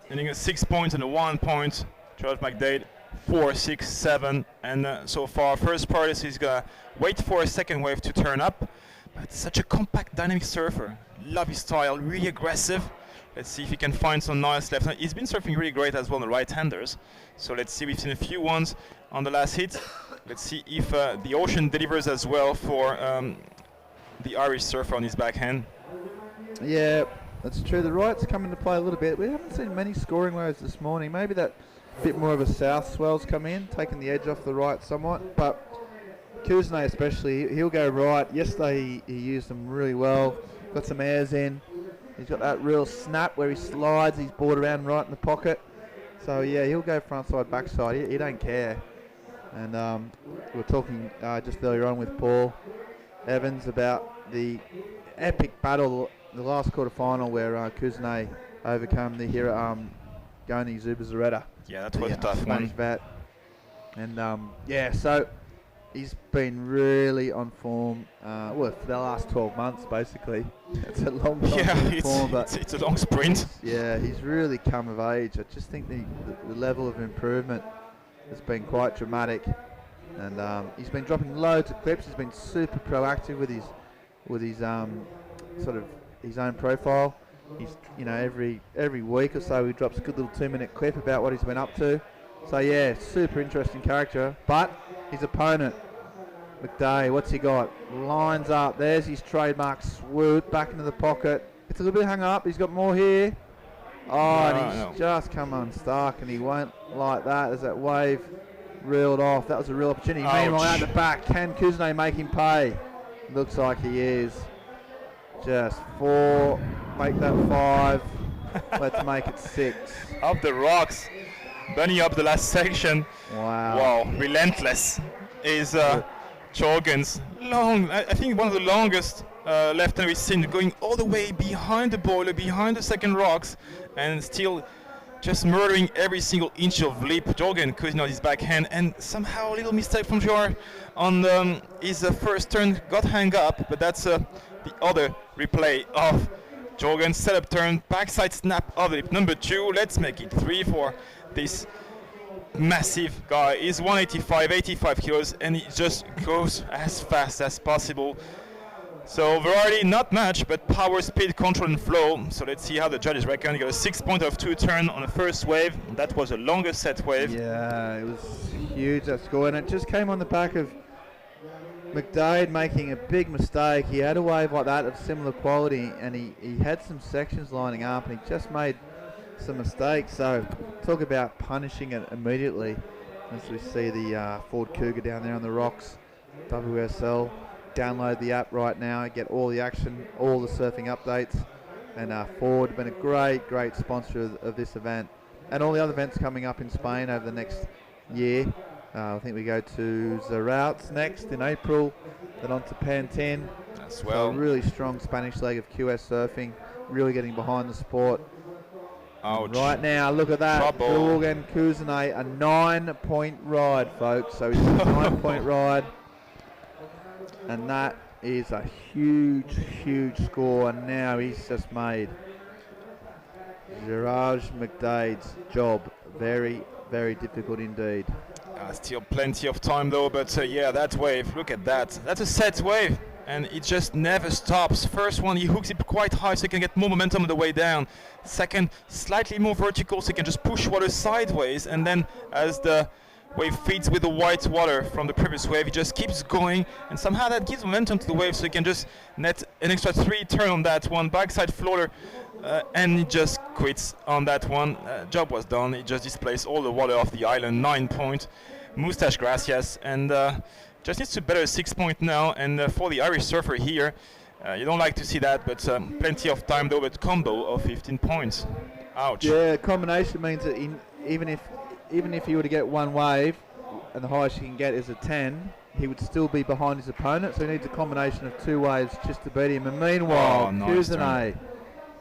[SPEAKER 2] earning a 6 points and a 1 point. Charles McDade 4, 6, 7, and so far first part is he's gonna wait for a second wave to turn up. But such a compact, dynamic surfer. Love his style, really aggressive. Let's see if he can find some nice left. He's been surfing really great as well on the right-handers. So let's see, we've seen a few ones on the last hit. Let's see if the ocean delivers as well for the Irish surfer on his backhand.
[SPEAKER 10] Yeah, that's true. The right's come into play a little bit. We haven't seen many scoring waves this morning. Maybe that bit more of a south swell's come in, taking the edge off the right somewhat. But Kuznets especially, he'll go right. Yesterday he used them really well. Got some airs in. He's got that real snap where he slides. He's bored around right in the pocket. So yeah, he'll go front side, back side. He don't care. And we were talking just earlier on with Paul Evans about the epic battle, the last quarter final where Kuznets overcome the Goni Zubizarreta.
[SPEAKER 2] Yeah, that was a tough
[SPEAKER 10] Spanish
[SPEAKER 2] one.
[SPEAKER 10] bat. And yeah, so he's been really on form. Well, for the last 12 months, basically. It's a long time
[SPEAKER 2] Yeah,
[SPEAKER 10] form, but
[SPEAKER 2] it's a long sprint.
[SPEAKER 10] yeah, he's really come of age. I just think the level of improvement has been quite dramatic. And he's been dropping loads of clips. He's been super proactive with his sort of his own profile. He's, you know, every week or so he drops a good little 2-minute clip about what he's been up to. So yeah, super interesting character. But his opponent, McDay, what's he got? Lines up. There's his trademark swoop back into the pocket. It's a little bit hung up. He's got more here. Oh, and he's just come unstuck, and he won't like that. There's that wave reeled off. That was a real opportunity.
[SPEAKER 2] Ouch.
[SPEAKER 10] Meanwhile, out the back, can Kuznets make him pay? Looks like he is. Just 4, make that 5. Let's make it 6.
[SPEAKER 2] Up the rocks, bunny up the last section.
[SPEAKER 10] Wow.
[SPEAKER 2] Wow, relentless is Jorgen's long. I think one of the longest left-hand we've seen, going all the way behind the boiler, behind the second rocks, and still just murdering every single inch of lip. Jorgen cutting out his backhand, and somehow a little mistake from Jor on his first turn got hung up, but that's the other replay of Jorgen's setup turn, backside snap of lip number 2. Let's make it 3 for this massive guy. He's 185, 85 kilos, and he just goes as fast as possible. So variety, not much, but power, speed, control, and flow. So let's see how the judges reckon. He got a 6 point of 2 turn on the first wave. That was the longest set wave.
[SPEAKER 10] Yeah, it was huge, that score, and it just came on the back of McDade making a big mistake. He had a wave like that of similar quality, and he had some sections lining up, and he just made some mistakes. So talk about punishing it immediately, as we see the Ford Cougar down there on the rocks. WSL. Download the app right now, get all the action, all the surfing updates. And Ford been a great sponsor of this event, and all the other events coming up in Spain over the next year. I think we go to Zarautz next in April, then on to Pantin.
[SPEAKER 2] As well.
[SPEAKER 10] So a really strong Spanish leg of QS surfing, really getting behind the sport.
[SPEAKER 2] Ouch.
[SPEAKER 10] Right now, look at that.
[SPEAKER 2] Trouble.
[SPEAKER 10] Jorgen Kuznets, a 9-point ride, folks. So he's a 9-point ride. And that is a huge score. And now he's just made Gerard McDade's job very difficult indeed.
[SPEAKER 2] Still plenty of time though, but yeah, that wave, look at that. That's a set wave, and it just never stops. First one, he hooks it quite high so he can get more momentum on the way down. Second, slightly more vertical so he can just push water sideways, and then as the wave feeds with the white water from the previous wave, he just keeps going, and somehow that gives momentum to the wave so he can just net an extra 3 turn on that one, backside floater, and he just quits on that one. Job was done. He just displaced all the water off the island. 9 point. Mustache gracias, and just needs to better 6 point now. And for the Irish surfer here, you don't like to see that, but plenty of time though. But combo of 15 points. Ouch.
[SPEAKER 10] Yeah, combination means that even if he were to get one wave, and the highest he can get is a 10, he would still be behind his opponent. So he needs a combination of 2 waves just to beat him. And meanwhile,
[SPEAKER 2] nice
[SPEAKER 10] Kuznets,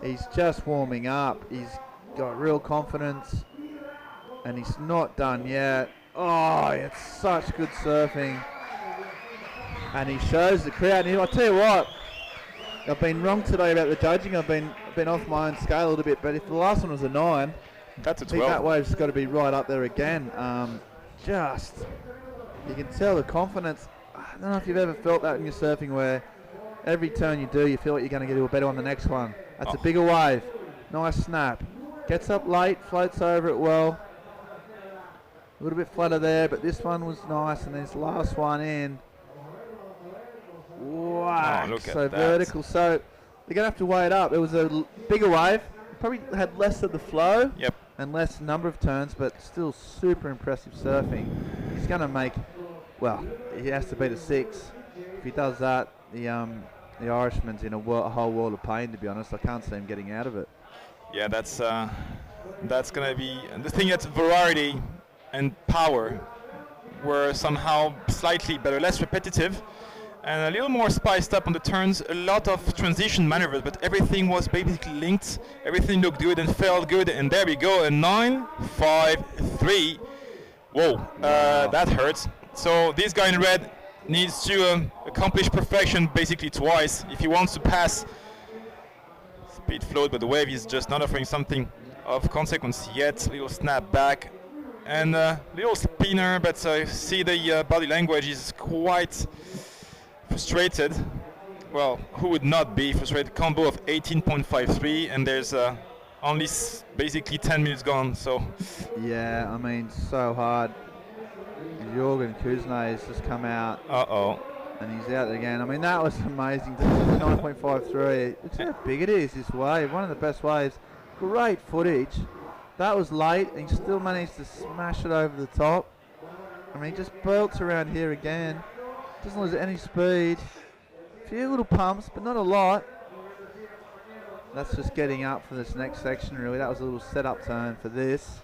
[SPEAKER 10] he's just warming up. He's got real confidence, and he's not done yet. Oh, it's such good surfing. And he shows the crowd. And I'll tell you what, I've been wrong today about the judging. I've been off my own scale a little bit. But if the last one was a 9,
[SPEAKER 2] that's a
[SPEAKER 10] I think
[SPEAKER 2] 12.
[SPEAKER 10] that wave's got to be right up there again. you can tell the confidence. I don't know if you've ever felt that in your surfing where every turn you do, you feel like you're going to do a better on the next one. That's a bigger wave. Nice snap. Gets up late, floats over it well. A little bit flatter there, but this one was nice, and this last one in. Wow,
[SPEAKER 2] look at
[SPEAKER 10] so
[SPEAKER 2] that.
[SPEAKER 10] vertical. So they're going to have to weigh it up. It was a bigger wave. Probably had less of the flow and less number of turns, but still super impressive surfing. He's going to make, well, he has to beat a 6. If he does that, the Irishman's in a whole world of pain, to be honest. I can't see him getting out of it.
[SPEAKER 2] Yeah, that's going to be the thing. That variety and power were somehow slightly better, less repetitive, and a little more spiced up on the turns. A lot of transition maneuvers, but everything was basically linked. Everything looked good and felt good, and there we go, a 9.53. Whoa, that hurts. So this guy in red needs to accomplish perfection basically twice if he wants to pass speed float, but the wave is just not offering something of consequence yet. Little snap back and little spinner, but see the body language is quite frustrated. Well, who would not be frustrated? Combo of 18.53, and there's only basically 10 minutes gone. So
[SPEAKER 10] yeah, I mean, so hard. Jorgen Kuznets has just come out. And he's out again. I mean, that was amazing. 9.53. Look how big it is, this wave. One of the best waves. Great footage. That was late, and he still managed to smash it over the top. I mean, he just belts around here again. Doesn't lose any speed. A few little pumps, but not a lot. That's just getting up for this next section, really. That was a little setup turn for this.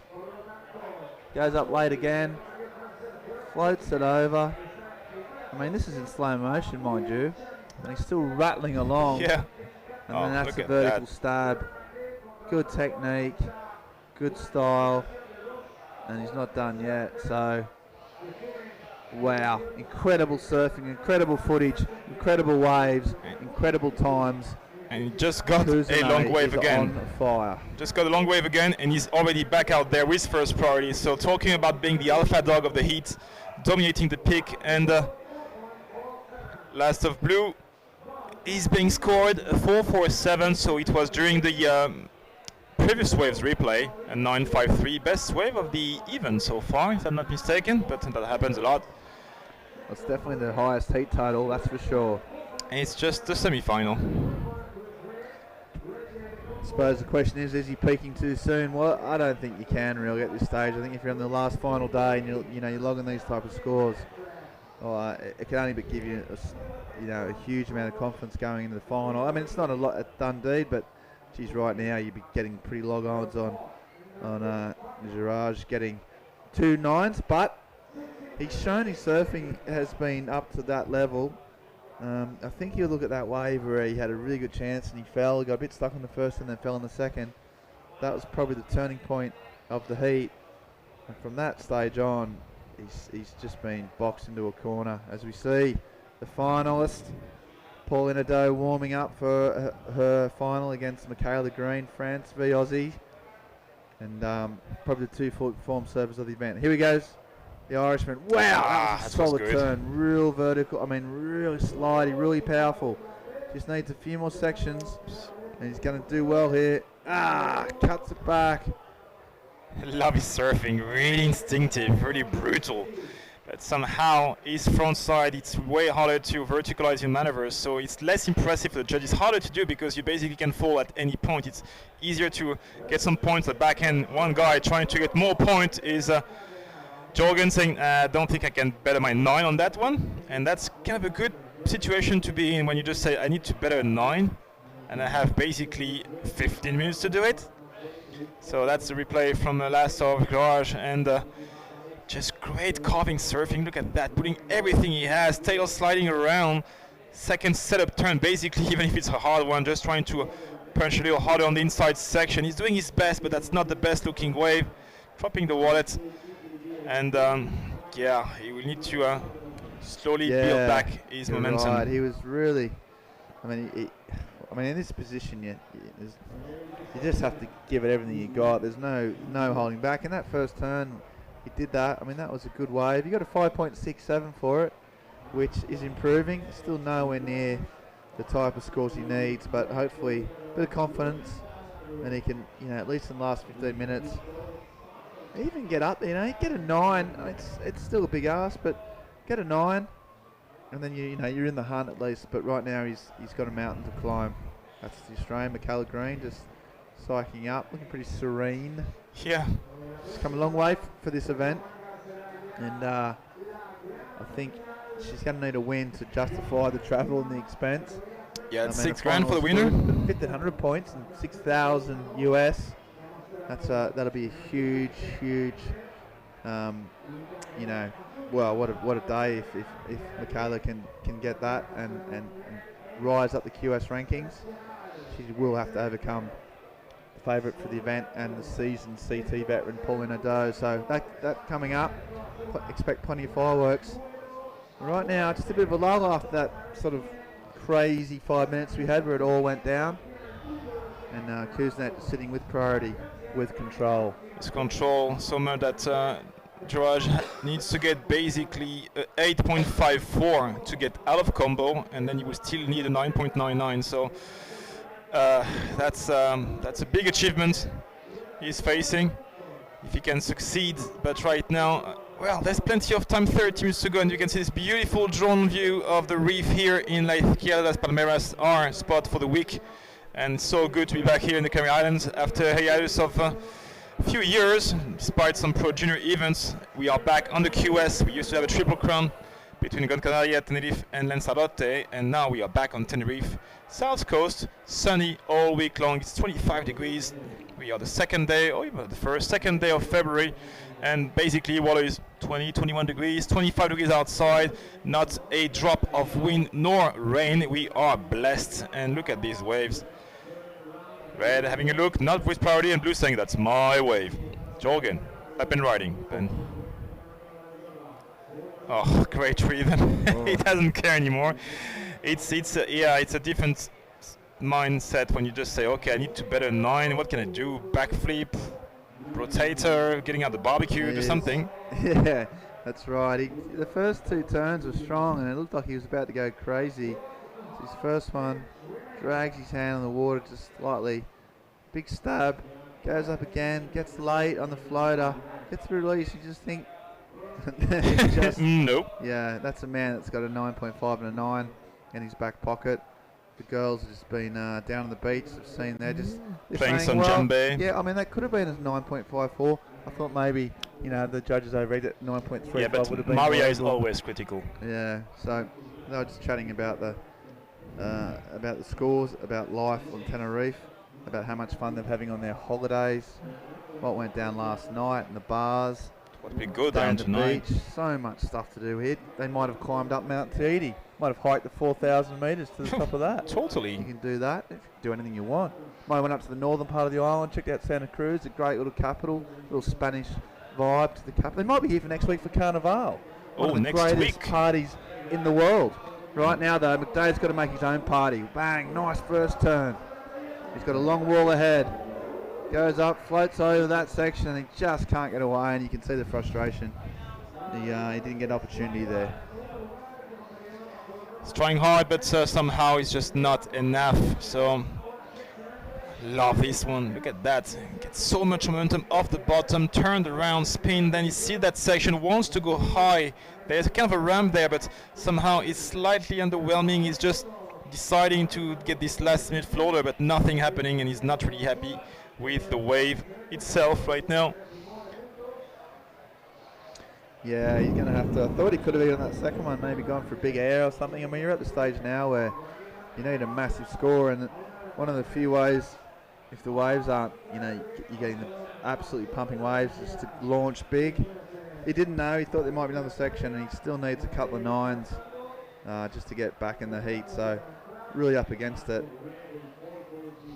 [SPEAKER 10] Goes up late again. Floats it over. I mean, this is in slow motion, mind you. And he's still rattling along.
[SPEAKER 2] Yeah.
[SPEAKER 10] And then that's a vertical stab. Good technique. Good style. And he's not done yet. So, wow. Incredible surfing, incredible footage, incredible waves, incredible times.
[SPEAKER 2] And he just got a long wave again.
[SPEAKER 10] On fire.
[SPEAKER 2] Just got a long wave again, and he's already back out there with first priority. So talking about being the alpha dog of the heat, dominating the pick, and last of blue is being scored 4.47. So it was during the previous waves replay, a 9.53, best wave of the event so far, if I'm not mistaken. But that happens a lot.
[SPEAKER 10] That's definitely the highest heat total, that's for sure.
[SPEAKER 2] And it's just the semi-final.
[SPEAKER 10] I suppose the question is he peaking too soon? Well, I don't think you can really at this stage. I think if you're on the last final day and you're logging these type of scores, it can only but give you a huge amount of confidence going into the final. I mean, it's not a done deed, but geez, right now you'd be getting pretty log odds on Girard getting 2 9s, but he's shown his surfing has been up to that level. I think you look at that wave where he had a really good chance and he fell. He got a bit stuck on the first and then fell on the second. That was probably the turning point of the heat. And from that stage on, he's just been boxed into a corner. As we see, the finalist, Paulina Doe, warming up for her final against Michaela Green, France v Aussie. And probably the 2 form servers of the event. Here he goes. The Irishman. Wow, that was a solid turn. Real vertical. I mean, really slidey, really powerful. Just needs a few more sections. And he's going to do well here. Cuts it back.
[SPEAKER 2] I love his surfing. Really instinctive, really brutal. But somehow his front side, it's way harder to verticalize your maneuvers. So it's less impressive for the judge. It's harder to do because you basically can fall at any point. It's easier to get some points at back end. One guy trying to get more points is Jorgen saying, I don't think I can better my 9 on that one. And that's kind of a good situation to be in when you just say, I need to better a 9. And I have basically 15 minutes to do it. So that's the replay from the last of Garage. And just great carving surfing. Look at that, putting everything he has, tail sliding around. Second setup turn, basically, even if it's a hard one, just trying to punch a little harder on the inside section. He's doing his best, but that's not the best looking wave. Dropping the wallet. And yeah, he will need to slowly build back his momentum.
[SPEAKER 10] Right. He was really, I mean, in this position, you just have to give it everything you got. There's no holding back. In that first turn, he did that. I mean, that was a good wave. He got a 5.67 for it, which is improving. Still nowhere near the type of scores he needs, but hopefully a bit of confidence, and he can, at least in the last 15 minutes, even get up. He'd get a 9. It's still a big ask, but get a 9, and then you're in the hunt at least. But right now he's got a mountain to climb. That's the Australian Michaela Green, just psyching up, looking pretty serene.
[SPEAKER 2] Yeah.
[SPEAKER 10] She's come a long way for this event, and I think she's going to need a win to justify the travel and the expense.
[SPEAKER 2] Yeah, it's $6,000 for the winner.
[SPEAKER 10] 1,500 points and 6,000 US. That'll be a huge. Well, what a day if Michaela can get that and rise up the QS rankings. She will have to overcome the favourite for the event and the seasoned CT veteran Paulina Doe. So that coming up. Expect plenty of fireworks. Right now, just a bit of a lull after that sort of crazy 5 minutes we had where it all went down. And Kuznets sitting with priority, with control.
[SPEAKER 2] It's control so much that Jiraj needs to get basically 8.54 to get out of combo, and then you will still need a 9.99. So that's a big achievement he's facing if he can succeed. But right now, well, there's plenty of time, 30 minutes to go, and you can see this beautiful drone view of the reef here in La Izquierda las Palmeras, our spot for the week. And so good to be back here in the Canary Islands after a hiatus of a few years. Despite some Pro Junior events, we are back on the QS. We used to have a triple crown between Gran Canaria, Tenerife and Lanzarote, and now we are back on Tenerife. South Coast, sunny all week long. It's 25 degrees. We are the second day of February, and basically water is 21 degrees, 25 degrees outside, not a drop of wind nor rain. We are blessed, and look at these waves. Red having a look, not with priority, and blue saying that's my wave. Jorgen, up and riding. Ben. Oh, great rhythm. He doesn't care anymore. It's a different mindset when you just say, okay, I need to better 9. What can I do? Backflip, rotator, getting out the barbecue, do something.
[SPEAKER 10] Yeah, that's right. The first 2 turns were strong, and it looked like he was about to go crazy. His first one drags his hand on the water just slightly. Big stab, goes up again, gets late on the floater, gets the release. You just think,
[SPEAKER 2] nope.
[SPEAKER 10] Yeah, that's a man that's got a 9.5 and a 9 in his back pocket. The girls have just been down on the beach. I've seen they're just
[SPEAKER 2] playing some djembe.
[SPEAKER 10] Yeah, I mean that could have been a 9.54. I thought maybe the judges overread it. 9.35
[SPEAKER 2] yeah, but
[SPEAKER 10] would have been.
[SPEAKER 2] Maria is always critical.
[SPEAKER 10] Yeah, so they were just chatting about the scores, about life on Tenerife, about how much fun they're having on their holidays, what went down last night in the bars.
[SPEAKER 2] What we go
[SPEAKER 10] down
[SPEAKER 2] down
[SPEAKER 10] the
[SPEAKER 2] tonight.
[SPEAKER 10] beach. So much stuff to do here. They might have climbed up Mount Tahiti. Might have hiked the 4,000 metres to the top of that.
[SPEAKER 2] Totally.
[SPEAKER 10] You can do that. You can do anything you want. Might have went up to the northern part of the island, checked out Santa Cruz, a great little capital, little Spanish vibe to the capital. They might be here for next week for Carnival. One of the
[SPEAKER 2] next
[SPEAKER 10] greatest
[SPEAKER 2] week.
[SPEAKER 10] parties in the world. Right now, though, McDade's got to make his own party. Bang, nice first turn. He's got a long wall ahead. Goes up, floats over that section, and he just can't get away, and you can see the frustration. He didn't get an opportunity there.
[SPEAKER 2] He's trying hard, but somehow it's just not enough. So, love this one. Look at that. Gets so much momentum off the bottom, turned around, spin. Then you see that section wants to go high. There's kind of a ramp there, but somehow it's slightly underwhelming. He's just deciding to get this last minute floater, but nothing happening, and he's not really happy with the wave itself right now.
[SPEAKER 10] Yeah, he's going to have to. I thought he could have been on that second one, maybe gone for a big air or something. I mean, you're at the stage now where you need a massive score, and one of the few ways, if the waves aren't, you're getting the absolutely pumping waves, is to launch big. He didn't know. He thought there might be another section, and he still needs a couple of 9s just to get back in the heat. So, really up against it.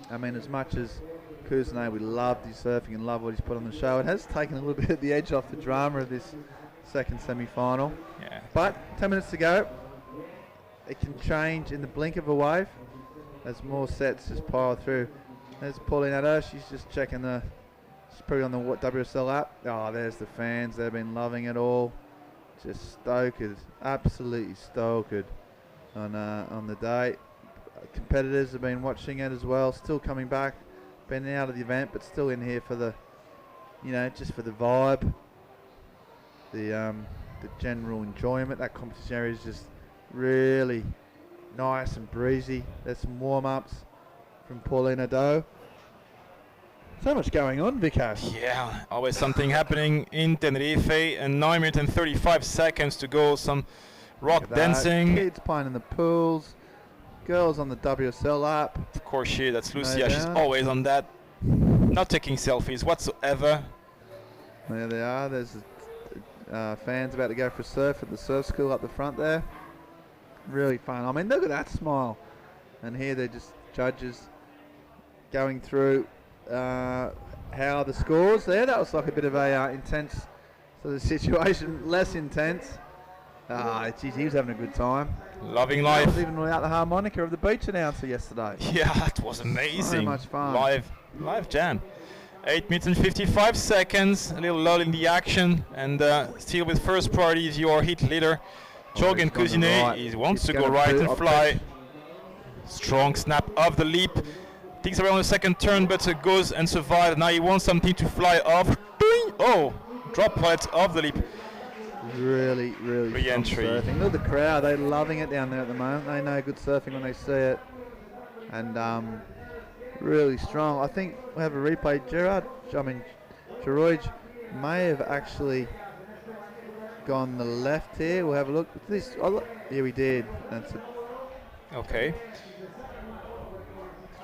[SPEAKER 10] I mean, as much as Kuznets, we loved his surfing and love what he's put on the show, it has taken a little bit of the edge off the drama of this second semi-final.
[SPEAKER 2] Yeah.
[SPEAKER 10] But 10 minutes to go. It can change in the blink of a wave as more sets just pile through. There's Paulina. She's just checking the She's probably on the WSL app. Oh, there's the fans. They've been loving it all. Just stoked, absolutely stoked on the day. Competitors have been watching it as well. Still coming back. Been out of the event, but still in here for the, just for the vibe. The general enjoyment. That competition area is just really nice and breezy. There's some warm-ups from Paulina Doe. So much going on, Vikas.
[SPEAKER 2] Yeah, always something happening in Tenerife, and 9 minutes and 35 seconds to go. Some rock dancing.
[SPEAKER 10] Kids playing in the pools. Girls on the WSL app.
[SPEAKER 2] Of course, that's Lucia.
[SPEAKER 10] No
[SPEAKER 2] She's
[SPEAKER 10] doubt.
[SPEAKER 2] always on that. Not taking selfies whatsoever.
[SPEAKER 10] There they are. There's fans about to go for a surf at the surf school up the front there. Really fun. I mean, look at that smile. And here they're just judges going through how the scores there. That was like a bit of a intense sort of situation. Less intense. Geez, he was having a good time.
[SPEAKER 2] Loving life.
[SPEAKER 10] Was even without the harmonica of the beach announcer yesterday.
[SPEAKER 2] Yeah, it was amazing.
[SPEAKER 10] So much fun.
[SPEAKER 2] Live jam. 8 minutes and 55 seconds. A little lull in the action, and still with first priority is your heat leader, Jorgen Cousinet.
[SPEAKER 10] Right.
[SPEAKER 2] He wants
[SPEAKER 10] He's
[SPEAKER 2] to go
[SPEAKER 10] gonna
[SPEAKER 2] right
[SPEAKER 10] put
[SPEAKER 2] and
[SPEAKER 10] up
[SPEAKER 2] fly. Strong snap of the leap. Thinks around the second turn, but goes and survives. Now he wants something to fly off. Ding! Oh, drop right off the leap.
[SPEAKER 10] Really
[SPEAKER 2] Re-entry.
[SPEAKER 10] strong surfing. Look at the crowd. They're loving it down there at the moment. They know good surfing when they see it. And really strong. I think we have a replay. Geroid may have actually gone the left here. We'll have a look. This. Oh, look. Yeah, we did. That's it.
[SPEAKER 2] Okay.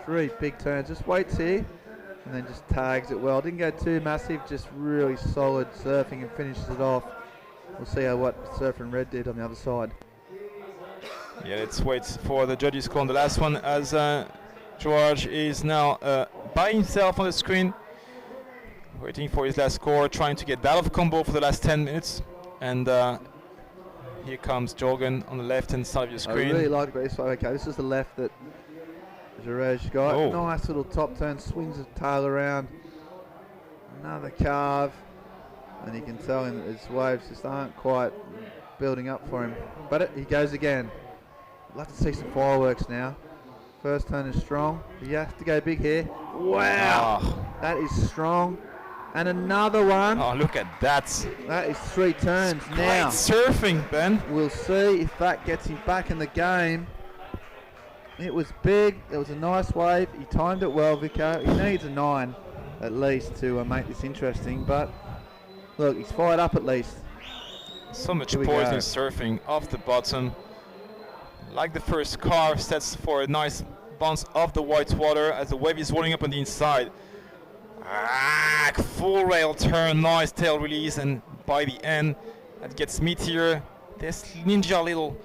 [SPEAKER 10] 3 big turns. Just waits here. And then just tags it well. Didn't go too massive. Just really solid surfing and finishes it off. We'll see what Surfer and Red did on the other side.
[SPEAKER 2] Yeah, let's wait for the judges' call on the last one, as George is now by himself on the screen, waiting for his last score, trying to get that off combo for the last 10 minutes. And here comes Jorgen on the left-hand side of your screen.
[SPEAKER 10] I really like it this way. Okay, this is the left that Gerej got.
[SPEAKER 2] Oh.
[SPEAKER 10] Nice little top turn, swings his tail around. Another carve. And you can tell him that his waves just aren't quite building up for him. But he goes again. I'd love to see some fireworks now. First turn is strong. You have to go big here. Wow!
[SPEAKER 2] Oh.
[SPEAKER 10] That is strong. And another one.
[SPEAKER 2] Oh, look at that.
[SPEAKER 10] That is 3 turns
[SPEAKER 2] Great
[SPEAKER 10] now.
[SPEAKER 2] surfing, Ben.
[SPEAKER 10] We'll see if that gets him back in the game. It was big. It was a nice wave. He timed it well, Vico. He needs a 9 at least to make this interesting. But look, he's fired up at least.
[SPEAKER 2] So much
[SPEAKER 10] Here we
[SPEAKER 2] poison
[SPEAKER 10] go.
[SPEAKER 2] surfing off the bottom. Like the first carve, sets for a nice bounce off the white water as the wave is rolling up on the inside. Full rail turn, nice tail release, and by the end, that gets meatier. This ninja little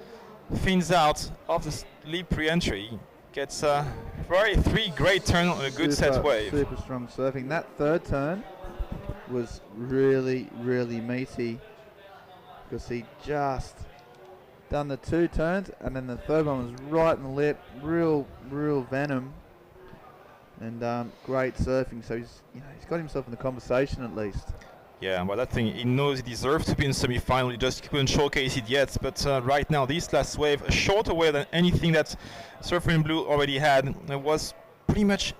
[SPEAKER 2] fins out of the leap re-entry. Gets 3 great turn on a good set wave.
[SPEAKER 10] Super strong surfing. That third turn was really meaty because he just done the 2 turns and then the third one was right in the lip, real venom, and great surfing. So he's got himself in the conversation at least.
[SPEAKER 2] Yeah, well, that thing, he knows he deserves to be in semi-final. He just couldn't showcase it yet. But right now, this last wave, a shorter wave than anything that Surfer in Blue already had. It was pretty much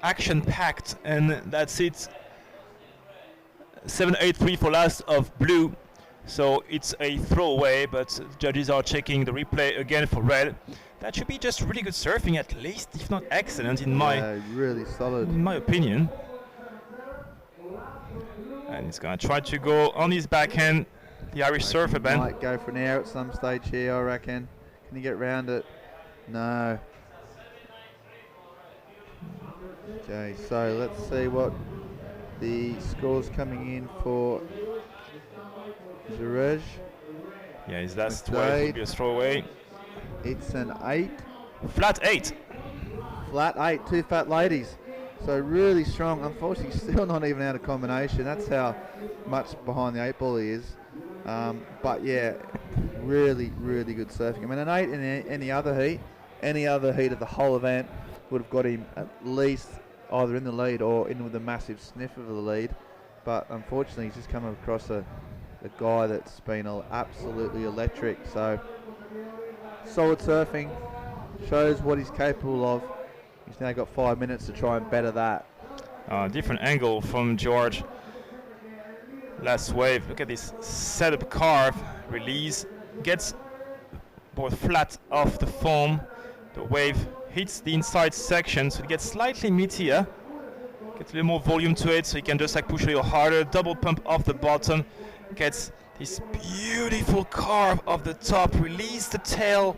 [SPEAKER 2] action-packed, and that's it. 7-8-3 for last of Blue. So it's a throwaway, but judges are checking the replay again for Red. That should be just really good surfing, at least, if not excellent, in
[SPEAKER 10] really solid.
[SPEAKER 2] in my opinion. And he's going to try to go on his backhand, the Irish surfer, Ben.
[SPEAKER 10] Might go for an air at some stage here, I reckon. Can he get round it? No. Okay, so let's see what the score's coming in for Gerej.
[SPEAKER 2] Yeah, his last wave will be a throwaway.
[SPEAKER 10] It's an 8.
[SPEAKER 2] Flat 8.
[SPEAKER 10] Flat 8, 2 fat ladies. So really strong. Unfortunately, still not even out of combination. That's how much behind the 8 ball he is. But yeah, really good surfing. I mean, an 8 in any other heat of the whole event would have got him at least either in the lead or in with a massive sniff of the lead. But unfortunately, he's just come across a guy that's been absolutely electric. So solid surfing, shows what he's capable of. He's now got 5 minutes to try and better that.
[SPEAKER 2] Different angle from George. Last wave, look at this setup carve, release, gets board flat off the foam. The wave hits the inside section, so it gets slightly meatier. Gets a little more volume to it, so you can just like push a little harder. Double pump off the bottom. Gets this beautiful carve off the top. Release the tail,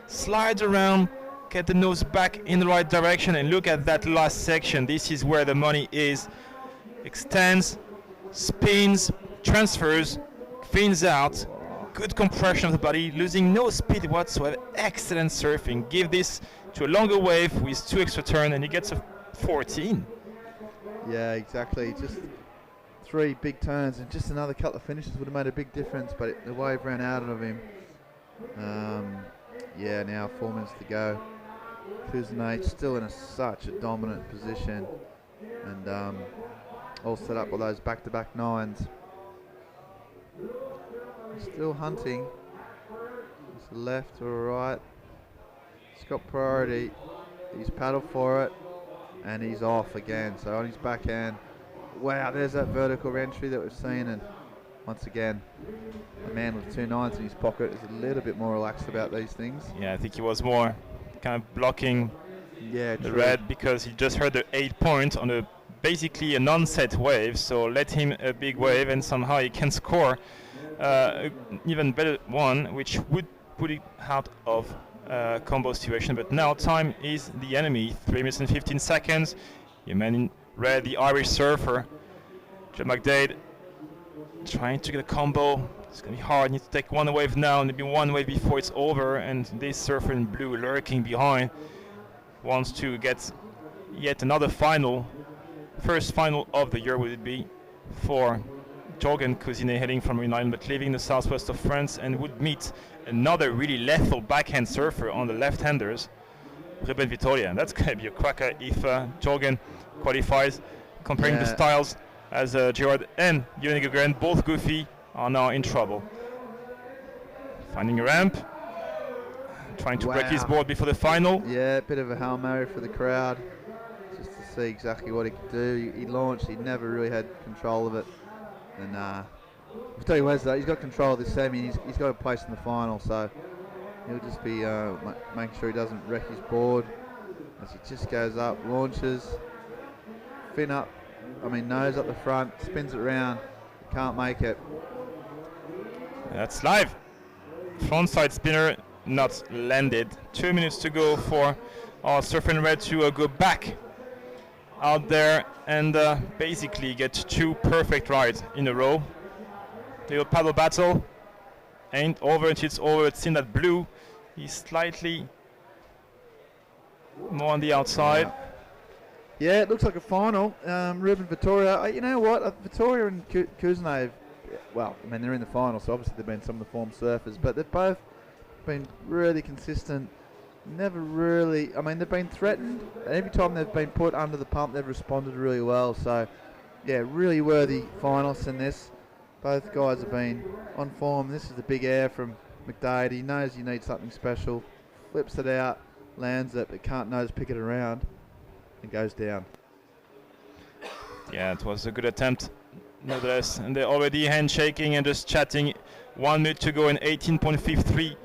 [SPEAKER 2] slides around, get the nose back in the right direction, and look at that last section. This is where the money is. Extends, spins, transfers, fins out. Good compression of the body, losing no speed whatsoever. Excellent surfing. Give this to a longer wave with 2 extra turn, and he gets a 14.
[SPEAKER 10] Yeah, exactly. Just 3 big turns, and just another couple of finishes would have made a big difference, but the wave ran out of him. Yeah, now 4 minutes to go. Kuznets still in such a dominant position, and all set up with those back-to-back 9s. Still hunting. It's left or right. He's got priority. He's paddled for it, and he's off again. So on his backhand. Wow, there's that vertical entry that we've seen, and once again, a man with 2 9s in his pocket is a little bit more relaxed about these things.
[SPEAKER 2] Yeah, I think he was more kind of blocking the red because he just heard the 8 point on a basically a non-set wave. So let him a big wave, and somehow he can score even better one, which would put it out of combo situation. But now time is the enemy. 3 minutes and 15 seconds. Your man in red, the Irish surfer, Joe McDade, trying to get a combo. It's gonna be hard. Need to take 1 wave now, maybe 1 wave before it's over. And this surfer in blue lurking behind wants to get yet another final. First final of the year would it be for Jorgen Cousinet, heading from Rhode Island but living in the southwest of France, and would meet another really lethal backhand surfer on the left-handers, Ruben Vitoria. That's going to be a cracker if Jorgen qualifies. Comparing the styles, as Gerard and Michaela Green, both goofy, are now in trouble. Finding a ramp, trying to break his board before the final.
[SPEAKER 10] Yeah, a bit of a Hail Mary for the crowd, just to see exactly what he could do. He launched, he never really had control of it. And I'll tell you what, though, he's got control of this semi, and he's got a place in the final, so he'll just be making sure he doesn't wreck his board as he just goes up, launches, fin up, nose up the front, spins it around, can't make it.
[SPEAKER 2] That's live. Frontside spinner not landed. 2 minutes to go for our surfer in red to go back out there and basically get 2 perfect rides in a row. Little paddle battle ain't over until it's over. It's in that blue. He's slightly more on the outside.
[SPEAKER 10] Yeah, it looks like a final. Ruben Vitoria. You know what? Vitoria and Kuznets, well, they're in the final, so obviously they've been some of the form surfers, but they've both been really consistent. Never really, they've been threatened, and every time they've been put under the pump, they've responded really well. So, yeah, really worthy finalists in this. Both guys have been on form. This is the big air from McDade. He knows you need something special, flips it out, lands it, but can't nose pick it around, and goes down.
[SPEAKER 2] Yeah, it was a good attempt, nevertheless. And they're already handshaking and just chatting. 1 minute to go and 18.53.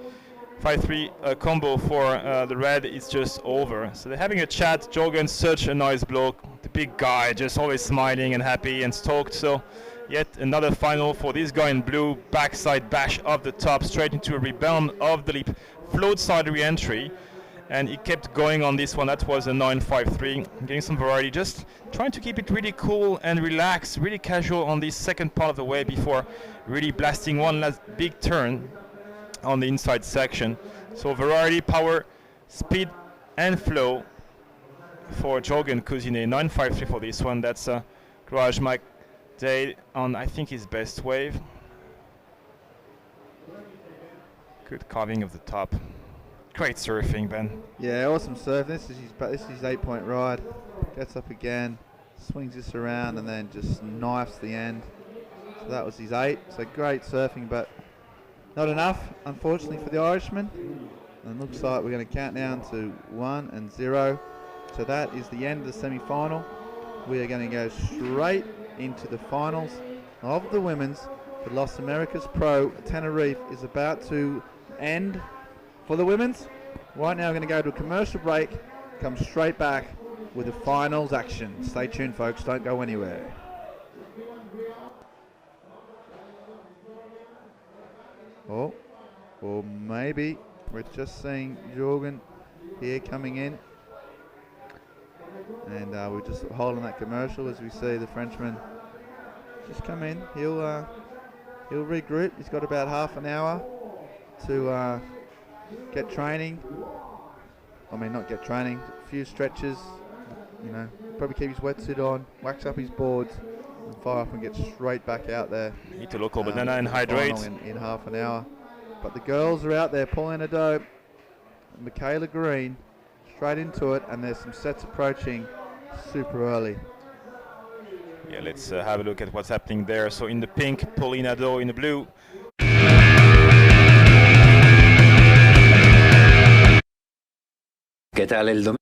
[SPEAKER 2] 5-3 combo for the red is just over. So they're having a chat. Jorgen's such a nice bloke. The big guy, just always smiling and happy and stoked. So yet another final for this guy in blue. Backside bash off the top, straight into a rebound of the leap. Float side re-entry. And he kept going on this one. That was a 9.53. Getting some variety. Just trying to keep it really cool and relaxed. Really casual on this second part of the way before really blasting one last big turn on the inside section. So variety, power, speed and flow for Jorgen Cousinet. 9.53 for this one. That's Garage Mike Day on, I think, his best wave. Good carving of the top. Great surfing, Ben.
[SPEAKER 10] Yeah, awesome surf. This is his 8-point ride. Gets up again, swings this around, and then just knifes the end. So that was his 8. So great surfing, but not enough, unfortunately, for the Irishman. And looks like we're going to count down to 1 and 0. So that is the end of the semi-final. We are going to go straight into the finals of the women's. The Los Americas Pro Tenerife is about to end for the women's. Right now we're going to go to a commercial break, come straight back with the finals action. Stay tuned, folks, don't go anywhere. Oh, or maybe we're just seeing Jorgen here coming in. And we're just holding that commercial as we see the Frenchman just come in. He'll regroup. He's got about half an hour to get training. I mean, not get training, a few stretches, you know, probably keep his wetsuit on, wax up his boards, and fire up and get straight back out there.
[SPEAKER 2] Eat a local banana and hydrate.
[SPEAKER 10] In half an hour. But the girls are out there pulling a dope. Michaela Green, straight into it, and there's some sets approaching super early.
[SPEAKER 2] Yeah, let's have a look at what's happening there. So in the pink, Paulina Do in the blue.
[SPEAKER 7] ¿Qué tal el domingo?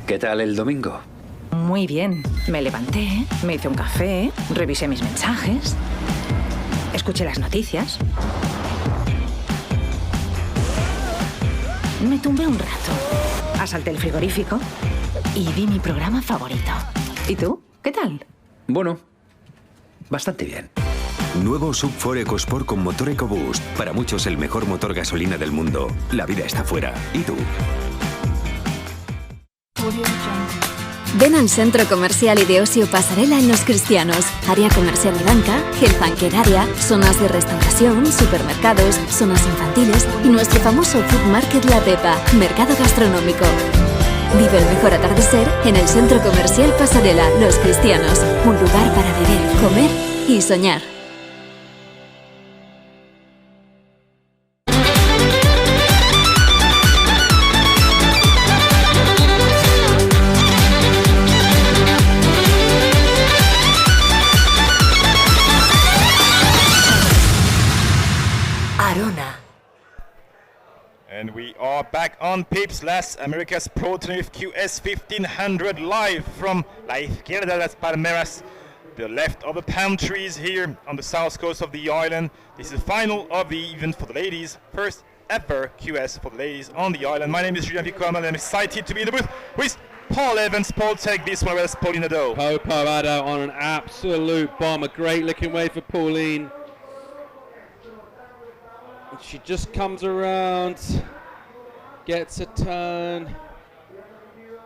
[SPEAKER 7] ¿Qué tal el domingo?
[SPEAKER 6] Muy bien. Me levanté, me hice un café, revisé mis mensajes, escuché las noticias. Me tumbé un rato, asalté el frigorífico y vi mi programa favorito. ¿Y tú? ¿Qué tal?
[SPEAKER 7] Bueno, bastante bien.
[SPEAKER 8] Nuevo Sub 4 EcoSport con motor EcoBoost. Para muchos el mejor motor gasolina del mundo. La vida está fuera. ¿Y tú?
[SPEAKER 9] Ven al Centro Comercial y de Ocio Pasarela en Los Cristianos. Área comercial y banca, Health Área, zonas de restauración, supermercados, zonas infantiles y nuestro famoso Food Market La Pepa, mercado gastronómico. Vive el mejor atardecer en el Centro Comercial Pasarela Los Cristianos. Un lugar para beber, comer y soñar.
[SPEAKER 2] And we are back on Pips, Las Americas Pro Tenerife QS 1500 live from La Izquierda de las Palmeras, the left of the palm trees here on the south coast of the island. This is the final of the event for the ladies, first ever QS for the ladies on the island. My name is Julian Picot, and I'm excited to be in the booth with Paul Evans. Paul, take this one as Paulina Do.
[SPEAKER 11] Popo on an absolute bomb, a great looking wave for Pauline. She just comes around, gets a turn.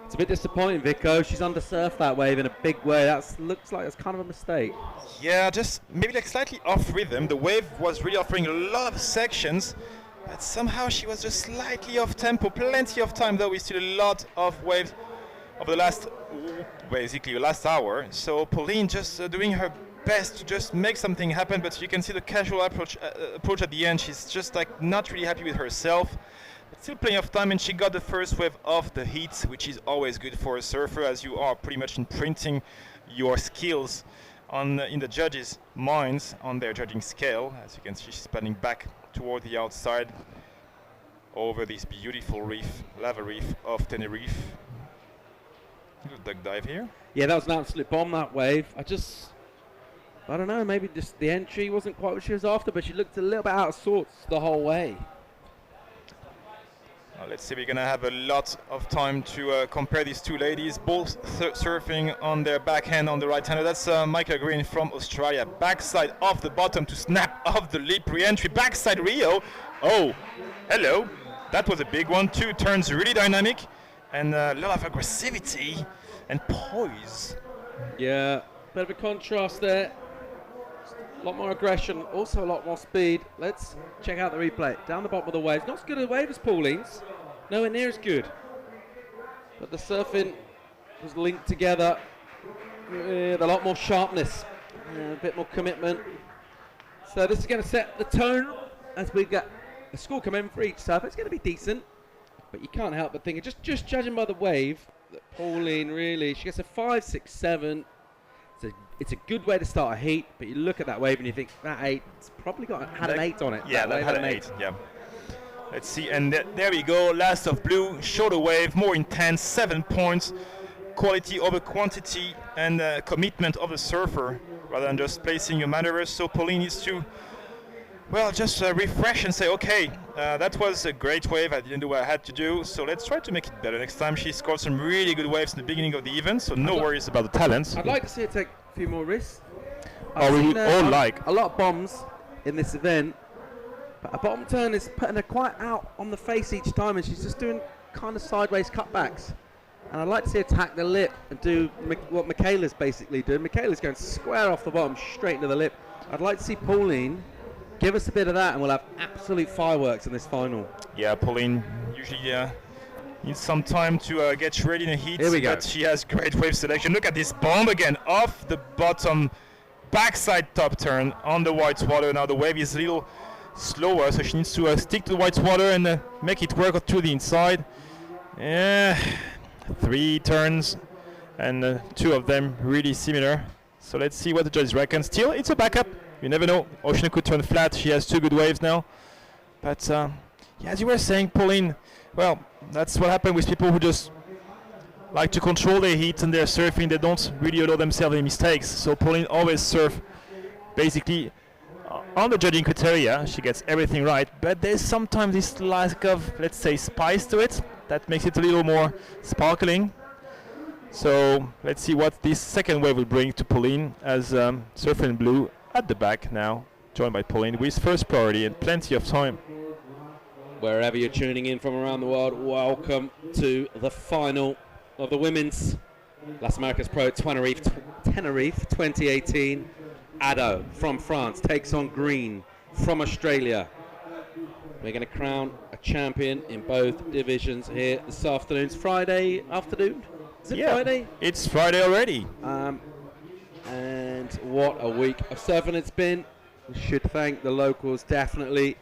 [SPEAKER 11] It's a bit disappointing, Vico. She's undersurfed that wave in a big way. That looks like it's kind of a mistake.
[SPEAKER 2] Yeah, just maybe like slightly off rhythm. The wave was really offering a lot of sections, but somehow she was just slightly off tempo. Plenty of time though. We still a lot of waves of the last, basically the last hour. So Pauline just doing her best to just make something happen, but you can see the casual approach at the end. She's just like not really happy with herself, but still plenty of time, and she got the first wave of the heat, which is always good for a surfer, as you are pretty much imprinting your skills on in the judges' minds on their judging scale. As you can see, she's paddling back toward the outside over this beautiful reef, lava reef of Tenerife. Little duck dive here.
[SPEAKER 11] Yeah, that was an absolute bomb, that wave. I don't know, maybe just the entry wasn't quite what she was after, but she looked a little bit out of sorts the whole way.
[SPEAKER 2] Let's see, we're going to have a lot of time to compare these two ladies, both surfing on their backhand on the right hander. That's Michaela Green from Australia. Backside off the bottom to snap off the lip re-entry. Backside Rio. Oh, hello. That was a big one. 2 turns, really dynamic. And a lot of aggressivity and poise.
[SPEAKER 11] Yeah, bit of a contrast there. A lot more aggression, also a lot more speed. Let's check out the replay. Down the bottom of the wave. Not as good a wave as Pauline's. Nowhere near as good. But the surfing was linked together with a lot more sharpness. A bit more commitment. So this is going to set the tone as we get a score come in for each surfer. It's going to be decent. But you can't help but think, just judging by the wave, that Pauline really, she gets a 5, 6, 7. It's a good way to start a heat, but you look at that wave and you think that 8's probably had an 8 on it.
[SPEAKER 2] Yeah, that had an 8. Yeah. Let's see, and there we go. Last of blue, shorter wave, more intense, 7 points. Quality over quantity and commitment of the surfer rather than just placing your maneuvers. So Pauline needs to, well, just refresh and say, okay, that was a great wave. I didn't do what I had to do, so let's try to make it better next time. She scored some really good waves in the beginning of the event, so no worries about the talents.
[SPEAKER 11] I'd like to see her take a few more risks.
[SPEAKER 2] We would all like
[SPEAKER 11] a lot of bombs in this event, but a bottom turn is putting her quite out on the face each time, and she's just doing kind of sideways cutbacks. And I'd like to see her attack the lip and do what Michaela's basically doing. Michaela's going square off the bottom, straight into the lip. I'd like to see Pauline give us a bit of that, and we'll have absolute fireworks in this final.
[SPEAKER 2] Yeah, Pauline usually needs some time to get ready in the heat.
[SPEAKER 11] Here we go.
[SPEAKER 2] But she has great wave selection. Look at this bomb again, off the bottom, backside top turn on the white water. Now the wave is a little slower, so she needs to stick to the white water and make it work to the inside. Yeah, 3 turns, and 2 of them really similar. So let's see what the judges reckon. Still, it's a backup. You never know. Ocean could turn flat. She has 2 good waves now. But yeah, as you were saying, Pauline, well, that's what happened with people who just like to control their heat and their surfing. They don't really allow themselves any mistakes. So Pauline always surf basically on the judging criteria. She gets everything right. But there's sometimes this lack of, let's say, spice to it that makes it a little more sparkling. So let's see what this second wave will bring to Pauline as surfing blue at the back now, joined by Pauline with first priority and plenty of time.
[SPEAKER 11] Wherever you're tuning in from around the world, welcome to the final of the women's Las Americas Pro Tenerife 2018. Ado from France takes on Green from Australia. We're going to crown a champion in both divisions here this afternoon. It's Friday afternoon. Is it Friday?
[SPEAKER 2] It's Friday already.
[SPEAKER 11] And what a week of surfing it's been. We should thank the locals definitely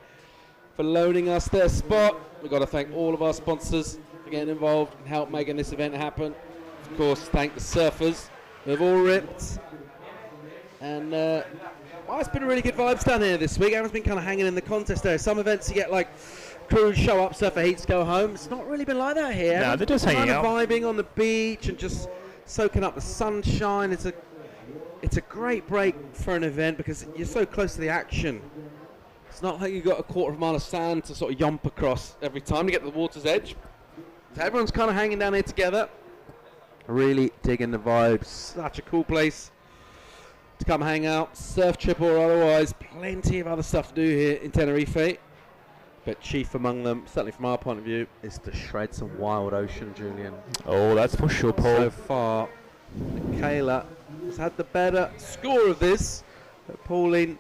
[SPEAKER 11] for loaning us their spot. We've got to thank all of our sponsors for getting involved and help making this event happen. Of course, thank the surfers who have all ripped. And well, it's been really good vibes down here this week. Everyone's been kind of hanging in the contest there. Some events you get like crews show up, surfer heats, go home. It's not really been like that here.
[SPEAKER 2] No, they're just hanging out.
[SPEAKER 11] Vibing on the beach and just soaking up the sunshine. It's a great break for an event because you're so close to the action. It's not like you've got a quarter of a mile of sand to sort of yomp across every time to get to the water's edge. So everyone's kind of hanging down here together. Really digging the vibes. Such a cool place to come hang out, surf trip or otherwise. Plenty of other stuff to do here in Tenerife. But chief among them, certainly from our point of view, is to shred some wild ocean, Julian.
[SPEAKER 2] Oh, that's for sure, Paul.
[SPEAKER 11] So far, Michaela has had the better score of this. But Pauline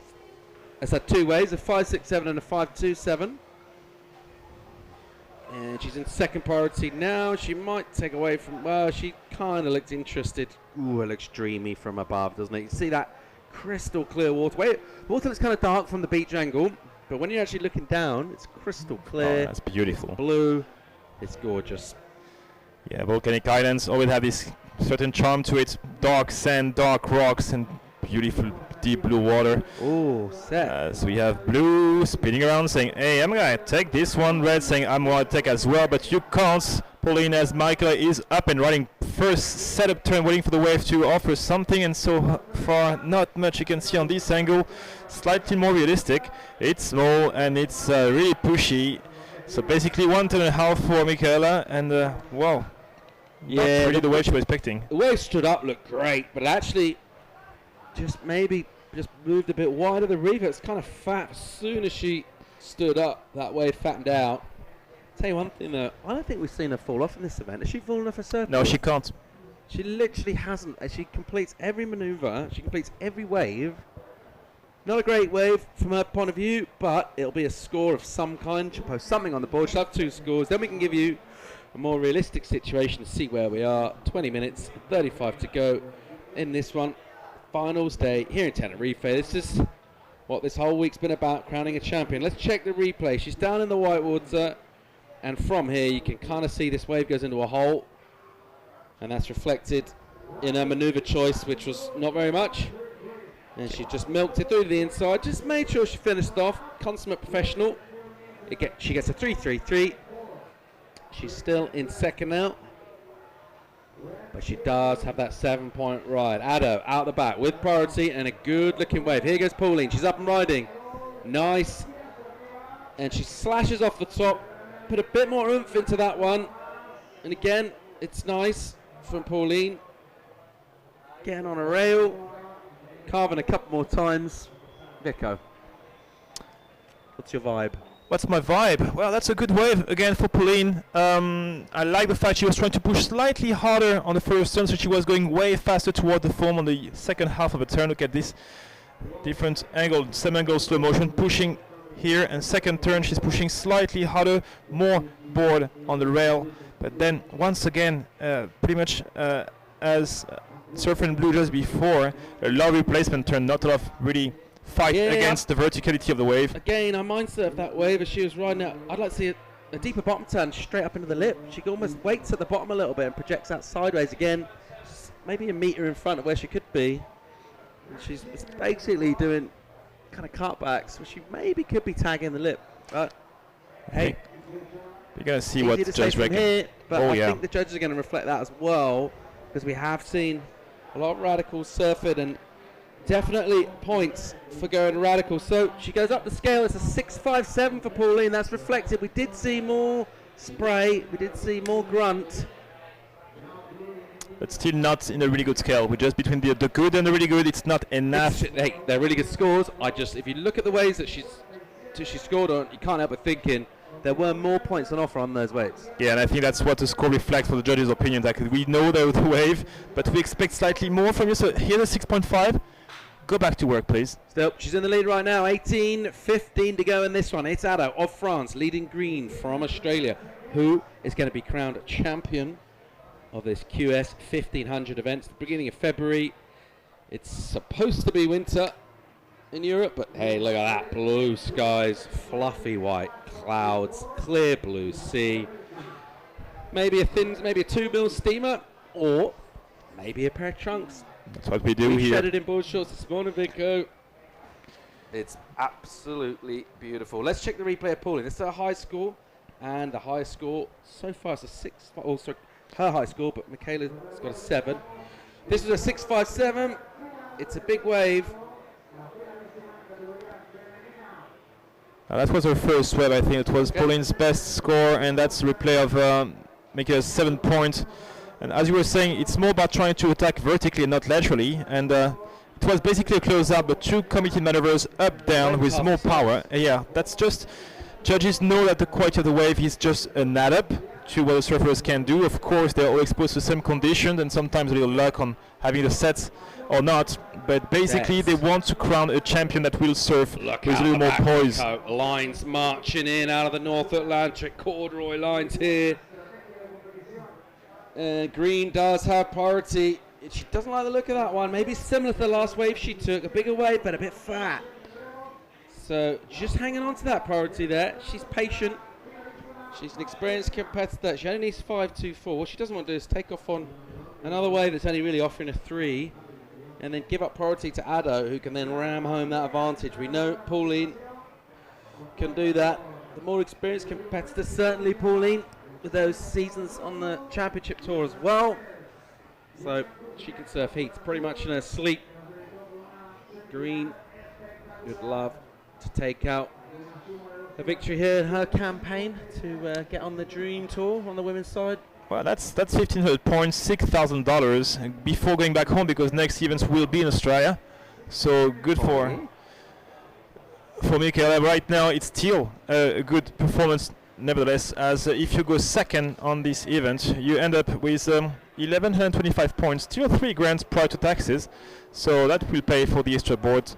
[SPEAKER 11] has had 2 waves, a 5.67 and a 5.27. And she's in second priority now. She might take away from, well, she kind of looks interested. Ooh, it looks dreamy from above, doesn't it? You see that crystal clear water. The water looks kind of dark from the beach angle, but when you're actually looking down, it's crystal clear.
[SPEAKER 2] Oh, that's beautiful.
[SPEAKER 11] Blue. It's gorgeous.
[SPEAKER 2] Yeah, volcanic islands always have this certain charm to it. Dark sand, dark rocks, and beautiful deep blue water.
[SPEAKER 11] Oh, set.
[SPEAKER 2] So we have blue spinning around saying, hey, I'm going to take this one. Red saying, I'm going to take as well, but you can't. Pauline, as Michaela is up and running. First setup turn, waiting for the wave to offer something, and so far not much you can see on this angle. Slightly more realistic. It's small and it's really pushy. So basically 1:10.5 for Michaela, and wow, not really the wave she was expecting.
[SPEAKER 11] The wave stood up, looked great, but actually just moved a bit wider. The reef, it's kind of fat. As soon as she stood up, that wave fattened out. Tell you one thing though, I don't think we've seen her fall off in this event. Has she fallen off a surface?
[SPEAKER 2] No, she can't.
[SPEAKER 11] She literally hasn't. She completes every maneuver. She completes every wave. Not a great wave from her point of view, but it'll be a score of some kind. She'll post something on the board. She'll have 2 scores. Then we can give you a more realistic situation to see where we are. 20 minutes, 35 to go in this one. Finals day here in Tenerife. This is what this whole week's been about, crowning a champion. Let's check the replay. She's down in the white water, and from here you can kind of see this wave goes into a hole, and that's reflected in her maneuver choice, which was not very much. And she just milked it through to the inside, just made sure she finished off. Consummate professional. She gets a 3-3-3. She's still in second now, but she does have that 7-point ride. Addo out the back with priority and a good looking wave. Here goes Pauline. She's up and riding. Nice. And she slashes off the top. Put a bit more oomph into that one. And again, it's nice from Pauline. Getting on a rail. Carving a couple more times. Vico, what's your vibe?
[SPEAKER 2] What's my vibe? Well, that's a good wave again for Pauline. I like the fact she was trying to push slightly harder on the first turn, so she was going way faster toward the foam on the second half of the turn. Look at this different angle, same angle, slow motion, pushing here, and second turn she's pushing slightly harder, more board on the rail. But then once again, pretty much as Surfer in Blue just before, a low replacement turn, not a lot of really fight against the verticality of the wave.
[SPEAKER 11] Again, our mindset of that wave as she was riding out, I'd like to see a deeper bottom turn straight up into the lip. She almost waits at the bottom a little bit and projects out sideways again, maybe a meter in front of where she could be. And she's basically doing kind of cutbacks, which she maybe could be tagging the lip. But hey,
[SPEAKER 2] you're going to see what the judges reckon.
[SPEAKER 11] Here, but I think the judges are going to reflect that as well, because we have seen a lot of radicals surfing, and definitely points for going radical. So she goes up the scale. It's a 6.57 for Pauline. That's reflected. We did see more spray. We did see more grunt.
[SPEAKER 2] But still not in a really good scale. We're just between the good and the really good. It's not enough.
[SPEAKER 11] They're really good scores. If you look at the waves that she scored on, you can't help but thinking there were more points on offer on those waves.
[SPEAKER 2] Yeah, and I think that's what the score reflects for the judges' opinion. Like, we know the wave, but we expect slightly more from you. So here's a 6.5. Go back to work, please.
[SPEAKER 11] Still, she's in the lead right now. 18:15 to go in this one. It's Addo of France, leading green from Australia, who is going to be crowned champion of this QS 1500 event. It's the beginning of February. It's supposed to be winter in Europe, but hey, look at that. Blue skies, fluffy white clouds, clear blue sea. Maybe a 2 mil steamer, or maybe a pair of trunks.
[SPEAKER 2] That's what we do here.
[SPEAKER 11] Shedded in board shorts this morning, Vico. It's absolutely beautiful. Let's check the replay of Pauline. This is her high score, and the high score so far is a 6. Oh, sorry, her high score, but Michaela's got a 7. This is a 6.57. It's a big wave.
[SPEAKER 2] That was her first wave, I think. It was Pauline's best score, and that's a replay of Michaela's 7 point. And as you were saying, it's more about trying to attack vertically and not laterally. And it was basically a close-up, but 2 committed maneuvers up-down with more power. Yeah, that's just... Judges know that the quality of the wave is just an add-up to what the surfers can do. Of course, they're all exposed to the same conditions, and sometimes a little luck on having the sets or not. But basically, they want to crown a champion that will surf with a little more poise.
[SPEAKER 11] Lines marching in out of the North Atlantic, corduroy lines here. Green does have priority. She doesn't like the look of that one. Maybe similar to the last wave she took. A bigger wave, but a bit fat. So just hanging on to that priority there. She's patient. She's an experienced competitor. She only needs 5.24. What she doesn't want to do is take off on another wave that's only really offering a 3, and then give up priority to Addo, who can then ram home that advantage. We know Pauline can do that. The more experienced competitor, certainly Pauline, with those seasons on the championship tour as well. So she can surf heats pretty much in her sleep. Green would love to take out a victory here in her campaign to get on the Dream Tour on the women's side.
[SPEAKER 2] Well, that's 1,500 points, $6,000 before going back home, because next events will be in Australia. So good for Michaela. Right now, it's still a good performance, nevertheless, as if you go second on this event, you end up with 1,125 points, still 3 grand prior to taxes. So that will pay for the extra board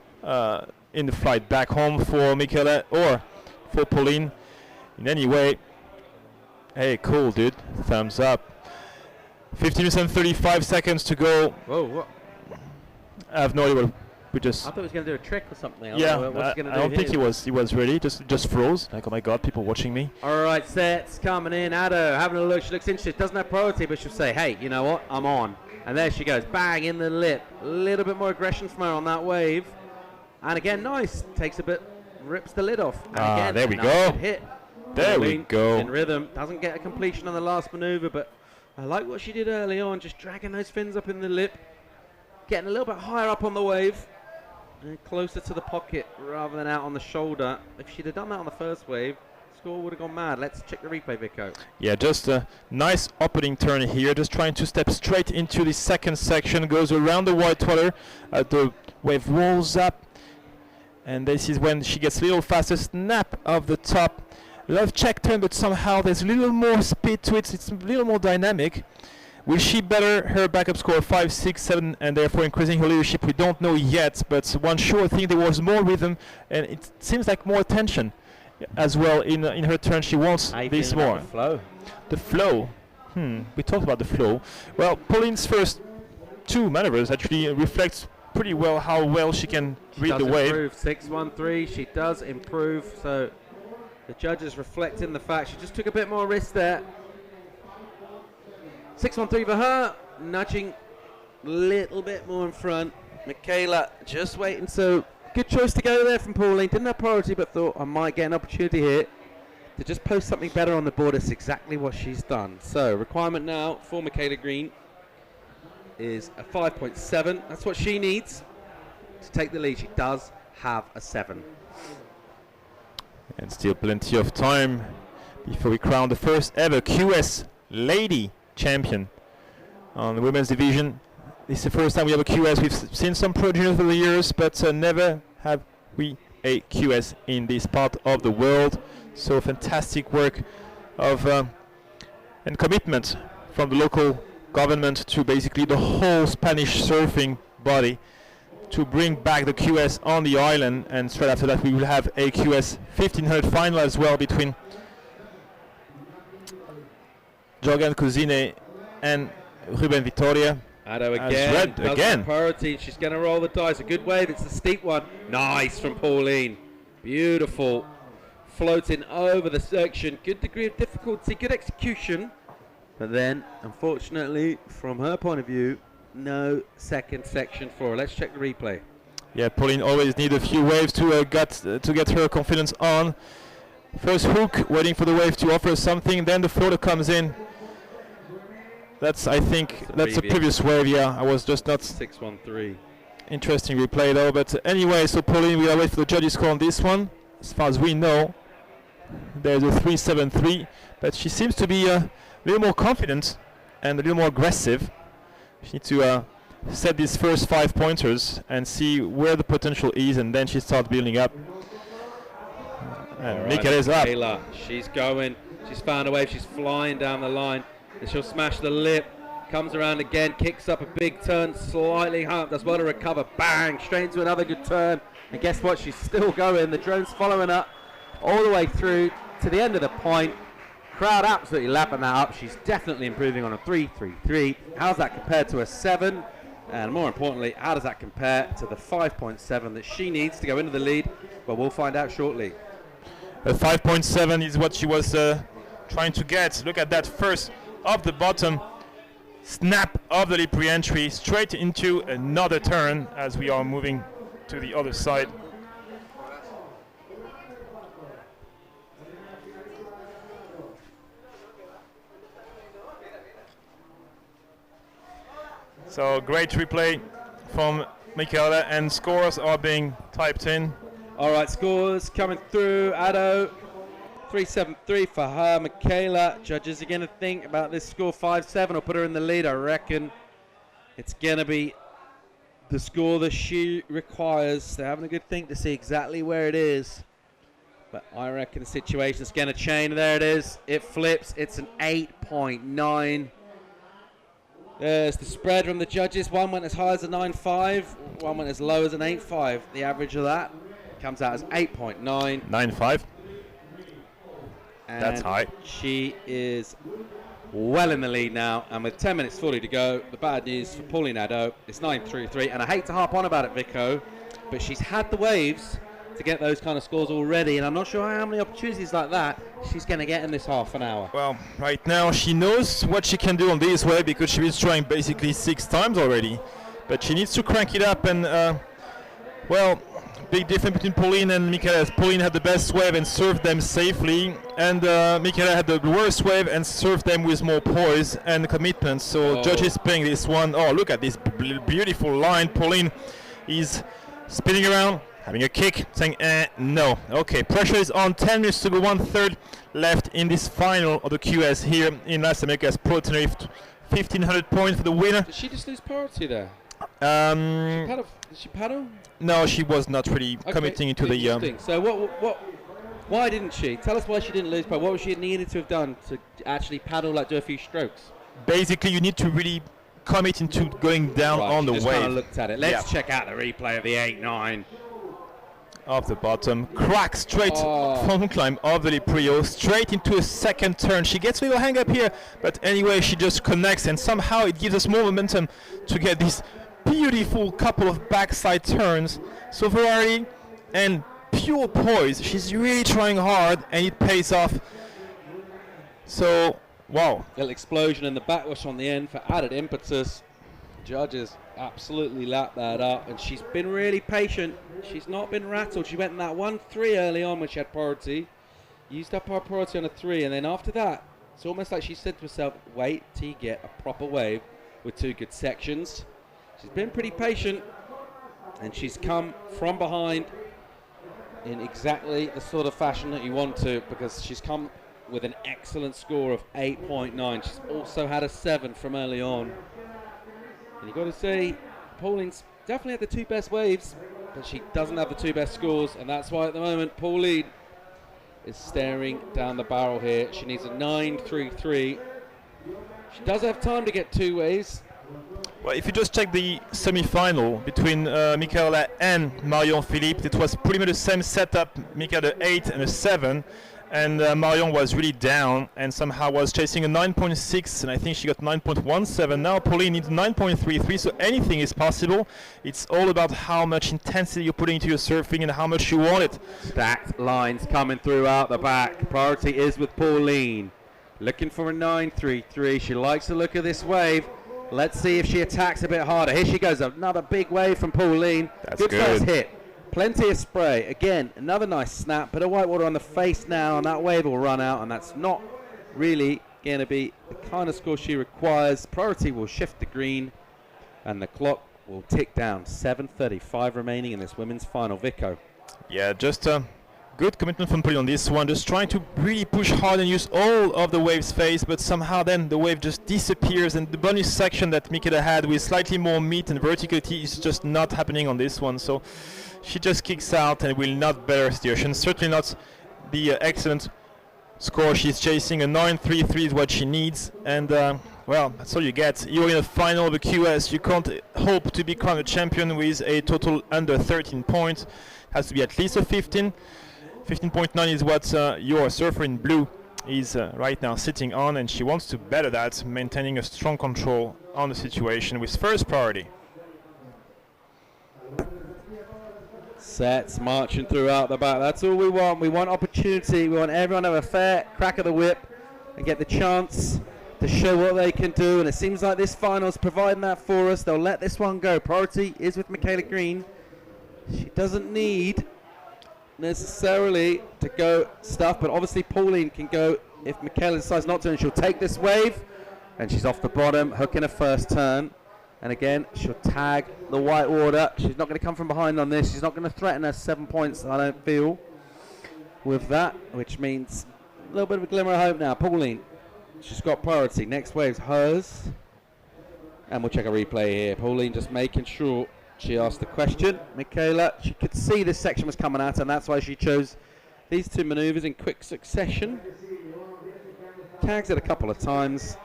[SPEAKER 2] in the flight back home for Michaela or for Pauline. In any way, hey, cool, dude. Thumbs up. 15 minutes and 35 seconds to go.
[SPEAKER 11] Whoa, what?
[SPEAKER 2] I have no idea what we just...
[SPEAKER 11] I thought he was going to do a trick or something.
[SPEAKER 2] I don't think he was ready. Just froze. Like, oh my god, people watching me.
[SPEAKER 11] All right, sets coming in. Ado having a look. She looks interested. Doesn't have priority, but she'll say, hey, you know what? I'm on. And there she goes. Bang, in the lip. A little bit more aggression from her on that wave. And again, nice. Takes a bit, rips the lid off. And again,
[SPEAKER 2] there we
[SPEAKER 11] nice
[SPEAKER 2] go.
[SPEAKER 11] good hit.
[SPEAKER 2] There we go.
[SPEAKER 11] In rhythm. Doesn't get a completion on the last maneuver, but I like what she did early on, just dragging those fins up in the lip, getting a little bit higher up on the wave, and closer to the pocket rather than out on the shoulder. If she'd have done that on the first wave, score would have gone mad. Let's check the replay, Vico.
[SPEAKER 2] Yeah, just a nice opening turn here, just trying to step straight into the second section, goes around the white water, the wave rolls up, and this is when she gets a little faster, snap of the top. Love check turn, but somehow there's a little more speed to it. It's a little more dynamic. Will she better her backup score 5, 6, 7, and therefore increasing her leadership? We don't know yet, but one sure thing, there was more rhythm, and it seems like more tension as well in her turn. She wants this more.
[SPEAKER 11] The flow.
[SPEAKER 2] The flow. We talked about the flow. Well, Pauline's first 2 maneuvers actually reflects pretty well how well she can read the wave.
[SPEAKER 11] Improve. 6-1-3. She does improve. So the judges reflecting the fact she just took a bit more risk there. 6-1-3 for her, nudging a little bit more in front. Michaela just waiting. So good choice to go there from Pauline. Didn't have priority, but thought I might get an opportunity here to just post something better on the board. That's exactly what she's done. So requirement now for Michaela Green is a 5.7. That's what she needs to take the lead. She does have a 7.
[SPEAKER 2] And still plenty of time before we crown the first ever QS lady champion on the women's division. This is the first time we have a QS. We've seen some pro juniors over the years, but never have we a QS in this part of the world. So fantastic work of and commitment from the local government to basically the whole Spanish surfing body to bring back the QS on the island, and straight after that we will have a QS 1500 final as well between Jorgen Cousine and Ruben Vitoria.
[SPEAKER 11] Ado again,
[SPEAKER 2] again.
[SPEAKER 11] Priority. She's going to roll the dice. A good wave. It's a steep one. Nice from Pauline. Beautiful. Floating over the section. Good degree of difficulty. Good execution. But then, unfortunately, from her point of view, no second section for her. Let's check the replay.
[SPEAKER 2] Yeah, Pauline always needs a few waves to get her confidence on. First hook, waiting for the wave to offer something. Then the floater comes in. That's, I think, that's a previous wave. Yeah, I was just not
[SPEAKER 11] 6-1-3.
[SPEAKER 2] Interesting replay though. But anyway, so Pauline, we are waiting for the judges' score on this one. As far as we know, there's a 3-7-3, but she seems to be a little more confident and a little more aggressive. She needs to set these first 5 pointers and see where the potential is, and then she starts building up. And Michaela's up.
[SPEAKER 11] Michaela, she's going. She's found a wave. She's flying down the line. And she'll smash the lip. Comes around again. Kicks up a big turn. Slightly hard. Does well to recover. Bang. Straight into another good turn. And guess what? She's still going. The drone's following up all the way through to the end of the point. Crowd absolutely lapping that up. She's definitely improving on a 3-3-3. How's that compared to a 7? And more importantly, how does that compare to the 5.7 that she needs to go into the lead? Well, we'll find out shortly.
[SPEAKER 2] A 5.7 is what she was trying to get. Look at that first off the bottom. Snap of the lip re-entry straight into another turn as we are moving to the other side. So great replay from Michaela, and scores are being typed in.
[SPEAKER 11] All right, scores coming through. Ado 3.73 for her. Michaela, judges are going to think about this score 5-7 or put her in the lead. I reckon it's going to be the score that she requires. They're having a good think to see exactly where it is. But I reckon the situation's going to change. There it is. It flips. It's an 8.9. There's the spread from the judges. One went as high as a 9.5. One went as low as an 8.5. The average of that comes out as 8.9.
[SPEAKER 2] 9.5. That's high.
[SPEAKER 11] She is well in the lead now, and with 10 minutes 40 to go, the bad news for Pauline Addo, it's 9.33, and I hate to harp on about it, Vico, but she's had the waves to get those kind of scores already, and I'm not sure how many opportunities like that she's going to get in this half an hour.
[SPEAKER 2] Well, right now she knows what she can do on this wave because she was trying basically 6 times already, but she needs to crank it up, and well, big difference between Pauline and Michaela. Pauline had the best wave and served them safely, and Michaela had the worst wave and served them with more poise and commitment. So judges playing this one. Oh, look at this beautiful line. Pauline is spinning around, having a kick, saying no. Okay, pressure is on. 10 minutes to go, 1/3 left in this final of the QS here in Las Americas Pro Tenerife. 1,500 points for the winner.
[SPEAKER 11] Did she just lose priority there?
[SPEAKER 2] Did
[SPEAKER 11] she paddle?
[SPEAKER 2] No, she was not really committing into the.
[SPEAKER 11] So why didn't she? Tell us why she didn't lose. But what was she needed to have done to actually paddle, like do a few strokes?
[SPEAKER 2] Basically, you need to really commit into going down on the wave.
[SPEAKER 11] Just kind of looked at it. Let's check out the replay of the 8-9.
[SPEAKER 2] Off the bottom, crack straight front climb of the Liprio, straight into a second turn. She gets a little hang up here, but anyway, she just connects, and somehow it gives us more momentum to get this beautiful couple of backside turns. So variety and pure poise. She's really trying hard, and it pays off. So, wow.
[SPEAKER 11] Little explosion in the backwash on the end for added impetus. Judges absolutely lapped that up, and she's been really patient. She's not been rattled. She went in that 1-3 early on when she had priority. Used up her priority on a 3, and then after that, it's almost like she said to herself, wait till you get a proper wave with 2 good sections. She's been pretty patient, and she's come from behind in exactly the sort of fashion that you want to, because she's come with an excellent score of 8.9. She's also had a 7 from early on. And you've got to say, Pauline's definitely had the 2 best waves, but she doesn't have the 2 best scores, and that's why at the moment Pauline is staring down the barrel here. She needs a 9.33. She does have time to get 2 waves.
[SPEAKER 2] Well, if you just check the semi-final between Michaela and Marion Philippe, it was pretty much the same setup. Michaela 8 and a 7, and Marion was really down and somehow was chasing a 9.6, and I think she got 9.17. Now Pauline needs 9.33, so anything is possible. It's all about how much intensity you're putting into your surfing and how much you want it.
[SPEAKER 11] Stacked lines coming through out the back. Priority is with Pauline. Looking for a 9.33. She likes the look of this wave. Let's see if she attacks a bit harder. Here she goes, another big wave from Pauline.
[SPEAKER 2] That's
[SPEAKER 11] good first hit. Plenty of spray. Again, another nice snap. Bit of whitewater on the face now, and that wave will run out, and that's not really going to be the kind of score she requires. Priority will shift the green, and the clock will tick down. 7:35 remaining in this women's final. Vico.
[SPEAKER 2] Yeah, just good commitment from Pauline on this one. Just trying to really push hard and use all of the wave's face, but somehow then the wave just disappears, and the bonus section that Michaela had with slightly more meat and verticality is just not happening on this one. So she just kicks out and will not better situation. Certainly not the excellent score she's chasing. A 9.33 is what she needs, and well, that's all you get. You're in a final of the QS. You can't hope to be crowned a champion with a total under 13 points. Has to be at least a 15. 15.9 is what your surfer in blue is right now sitting on, and she wants to better that, maintaining a strong control on the situation with first priority.
[SPEAKER 11] Sets marching throughout the back. That's all we want. We want opportunity. We want everyone to have a fair crack of the whip and get the chance to show what they can do. And it seems like this final's providing that for us. They'll let this one go. Priority is with Michaela Green. She doesn't need necessarily to go stuff, but obviously Pauline can go if Michaela decides not to, and she'll take this wave, and she's off the bottom, hooking her first turn. And again, she'll tag the whitewater. She's not going to come from behind on this. She's not going to threaten her 7 points, I don't feel, with that, which means a little bit of a glimmer of hope now. Pauline, she's got priority. Next wave's hers. And we'll check a replay here. Pauline just making sure she asked the question. Michaela, she could see this section was coming at her, and that's why she chose these two maneuvers in quick succession. Tags it a couple of times.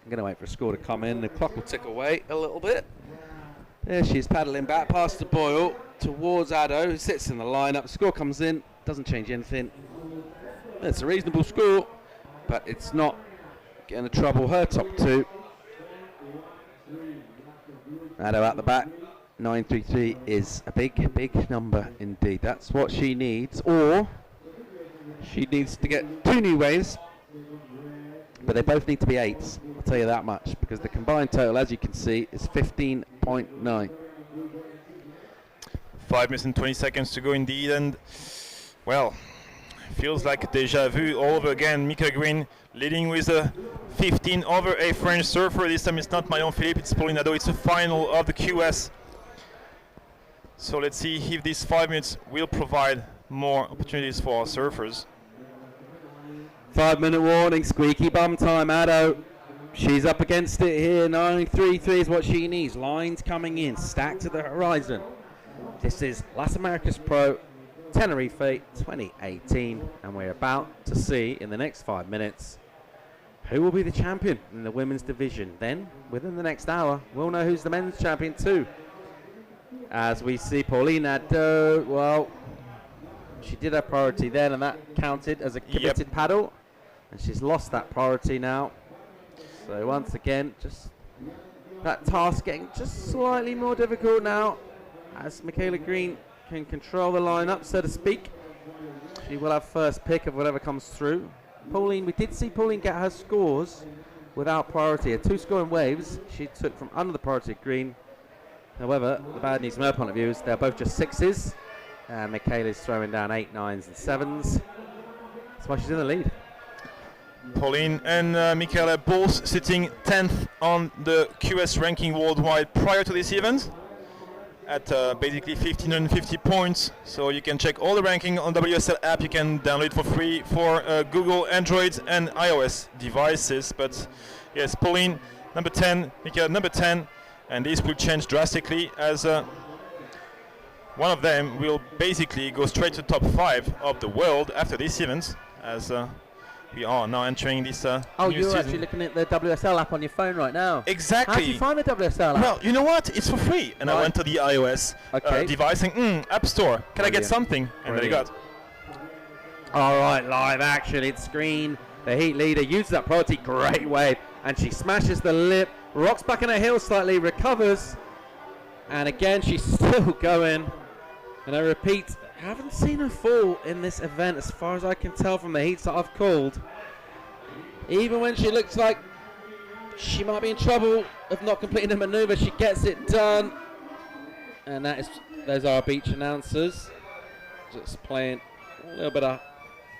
[SPEAKER 11] I'm going to wait for a score to come in. The clock will tick away a little bit. There she is, paddling back past the Boyle towards Addo, who sits in the lineup. The score comes in, doesn't change anything. It's a reasonable score, but it's not going to trouble her top two. Addo at the back. 933 is a big, big number indeed. That's what she needs, or she needs to get 2 new waves, but they both need to be 8s. I'll tell you that much, because the combined total, as you can see, is 15.9.
[SPEAKER 2] 5 minutes and 20 seconds to go indeed, and well, feels like deja vu all over again. Michaela Green leading with a 15 over a French surfer. This time it's not Marion Philippe, it's Pauline Addo. It's the final of the QS. So let's see if these 5 minutes will provide more opportunities for our surfers.
[SPEAKER 11] 5-minute warning, squeaky bum time, Addo. She's up against it here. 933 is what she needs. Lines coming in, stacked to the horizon. This is Las Americas Pro Tenerife 2018, and we're about to see in the next 5 minutes who will be the champion in the women's division. Then, within the next hour, we'll know who's the men's champion too. As we see Pauline Addo, well, she did her priority then, and that counted as a committed paddle, and she's lost that priority now. So once again, just that task getting just slightly more difficult now, as Michaela Green can control the lineup, so to speak. She will have first pick of whatever comes through. Pauline, we did see Pauline get her scores without priority. Her 2 scoring waves she took from under the priority Green. However, the bad news from her point of view is they're both just 6s, and Michaela's throwing down 8, 9s, and 7s. That's why she's in the lead.
[SPEAKER 2] Pauline and Michaela both sitting 10th on the QS ranking worldwide prior to this event, at basically 1,550 points. So you can check all the ranking on WSL app. You can download it for free for Google, Android and iOS devices. But yes, Pauline number 10, Michaela number 10, and this will change drastically as one of them will basically go straight to top 5 of the world after this event, as we are now entering this
[SPEAKER 11] oh,
[SPEAKER 2] new
[SPEAKER 11] you're
[SPEAKER 2] season.
[SPEAKER 11] actually looking at the WSL app on your phone right now.
[SPEAKER 2] Exactly.
[SPEAKER 11] How did you find the WSL app?
[SPEAKER 2] Well, you know what? It's for free. And I went to the iOS device and App Store. Can I get something? And there you go.
[SPEAKER 11] All right, live action. It's Green, the heat leader, uses that priority. Great wave. And she smashes the lip, rocks back in her heel slightly, recovers. And again, she's still going. And I repeat, I haven't seen her fall in this event as far as I can tell from the heats that I've called. Even when she looks like she might be in trouble of not completing the maneuver, she gets it done. And that is, those are our beach announcers. Just playing a little bit of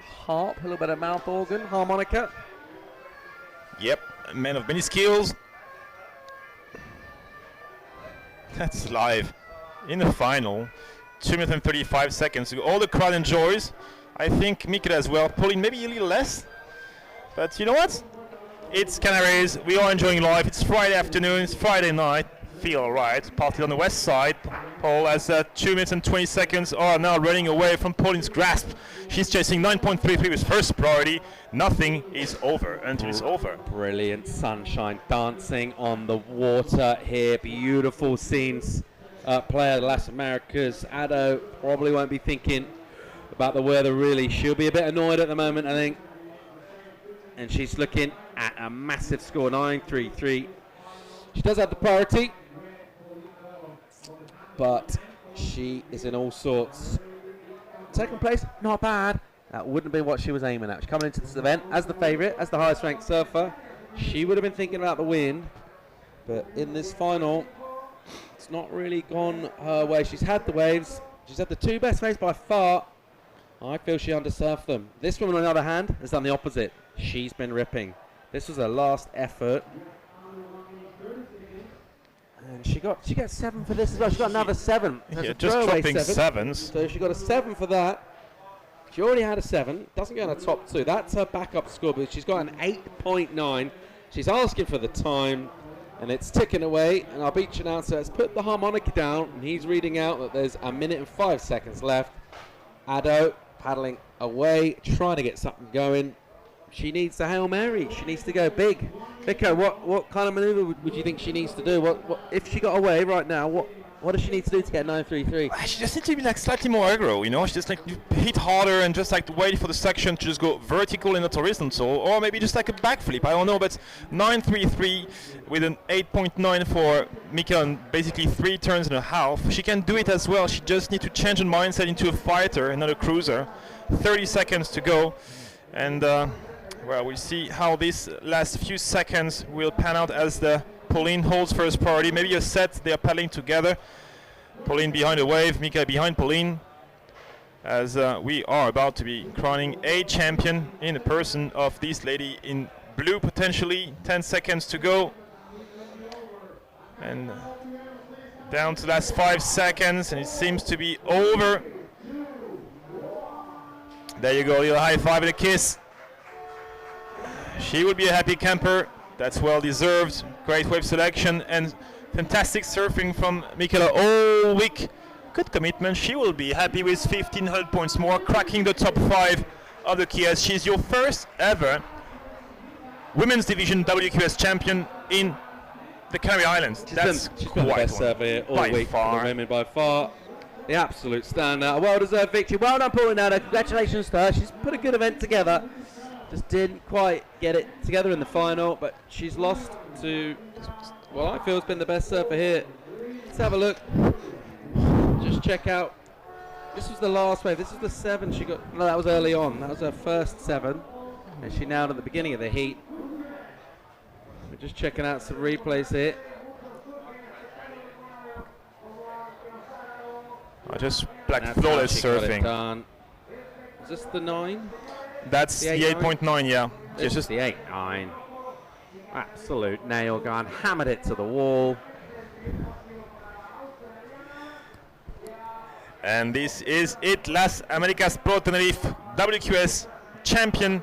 [SPEAKER 11] harp, a little bit of mouth organ, harmonica.
[SPEAKER 2] Yep, a man of many skills. That's live in the final. 2 minutes and 35 seconds. All the crowd enjoys. I think Michaela as well. Pauline maybe a little less. But you know what? It's Canaries. We are enjoying life. It's Friday afternoon. It's Friday night. Feel right. Partly on the west side. Paul has 2 minutes and 20 seconds. Are now running away from Pauline's grasp. She's chasing 9.33 with first priority. Nothing is over until it's over.
[SPEAKER 11] Brilliant sunshine dancing on the water here. Beautiful scenes. Player of Las Americas, Addo probably won't be thinking about the weather really. She'll be a bit annoyed at the moment, I think. And she's looking at a massive score, 9.33. She does have the priority, but she is in all sorts. Second place, not bad. That wouldn't be what she was aiming at. She's coming into this event as the favourite, as the highest ranked surfer. She would have been thinking about the win, but in this final, it's not really gone her way. She's had the waves. She's had the 2 best waves by far. I feel she undersurfed them. This woman, on the other hand, has done the opposite. She's been ripping. This was her last effort. And she got 7 for this as well. She got another 7.
[SPEAKER 2] Yeah, just dropping 7s.
[SPEAKER 11] So she got a 7 for that. She already had a 7. Doesn't go in the top 2. That's her backup score, but she's got an 8.9. She's asking for the time, and it's ticking away. And our beach announcer has put the harmonica down, and he's reading out that there's 1 minute and 5 seconds left. Ado paddling away, trying to get something going. She needs the Hail Mary. She needs to go big. Vico, what kind of maneuver would you think she needs to do? What if she got away right now? What does she need to do to get 933?
[SPEAKER 2] She just needs to be like slightly more aggro, you know. She just like hit harder and just like wait for the section to just go vertical and not horizontal, or maybe just like a backflip. I don't know, but 933 with an 8.9 for Mika in basically 3 turns and a half. She can do it as well. She just needs to change her mindset into a fighter and not a cruiser. 30 seconds to go, and well, we'll see how these last few seconds will pan out as the Pauline holds first priority. Maybe a set, they are paddling together. Pauline behind the wave, Mika behind Pauline, as we are about to be crowning a champion in the person of this lady in blue, potentially. 10 seconds to go. And down to the last 5 seconds, and it seems to be over. There you go, little high five and a kiss. She would be a happy camper. That's well deserved. Great wave selection and fantastic surfing from Michaela all week. Good commitment. She will be happy with 1,500 points more, cracking the top 5 of the KS. She's your first ever Women's Division WQS champion in the Canary Islands.
[SPEAKER 11] She's been the best server here all week for the women by far. The absolute standout. A well-deserved victory. Well done, Pauline Ado. Congratulations to her. She's put a good event together. Just didn't quite get it together in the final, but she's lost to, well, I feel has been the best surfer here. Let's have a look. Just check out. This was the last wave. This is the 7 she got. No, that was early on. That was her first 7. And she nailed at the beginning of the heat. We're just checking out some replays here.
[SPEAKER 2] Just black flawless surfing.
[SPEAKER 11] Done. Is this the 9?
[SPEAKER 2] That's the 8.9, yeah.
[SPEAKER 11] It's just the 8.9. Absolute nail gun. Hammered it to the wall.
[SPEAKER 2] And this is it. Las Americas Pro Tenerife WQS champion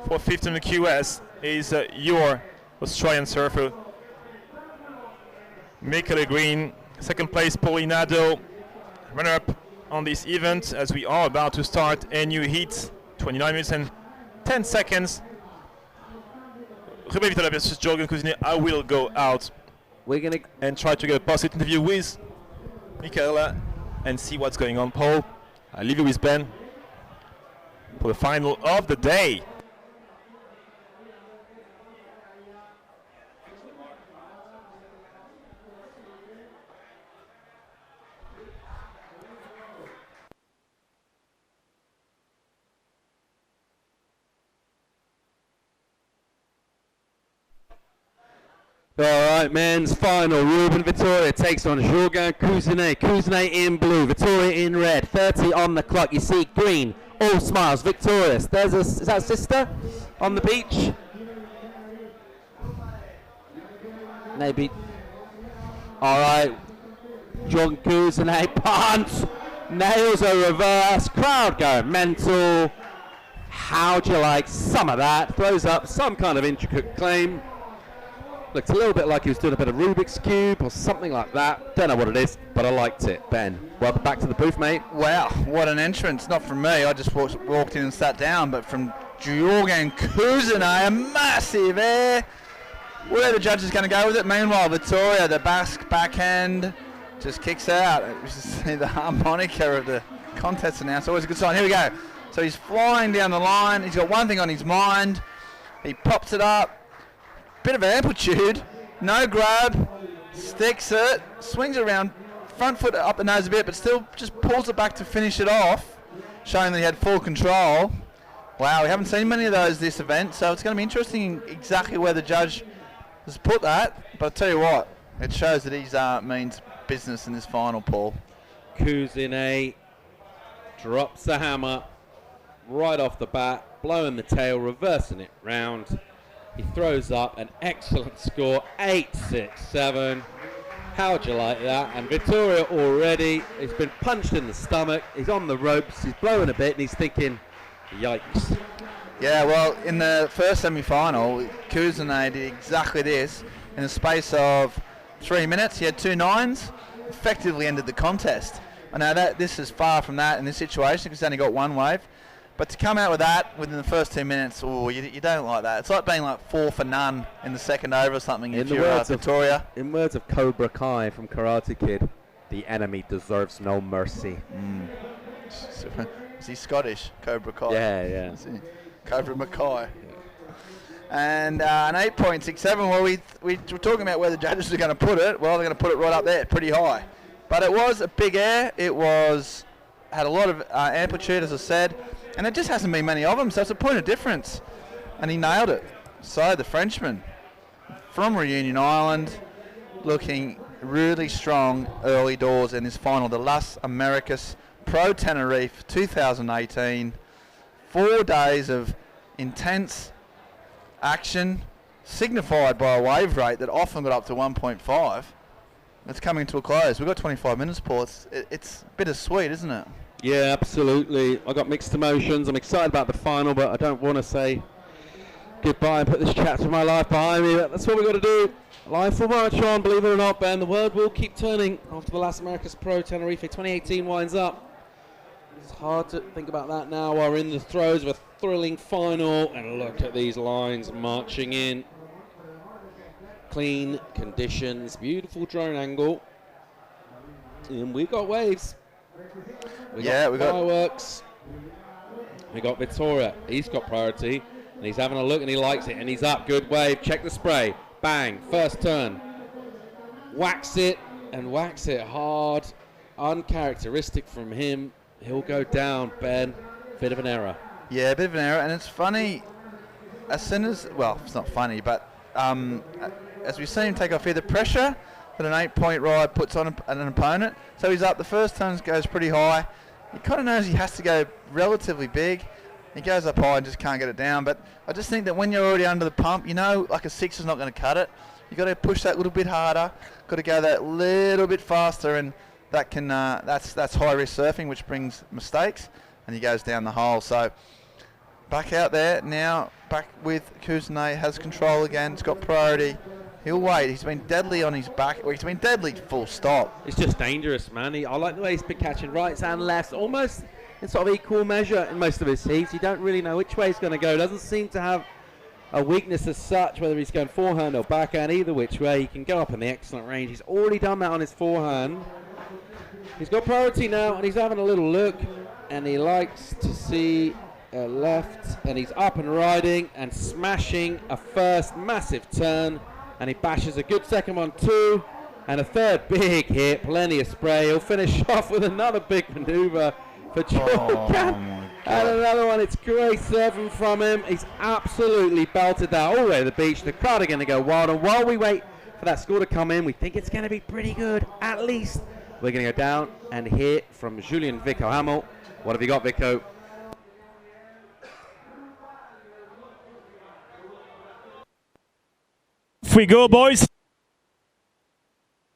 [SPEAKER 2] for 15 QS is your Australian surfer, Michaela Green. Second place, Pauline Ado. Runner-up on this event as we are about to start a new heat. 29 minutes and 10 seconds. Ruben Vitoria versus Jorgen Cousinet. I will go out.
[SPEAKER 11] We're gonna
[SPEAKER 2] and try to get a post-it interview with Michaela and see what's going on. Paul, I leave you with Ben for the final of the day.
[SPEAKER 11] All right, men's final. Ruben Vitoria takes on Jorgen Cousinet. Cousinet in blue, Vitoria in red. 30 on the clock. You see green, all smiles, victorious. Is that sister on the beach? Maybe. All right, Jorgen Cousinet punts, nails a reverse. Crowd going mental. How'd you like some of that? Throws up some kind of intricate claim. Looked a little bit like he was doing a bit of Rubik's Cube or something like that. Don't know what it is, but I liked it. Ben, welcome back to the booth, mate.
[SPEAKER 1] Wow, what an entrance. Not from me, I just walked in and sat down, but from Jorgen Cousinet, a massive air. Where the judge is going to go with it. Meanwhile, Vitoria, the Basque backhand, just kicks out. You see the harmonica of the contest announcer. Always a good sign. Here we go. So he's flying down the line. He's got one thing on his mind. He pops it up. Bit of amplitude, no grab, sticks it, swings around, front foot up the nose a bit, but still just pulls it back to finish it off, showing that he had full control. Wow, we haven't seen many of those this event, so it's going to be interesting exactly where the judge has put that. But I'll tell you what, it shows that he's means business in this final, Paul.
[SPEAKER 11] Cousinet drops the hammer right off the bat, blowing the tail, reversing it round. He throws up an excellent score, 8.67. How'd you like that? And Vitoria already, he's been punched in the stomach. He's on the ropes. He's blowing a bit, and he's thinking, Yikes.
[SPEAKER 1] Yeah, well, in the first semi-final, Kuzane did exactly this. In the space of 3 minutes, he had 2 nines, effectively ended the contest. I know that this is far from that in this situation because he's only got 1 wave. But to come out with that within the first 2 minutes, you don't like that. It's like being like 4 for none in the second over or something if you're Vitoria.
[SPEAKER 11] In words of Cobra Kai from Karate Kid, the enemy deserves no mercy.
[SPEAKER 1] Is he Scottish, Cobra Kai?
[SPEAKER 11] Yeah.
[SPEAKER 1] Cobra Mackay. And an 8.67. Well, we were talking about where the judges are going to put it. Well, they're going to put it right up there, pretty high. But it was a big air. It had a lot of amplitude, as I said, and there just hasn't been many of them. So it's a point of difference, and he nailed it. So the Frenchman from Reunion Island, looking really strong early doors in this final, the Las Americas Pro Tenerife 2018. 4 days of intense action, signified by a wave rate that often got up to 1.5. It's coming to a close. We've got 25 minutes, Paul. It's bittersweet, isn't it?
[SPEAKER 11] Yeah, absolutely. I got mixed emotions. I'm excited about the final, but I don't want to say goodbye and put this chapter of my life behind me. But that's what we've got to do. Life will march on, believe it or not, Ben. The world will keep turning after the Las Americas Pro Tenerife 2018 winds up. It's hard to think about that now while we're in the throes of a thrilling final. And look at these lines marching in. Clean conditions, beautiful drone angle. And we've got waves. We got fireworks. We got Vitoria. He's got priority. And he's having a look and he likes it. And he's up. Good wave. Check the spray. Bang. First turn. Wax it and wax it hard. Uncharacteristic from him. He'll go down, Ben. Bit of an error.
[SPEAKER 1] Yeah, a bit of an error. And it's funny, as soon as, well, it's not funny, but as we've seen him take off here, the pressure that an 8-point ride puts on an opponent. So he's up. The first turn goes pretty high. He kind of knows he has to go relatively big. He goes up high and just can't get it down. But I just think that when you're already under the pump, you know, like a 6 is not going to cut it. You've got to push that little bit harder. Got to go that little bit faster, and that can that's high risk surfing, which brings mistakes, and he goes down the hole. So back out there now, back with Kuzane, has control again. He's got priority. He'll wait. He's been deadly on his back. Well, he's been deadly full stop.
[SPEAKER 11] It's just dangerous, man. I like the way he's been catching rights and lefts, almost in sort of equal measure in most of his heats. You don't really know which way he's going to go. Doesn't seem to have a weakness as such, whether he's going forehand or backhand. Either which way, he can go up in the excellent range. He's already done that on his forehand. He's got priority now, and he's having a little look, and he likes to see left, and he's up and riding and smashing a first massive turn, and he bashes a good second one too, and a third big hit, plenty of spray. He'll finish off with another big maneuver for Jordan. And another one. It's great surfing from him. He's absolutely belted that all the way to the beach. The crowd are going to go wild, and while we wait for that score to come in, we think it's going to be pretty good, at least. We're going to go down and hear from Julian Vico Hamill. What have you got, Vico?
[SPEAKER 12] Off we go, boys.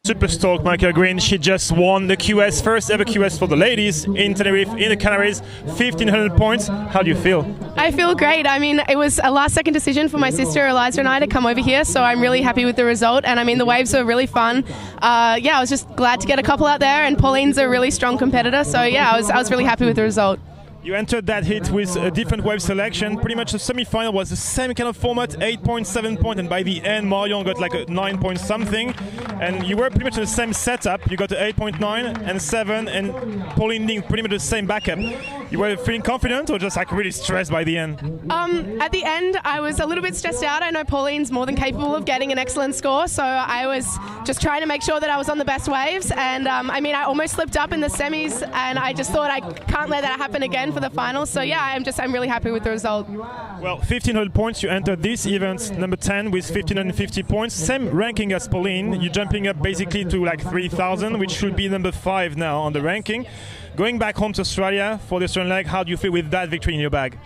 [SPEAKER 12] Super stoked, Michaela Green. She just won the QS, first ever QS for the ladies in Tenerife, in the Canaries, 1,500 points. How do you feel?
[SPEAKER 13] I feel great. I mean, it was a last-second decision for my sister Eliza and I to come over here, so I'm really happy with the result. And I mean, the waves are really fun. Yeah, I was just glad to get a couple out there, and Pauline's a really strong competitor, so yeah, I was really happy with the result.
[SPEAKER 12] You entered that hit with a different wave selection. Pretty much the semi-final was the same kind of format, 8.7 point, and by the end Marion got like a 9 point something. And you were pretty much in the same setup. You got the 8.9 and 7, and Pauline Ding pretty much the same backup. You were feeling confident or just like really stressed by the end?
[SPEAKER 13] At the end, I was a little bit stressed out. I know Pauline's more than capable of getting an excellent score, so I was just trying to make sure that I was on the best waves. And I mean, I almost slipped up in the semis, and I just thought I can't let that happen again for the final. So yeah, I'm really happy with the result.
[SPEAKER 12] Well, 1,500 points. You entered this event number 10 with 1,550 points. Same ranking as Pauline. You're jumping up basically to like 3,000, which should be number 5 now on the ranking. Going back home to Australia for the turn leg. How do you feel with that victory in your bag?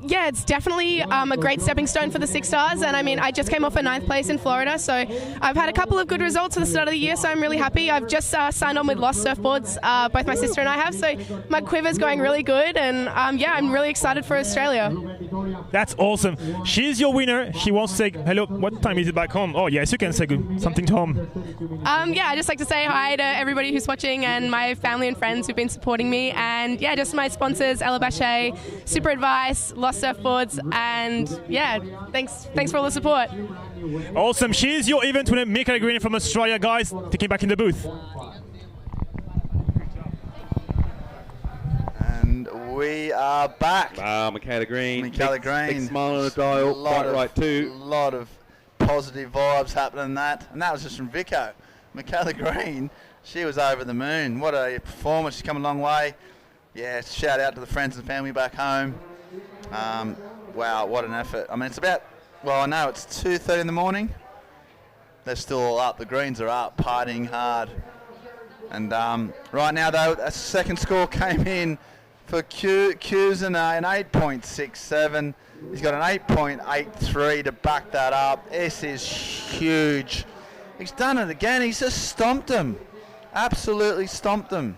[SPEAKER 13] Yeah, it's definitely a great stepping stone for the 6 stars, and I mean, I just came off a 9th place in Florida, so I've had a couple of good results at the start of the year, so I'm really happy. I've just signed on with Lost Surfboards, both my sister and I have, so my quiver's going really good, and yeah, I'm really excited for Australia.
[SPEAKER 12] That's awesome. She's your winner. She wants to say hello. What time is it back home? Oh yes, you can say something to home.
[SPEAKER 13] Yeah, I just like to say hi to everybody who's watching and my family and friends who've been supporting me, and yeah, just my sponsors, Ella Bache, Super Advice, Lost Surfboards, and yeah, thanks for all the support.
[SPEAKER 12] Awesome. She's your event winner, Michaela Green from Australia, guys. Taking back in the booth.
[SPEAKER 1] And we are back.
[SPEAKER 11] Wow, Michaela Green.
[SPEAKER 1] Big
[SPEAKER 11] smile on the dial. Quite right too.
[SPEAKER 1] A lot of positive vibes happening in that. And that was just from Vico. Michaela Green, she was over the moon. What a performance. She's come a long way. Yeah, shout out to the friends and family back home. Wow, what an effort. I mean, it's about, well, I know it's 2:30 in the morning. They're still all up. The Greens are up, partying hard. And right now, though, a second score came in for Kuzana, an 8.67. He's got an 8.83 to back that up. This is huge. He's done it again. He's just stomped him. Absolutely stomped him.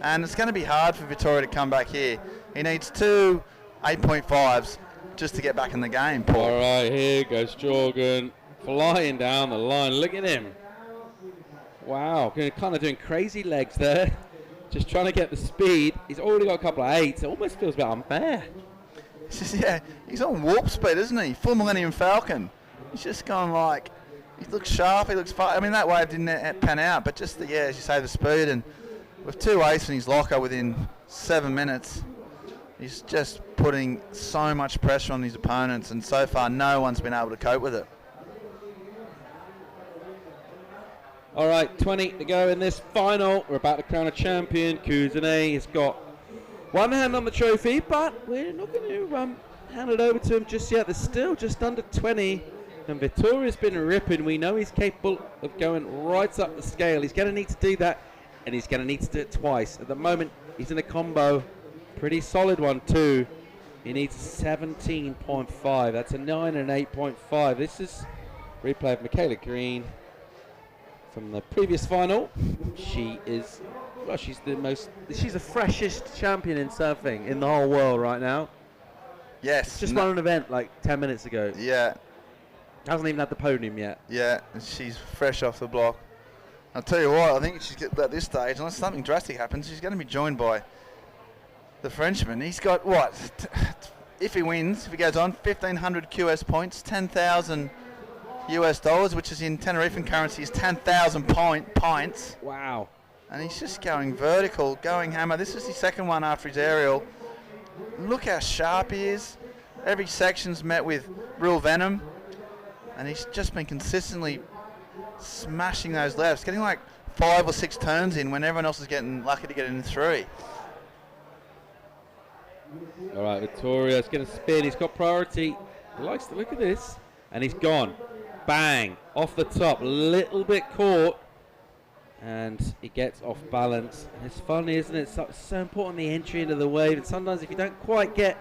[SPEAKER 1] And it's going to be hard for Vitoria to come back here. He needs 2 8.5s just to get back in the game, Paul.
[SPEAKER 11] All right, here goes Jorgen, flying down the line. Look at him. Wow, kind of doing crazy legs there. Just trying to get the speed. He's already got a couple of 8s. It almost feels a bit unfair.
[SPEAKER 1] Yeah, he's on warp speed, isn't he? Full Millennium Falcon. He's just gone like, he looks sharp, he looks fast. I mean, that wave didn't pan out, but just the, yeah, as you say, the speed. And with 2 8s in his locker within 7 minutes, he's just putting so much pressure on his opponents, and so far no one's been able to cope with it.
[SPEAKER 11] All right, 20 to go in this final. We're about to crown a champion. Kuzane has got one hand on the trophy, but we're not going to hand it over to him just yet. There's still just under 20, and Vitoria's been ripping. We know he's capable of going right up the scale. He's going to need to do that, and he's going to need to do it twice. At the moment, he's in a combo. Pretty solid one, too. He needs 17.5. That's a 9 and 8.5. This is replay of Michaela Green from the previous final. She is, well, she's the freshest champion in surfing in the whole world right now.
[SPEAKER 1] Yes.
[SPEAKER 11] Just won an event like 10 minutes ago.
[SPEAKER 1] Yeah.
[SPEAKER 11] Hasn't even had the podium yet.
[SPEAKER 1] Yeah, and she's fresh off the block. I'll tell you what, I think she's at this stage, unless something drastic happens, she's going to be joined by the Frenchman. He's got what? If he wins, if he goes on, 1,500 QS points, 10,000 US dollars, which is in Tenerife currency is 10,000 pints.
[SPEAKER 11] Wow.
[SPEAKER 1] And he's just going vertical, going hammer. This is his second one after his aerial. Look how sharp he is. Every section's met with real venom. And he's just been consistently smashing those lefts, getting like 5 or 6 turns in when everyone else is getting lucky to get in 3.
[SPEAKER 11] All right, Vitoria's going to spin. He's got priority. He likes to look at this. And he's gone. Bang. Off the top. Little bit caught. And he gets off balance. And it's funny, isn't it? It's so important, the entry into the wave. And sometimes if you don't quite get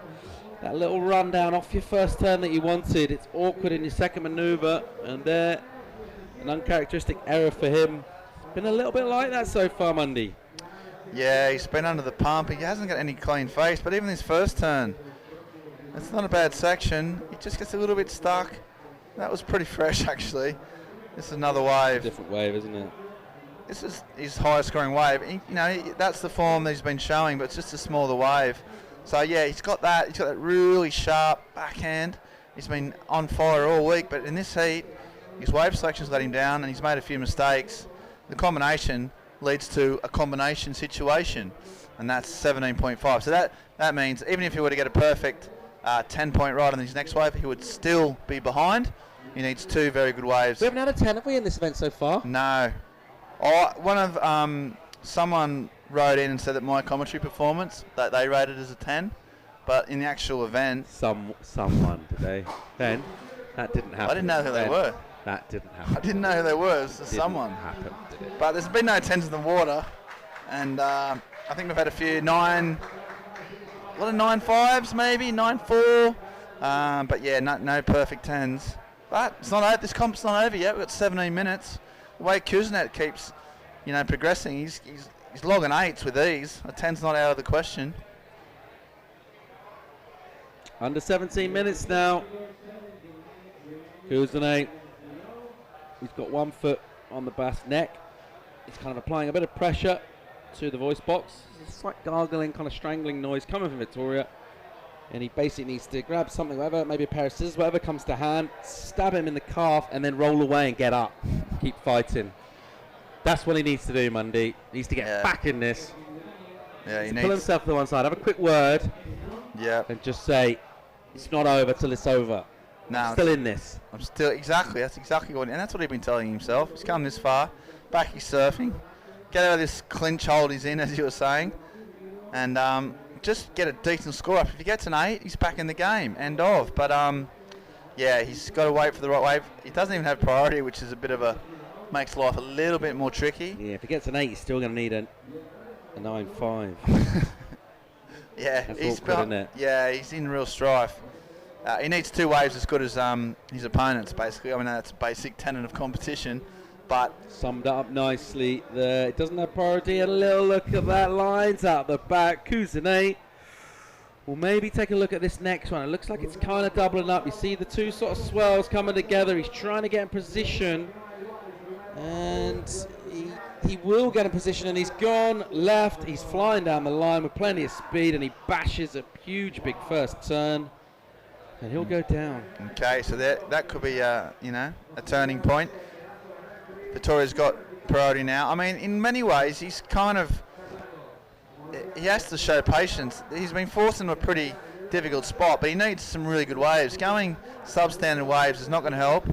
[SPEAKER 11] that little rundown off your first turn that you wanted, it's awkward in your second maneuver. And there, an uncharacteristic error for him. It's been a little bit like that so far, Mundy.
[SPEAKER 1] Yeah, he's been under the pump. He hasn't got any clean face, but even his first turn, it's not a bad section. He just gets a little bit stuck. That was pretty fresh, actually. This is another wave.
[SPEAKER 11] Different wave, isn't it?
[SPEAKER 1] This is his highest scoring wave. That's the form that he's been showing, but it's just a smaller wave. So, yeah, he's got that. He's got that really sharp backhand. He's been on fire all week, but in this heat, his wave selection's let him down, and he's made a few mistakes. The combination leads to a combination situation, and that's 17.5. So that means even if he were to get a perfect 10-point ride on his next wave, he would still be behind. He needs 2 very good waves.
[SPEAKER 11] We haven't had a 10, have we, in this event so far?
[SPEAKER 1] No. Someone wrote in and said that my commentary performance, that they rated as a 10, but in the actual event...
[SPEAKER 11] Someone today. Ben, that didn't happen.
[SPEAKER 1] I didn't know who they were.
[SPEAKER 11] That didn't happen.
[SPEAKER 1] I didn't know who they were. It was someone.
[SPEAKER 11] Happen, did it?
[SPEAKER 1] But there's been no 10s in the water, and I think we've had a few 9 a lot of 9.5s maybe, 9.4. But yeah, no perfect 10s. But it's not over. This comp's not over yet. We've got 17 minutes. The way Kuznets keeps, progressing, he's logging 8s with these. A 10's not out of the question.
[SPEAKER 11] Under 17 minutes now. Kuznets. He's got 1 foot on the bass neck. He's kind of applying a bit of pressure to the voice box. There's a slight gargling, kind of strangling noise coming from Vitoria. And he basically needs to grab something, whatever, maybe a pair of scissors, whatever comes to hand, stab him in the calf, and then roll away and get up. Keep fighting. That's what he needs to do, Mundy. He needs to get back in this.
[SPEAKER 1] Yeah, he
[SPEAKER 11] So
[SPEAKER 1] needs
[SPEAKER 11] pull himself to the one side, have a quick word, and just say, it's not over till it's over.
[SPEAKER 1] No,
[SPEAKER 11] I'm still in this.
[SPEAKER 1] I'm still, exactly. That's exactly what, and that's what he's been telling himself. He's come this far. Back he's surfing. Get out of this clinch hold he's in, as you were saying. And just get a decent score up. If he gets an 8, he's back in the game. End of. But yeah, he's got to wait for the right wave. He doesn't even have priority, which is a bit of a makes life a little bit more tricky.
[SPEAKER 11] Yeah, if he gets an 8, he's still going to need a 9.5.
[SPEAKER 1] Yeah,
[SPEAKER 11] That's
[SPEAKER 1] he's
[SPEAKER 11] awkward, isn't it?
[SPEAKER 1] Yeah, he's in real strife. He needs 2 waves as good as his opponents, basically. I mean, that's a basic tenet of competition. But
[SPEAKER 11] summed up nicely there. It doesn't have priority. A little look at that. Lines out the back. Kuznets will maybe take a look at this next one. It looks like it's kind of doubling up. You see the 2 sort of swells coming together. He's trying to get in position. And he will get in position. And he's gone left. He's flying down the line with plenty of speed. And he bashes a huge big first turn. And he'll go down.
[SPEAKER 1] Okay, so that could be, a turning point. Vitoria's got priority now. I mean, in many ways, he has to show patience. He's been forced into a pretty difficult spot, but he needs some really good waves. Going substandard waves is not going to help.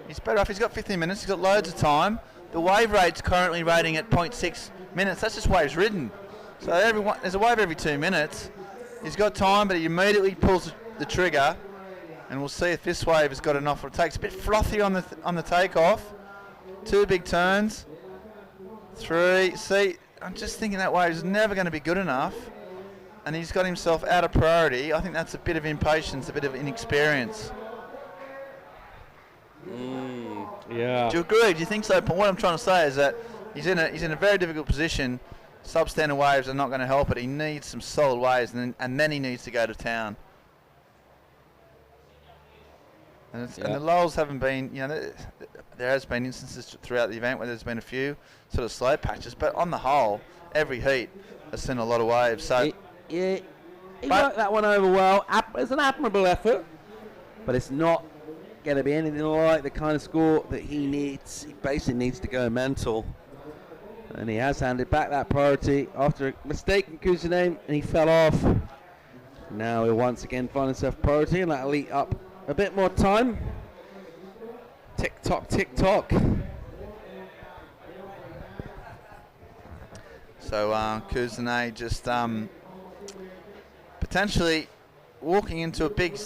[SPEAKER 1] He's better off. He's got 15 minutes. He's got loads of time. The wave rate's currently rating at 0.6 minutes. That's just waves ridden. So there's a wave every 2 minutes. He's got time, but he immediately pulls the trigger, and we'll see if this wave has got enough. It takes a bit frothy on the takeoff. 2 big turns. 3. See, I'm just thinking that wave is never going to be good enough, and he's got himself out of priority. I think that's a bit of impatience, a bit of inexperience.
[SPEAKER 11] Yeah.
[SPEAKER 1] Do you agree? Do you think so? But what I'm trying to say is that he's in a very difficult position. Substandard waves are not going to help it. He needs some solid waves, and then he needs to go to town. And the lulls haven't been, there has been instances throughout the event where there's been a few sort of slow patches, but on the whole, every heat has seen a lot of waves. So
[SPEAKER 11] he worked that one over well. It's an admirable effort, but it's not going to be anything like the kind of score that he needs. He basically needs to go mental, and he has handed back that priority after a mistake in Kuznets, and he fell off. Now he'll once again find himself priority, and that'll eat up a bit more time. Tick tock, tick tock.
[SPEAKER 1] So Kuznets just potentially walking into a big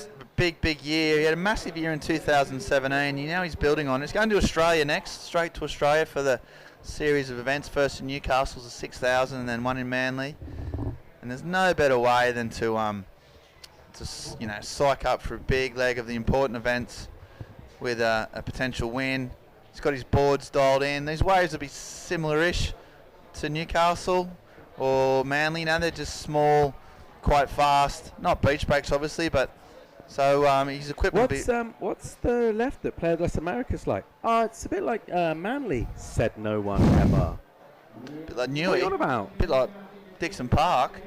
[SPEAKER 1] year. He had a massive year in 2017. Now he's building on it. He's going to Australia next, straight to Australia for the series of events. First in Newcastle's the 6,000, and then one in Manly. And there's no better way than to psych up for a big leg of the important events with a potential win. He's got his boards dialed in. These waves will be similar-ish to Newcastle or Manly. They're just small, quite fast. Not beach breaks, obviously, but so his equipment.
[SPEAKER 11] What's the left that Player West America's like? Oh, it's a bit like Manly, said no one ever.
[SPEAKER 1] A bit like Newey.
[SPEAKER 11] What are you on about?
[SPEAKER 1] A bit like Dixon Park.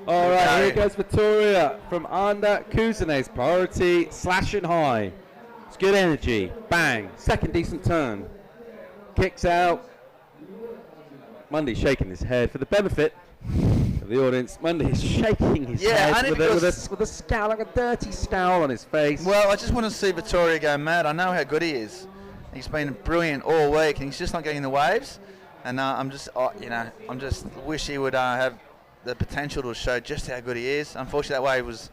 [SPEAKER 11] All right, here goes Vitoria from under Kuznets. Priority, slashing high. It's good energy. Bang. Second decent turn. Kicks out. Mundy shaking his head for the benefit of the audience. Mundy is shaking his head with a scowl, like a dirty scowl on his face.
[SPEAKER 1] Well, I just want to see Vitoria go mad. I know how good he is. He's been brilliant all week, and he's just not getting the waves. And I'm just wish he would have the potential to show just how good he is. Unfortunately, that wave was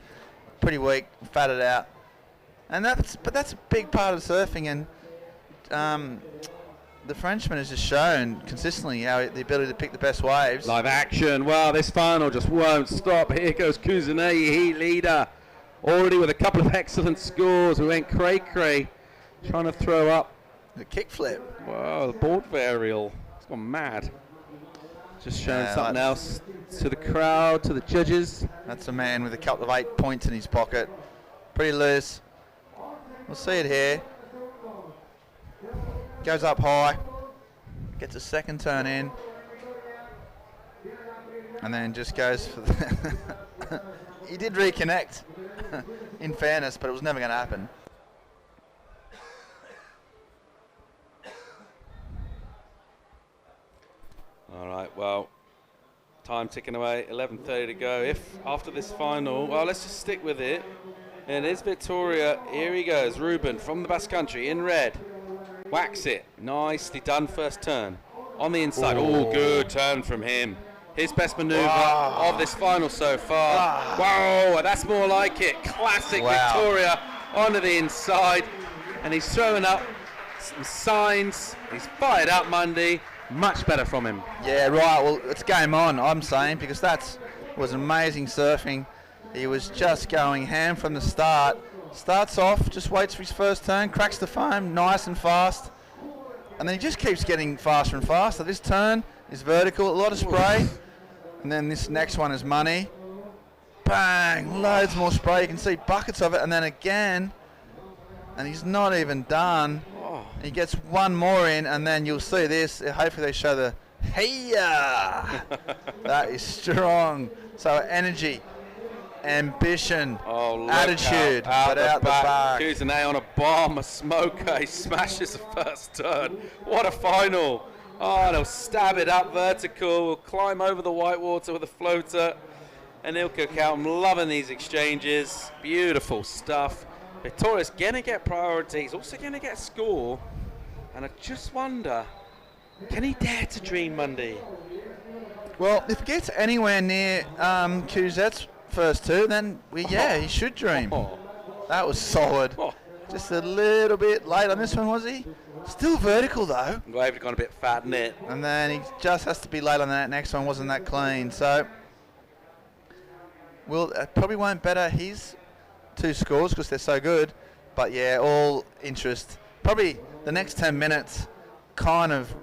[SPEAKER 1] pretty weak, fatted out, and that's a big part of surfing. And the Frenchman has just shown consistently the ability to pick the best waves.
[SPEAKER 11] Live action. Well, this final just won't stop. Here goes Kuzunei, heat leader. Already with a couple of excellent scores. We went cray-cray, trying to throw up.
[SPEAKER 1] The kickflip.
[SPEAKER 11] Wow, the board varial. It's gone mad. Just showing something else to the crowd, to the judges.
[SPEAKER 1] That's a man with a couple of 8 points in his pocket. Pretty loose. We'll see it here. Goes up high. Gets a second turn in. And then just goes for the... He did reconnect, in fairness, but it was never going to happen.
[SPEAKER 11] All right, well, time ticking away, 11:30 to go. If after this final, well, let's just stick with it. And it's Vitoria. Here he goes, Ruben from the Basque Country in red. Whacks it. Nicely done first turn. On the inside. Oh, good turn from him. His best maneuver of this final so far. Wow, that's more like it. Classic Vitoria onto the inside. And he's throwing up some signs. He's fired up, Mundy. Much better from him.
[SPEAKER 1] Yeah, right. Well, it's game on, I'm saying, because was amazing surfing. He was just going ham from the start. Starts off, just waits for his first turn, cracks the foam nice and fast. And then he just keeps getting faster and faster. This turn is vertical, a lot of spray. And then this next one is money. Bang, loads more spray. You can see buckets of it. And then again, and he's not even done. He gets one more in, and then you'll see this. Hopefully they show the hey-ya. That is strong. So energy, ambition, attitude,
[SPEAKER 11] out
[SPEAKER 1] the back.
[SPEAKER 11] Kuzunei on a bomb, a smoker. He smashes the first turn. What a final. Oh, and he'll stab it up vertical. We'll climb over the white water with a floater. And he'll cook out. I'm loving these exchanges. Beautiful stuff. Vitoria's going to get priority. He's also going to get a score. And I just wonder, can he dare to dream, Mundy?
[SPEAKER 1] Well, if he gets anywhere near Kuzet's first two, then he should dream. That was solid. Just a little bit late on this one, was he? Still vertical, though.
[SPEAKER 11] Wave had gone a bit fat in it.
[SPEAKER 1] And then he just has to be late on that next one. Wasn't that clean. So, probably won't better his two scores because they're so good. But, yeah, all interest. Probably the next 10 minutes kind of,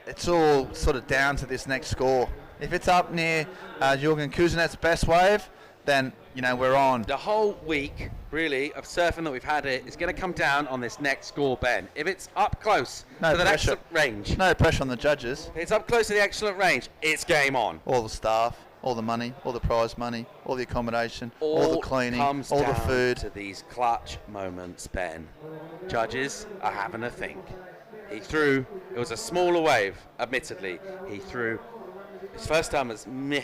[SPEAKER 1] it's all sort of down to this next score. If it's up near Jürgen Kuznet's best wave, then, we're on.
[SPEAKER 11] The whole week, really, of surfing that we've had is going to come down on this next score, Ben. If it's up close to the excellent range.
[SPEAKER 1] No pressure on the judges.
[SPEAKER 11] If it's up close to the excellent range, it's game on.
[SPEAKER 1] All the staff, all the money, all the prize money, all the accommodation, all the cleaning, all the food.
[SPEAKER 11] To these clutch moments, Ben. Judges are having a think. He threw, it was a smaller wave, admittedly. He threw, his first time was meh.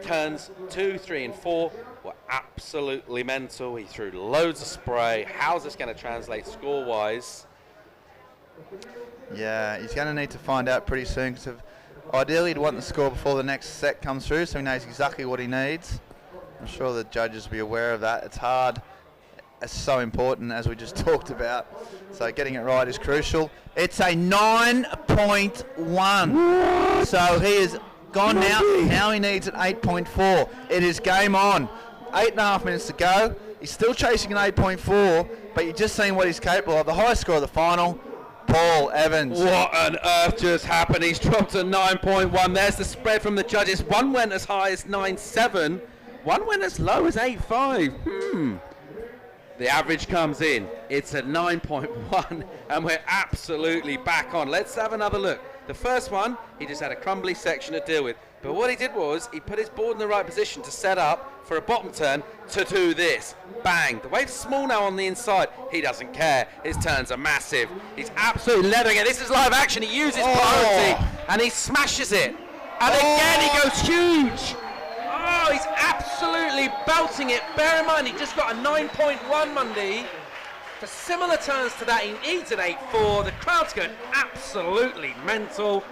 [SPEAKER 11] Turns 2, 3, and 4 were absolutely mental. He threw loads of spray. How's this going to translate score-wise?
[SPEAKER 1] Yeah, he's going to need to find out pretty soon because ideally he'd want the score before the next set comes through so he knows exactly what he needs. I'm sure the judges will be aware of that. It's hard. It's so important, as we just talked about. So getting it right is crucial. It's a 9.1. So he is gone now. Now he needs an 8.4. It is game on. 8.5 minutes to go. He's still chasing an 8.4, but you're just seeing what he's capable of. The highest score of the final, Paul Evans.
[SPEAKER 11] What on earth just happened? He's dropped a 9.1. There's the spread from the judges. One went as high as 9.7. One went as low as 8.5. The average comes in. It's a 9.1, and we're absolutely back on. Let's have another look. The first one, he just had a crumbly section to deal with. But what he did was he put his board in the right position to set up for a bottom turn to do this. Bang. The wave's small now on the inside. He doesn't care. His turns are massive. He's absolutely leathering it. This is live action. He uses priority, and he smashes it. And again, he goes huge. Oh, he's absolutely belting it. Bear in mind, he just got a 9.1, Mundy. For similar turns to that, he needs an 8.4. The crowd's going absolutely mental.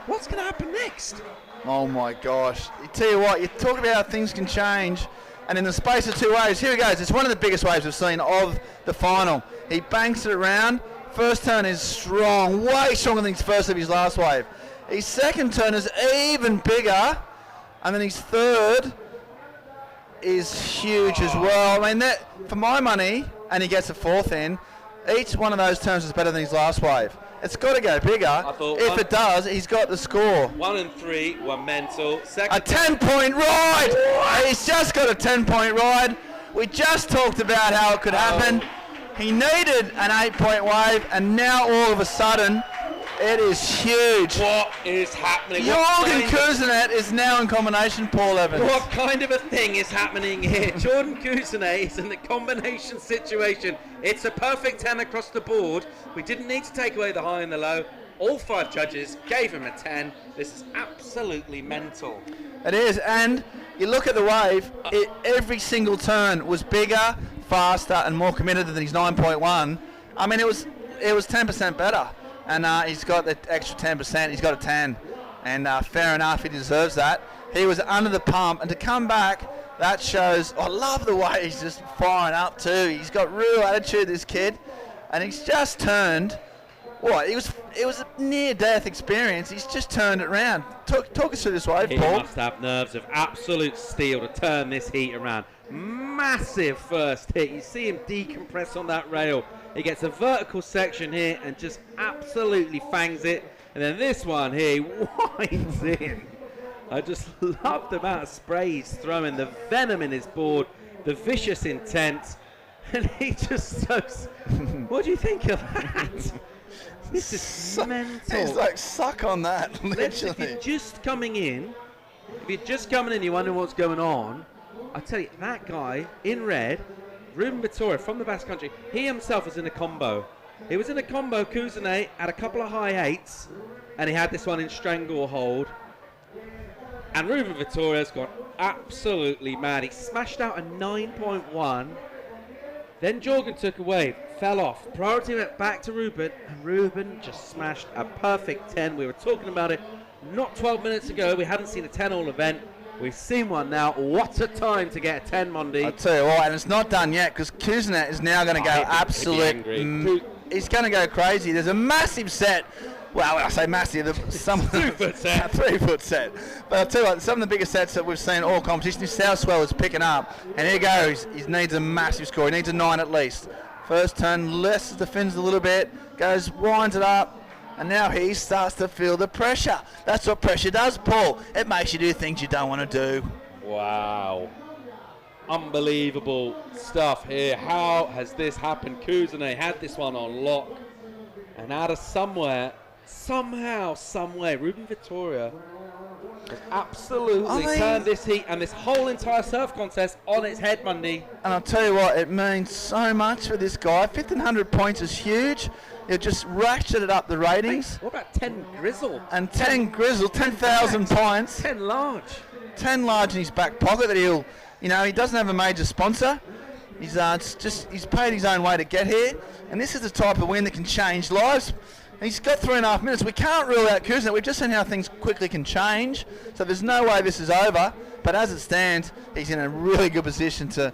[SPEAKER 11] What's going to happen next?
[SPEAKER 1] Oh, my gosh. I tell you what, you talk about how things can change, and in the space of 2 waves, here he goes. It's one of the biggest waves we've seen of the final. He banks it around, first turn is strong, way stronger than his first of his last wave. His second turn is even bigger, and then his third is huge as well. I mean, that for my money, and he gets a fourth in, each one of those turns is better than his last wave. It's got to go bigger. If it does, he's got the score.
[SPEAKER 11] 1 and 3 were mental.
[SPEAKER 1] A 10-point ride! He's just got a 10-point ride. We just talked about how it could happen. He needed an 8-point wave, and now all of a sudden, it is huge.
[SPEAKER 11] What is happening?
[SPEAKER 1] Jordan Cousinet is now in combination, Paul Evans.
[SPEAKER 11] What kind of a thing is happening here? Jordan Cousinet is in the combination situation. It's a perfect 10 across the board. We didn't need to take away the high and the low. All 5 judges gave him a 10. This is absolutely mental.
[SPEAKER 1] It is, and you look at the wave, every single turn was bigger, faster, and more committed than his 9.1. I mean, it was 10% better. And he's got the extra 10%. He's got a 10. And fair enough, he deserves that. He was under the pump. And to come back, that shows... I love the way he's just firing up too. He's got real attitude, this kid. And he's just turned... What? It was a near-death experience. He's just turned it around. Talk us through this wave, Paul.
[SPEAKER 11] He must have nerves of absolute steel to turn this heat around. Massive first hit. You see him decompress on that rail. He gets a vertical section here and just absolutely fangs it. And then this one here, he winds in. I just love the amount of spray he's throwing, the venom in his board, the vicious intent. And he just throws. What do you think of that? This is mental.
[SPEAKER 1] It's like, suck on that, literally.
[SPEAKER 11] If you're just coming in, you're wondering what's going on, I tell you, that guy in red, Ruben Vitoria from the Basque Country, he himself was in a combo. He was in a combo, Cousinet, had a couple of high 8s, and he had this one in stranglehold. And Ruben Vitoria's gone absolutely mad. He smashed out a 9.1. Then Jorgen took a wave, fell off. Priority went back to Ruben, and Ruben just smashed a perfect 10. We were talking about it not 12 minutes ago. We hadn't seen a 10-all event. We've seen one now. What a time to get a 10, Mundy.
[SPEAKER 1] I'll tell you what, and it's not done yet, because Cousinet is now going to go absolute... he's going to go crazy. There's a massive set. Well, I say massive.
[SPEAKER 11] 3-foot set.
[SPEAKER 1] 3-foot set. But I'll tell you what, some of the biggest sets that we've seen all competition, his South Swell is picking up. And here he goes. He needs a massive score. He needs a 9 at least. First turn, lessens the fins a little bit, winds it up. And now he starts to feel the pressure. That's what pressure does, Paul. It makes you do things you don't want to do.
[SPEAKER 11] Wow. Unbelievable stuff here. How has this happened? Cousinet had this one on lock. And out of somewhere, somehow, some way, Ruben Vitoria has absolutely turned this heat and this whole entire surf contest on its head, Mundy.
[SPEAKER 1] And I'll tell you what, it means so much for this guy. 1,500 points is huge. It just ratcheted up the ratings.
[SPEAKER 11] What about 10 Grizzle?
[SPEAKER 1] And 10 Grizzle, 10,000 points.
[SPEAKER 11] 10 large.
[SPEAKER 1] 10 large in his back pocket that he'll, he doesn't have a major sponsor. He's paid his own way to get here. And this is the type of win that can change lives. He's got 3.5 minutes. We can't rule out Cousinet. We've just seen how things quickly can change. So there's no way this is over. But as it stands, he's in a really good position to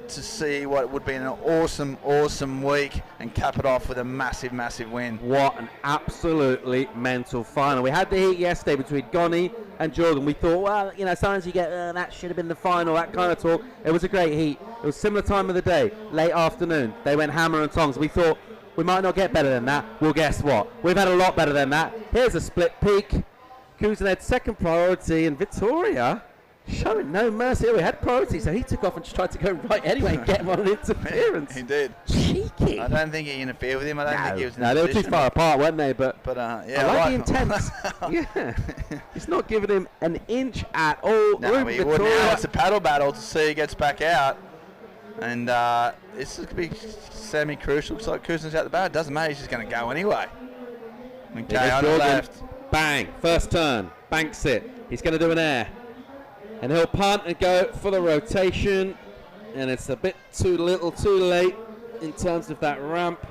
[SPEAKER 1] see what would be an awesome, awesome week and cap it off with a massive, massive win.
[SPEAKER 11] What an absolutely mental final. We had the heat yesterday between Goni and Jordan. We thought, well, sometimes you get, that should have been the final, that kind of talk. It was a great heat. It was similar time of the day, late afternoon. They went hammer and tongs. We thought, we might not get better than that. Well, guess what? We've had a lot better than that. Here's a split peak. Cousinet's second priority, and Vitoria showing no mercy. We had priority, so he took off and just tried to go right anyway and get him on an interference.
[SPEAKER 1] He did.
[SPEAKER 11] Cheeky.
[SPEAKER 1] I don't think he interfered with him. I don't think he was in
[SPEAKER 11] they were too far apart, weren't they? But
[SPEAKER 1] yeah,
[SPEAKER 11] I like the intent. Yeah. He's not giving him an inch at all.
[SPEAKER 1] No, he wouldn't. Now it's a paddle battle to see who gets back out. And this is going to be semi-crucial. Looks like Cousinet's out the bat. Doesn't matter. He's just going to go anyway. Okay, on the left.
[SPEAKER 11] Bang. First turn. Banks it. He's going to do an air. And he'll punt and go for the rotation. And it's a bit too little, too late in terms of that ramp.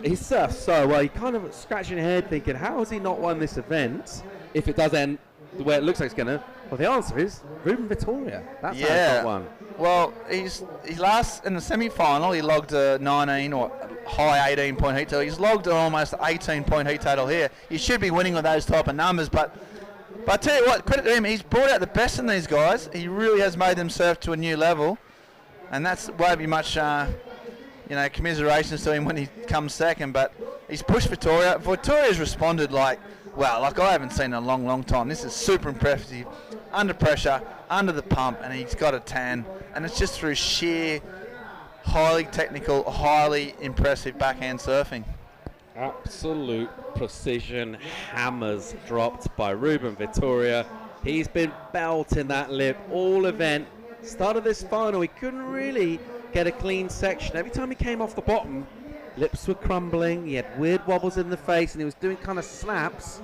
[SPEAKER 11] He surfs so well. He kind of scratching his head thinking, how has he not won this event if it does end the way it looks like it's going to? Well, the answer is Ruben Vitoria. That's how he's not won.
[SPEAKER 1] Well, he's last in the semi-final. He logged a 19 or high 18-point heat total. He's logged almost 18-point heat total here. You should be winning with those type of numbers, but I tell you what, credit to him, he's brought out the best in these guys. He really has made them surf to a new level, and that's won't be much, commiserations to him when he comes second. But he's pushed Vitoria. Vitoria's responded like I haven't seen in a long, long time. This is super impressive, under pressure, under the pump, and he's got a 10, and it's just through sheer, highly technical, highly impressive backhand surfing.
[SPEAKER 11] Absolute precision hammers dropped by Ruben Vitoria. He's been belting that lip all event. Start of this final, he couldn't really get a clean section. Every time he came off the bottom, lips were crumbling, he had weird wobbles in the face, and he was doing kind of slaps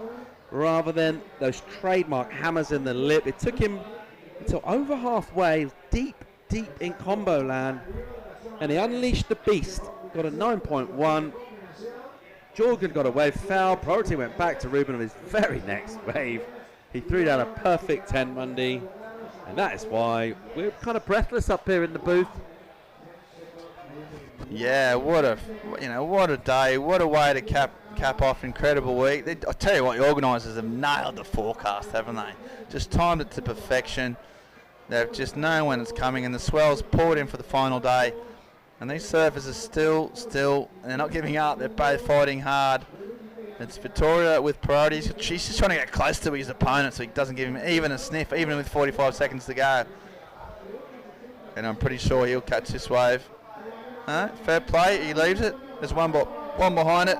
[SPEAKER 11] rather than those trademark hammers in the lip. It took him until over halfway, deep in combo land, and he unleashed the beast. Got a 9.1. Jorgen got a wave foul. Priority went back to Ruben on his very next wave. He threw down a perfect 10, Mundy, and that is why we're kind of breathless up here in the booth.
[SPEAKER 1] Yeah, what a day, what a way to cap off incredible week. I tell you what, the organisers have nailed the forecast, haven't they? Just timed it to perfection. They've just known when it's coming, and the swells poured in for the final day. And these surfers are still, and they're not giving up. They're both fighting hard. It's Vitoria with priorities. She's just trying to get close to his opponent so he doesn't give him even a sniff, even with 45 seconds to go. And I'm pretty sure he'll catch this wave. Fair play, he leaves it. There's one behind it.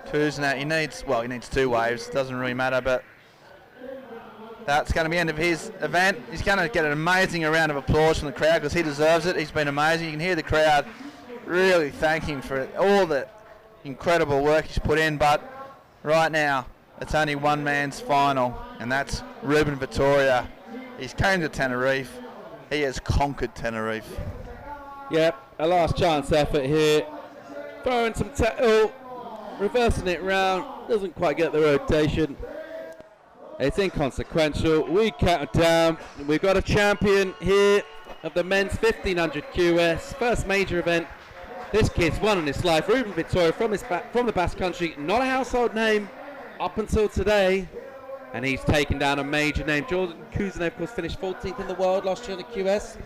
[SPEAKER 1] Kuznak, he needs two waves. Doesn't really matter, but that's going to be the end of his event. He's going to get an amazing round of applause from the crowd because he deserves it. He's been amazing. You can hear the crowd really thank him for all the incredible work he's put in. But right now, it's only one man's final, and that's Ruben Vitoria. He's came to Tenerife. He has conquered Tenerife.
[SPEAKER 11] Yep, a last chance effort here. Throwing some reversing it round. Doesn't quite get the rotation. It's inconsequential. We count down. We've got a champion here of the men's 1500 QS. First major event this kid's won in his life. Ruben Vitoria from the Basque Country. Not a household name up until today. And he's taken down a major name. Jordan Kuznev, of course, finished 14th in the world last year in the QS.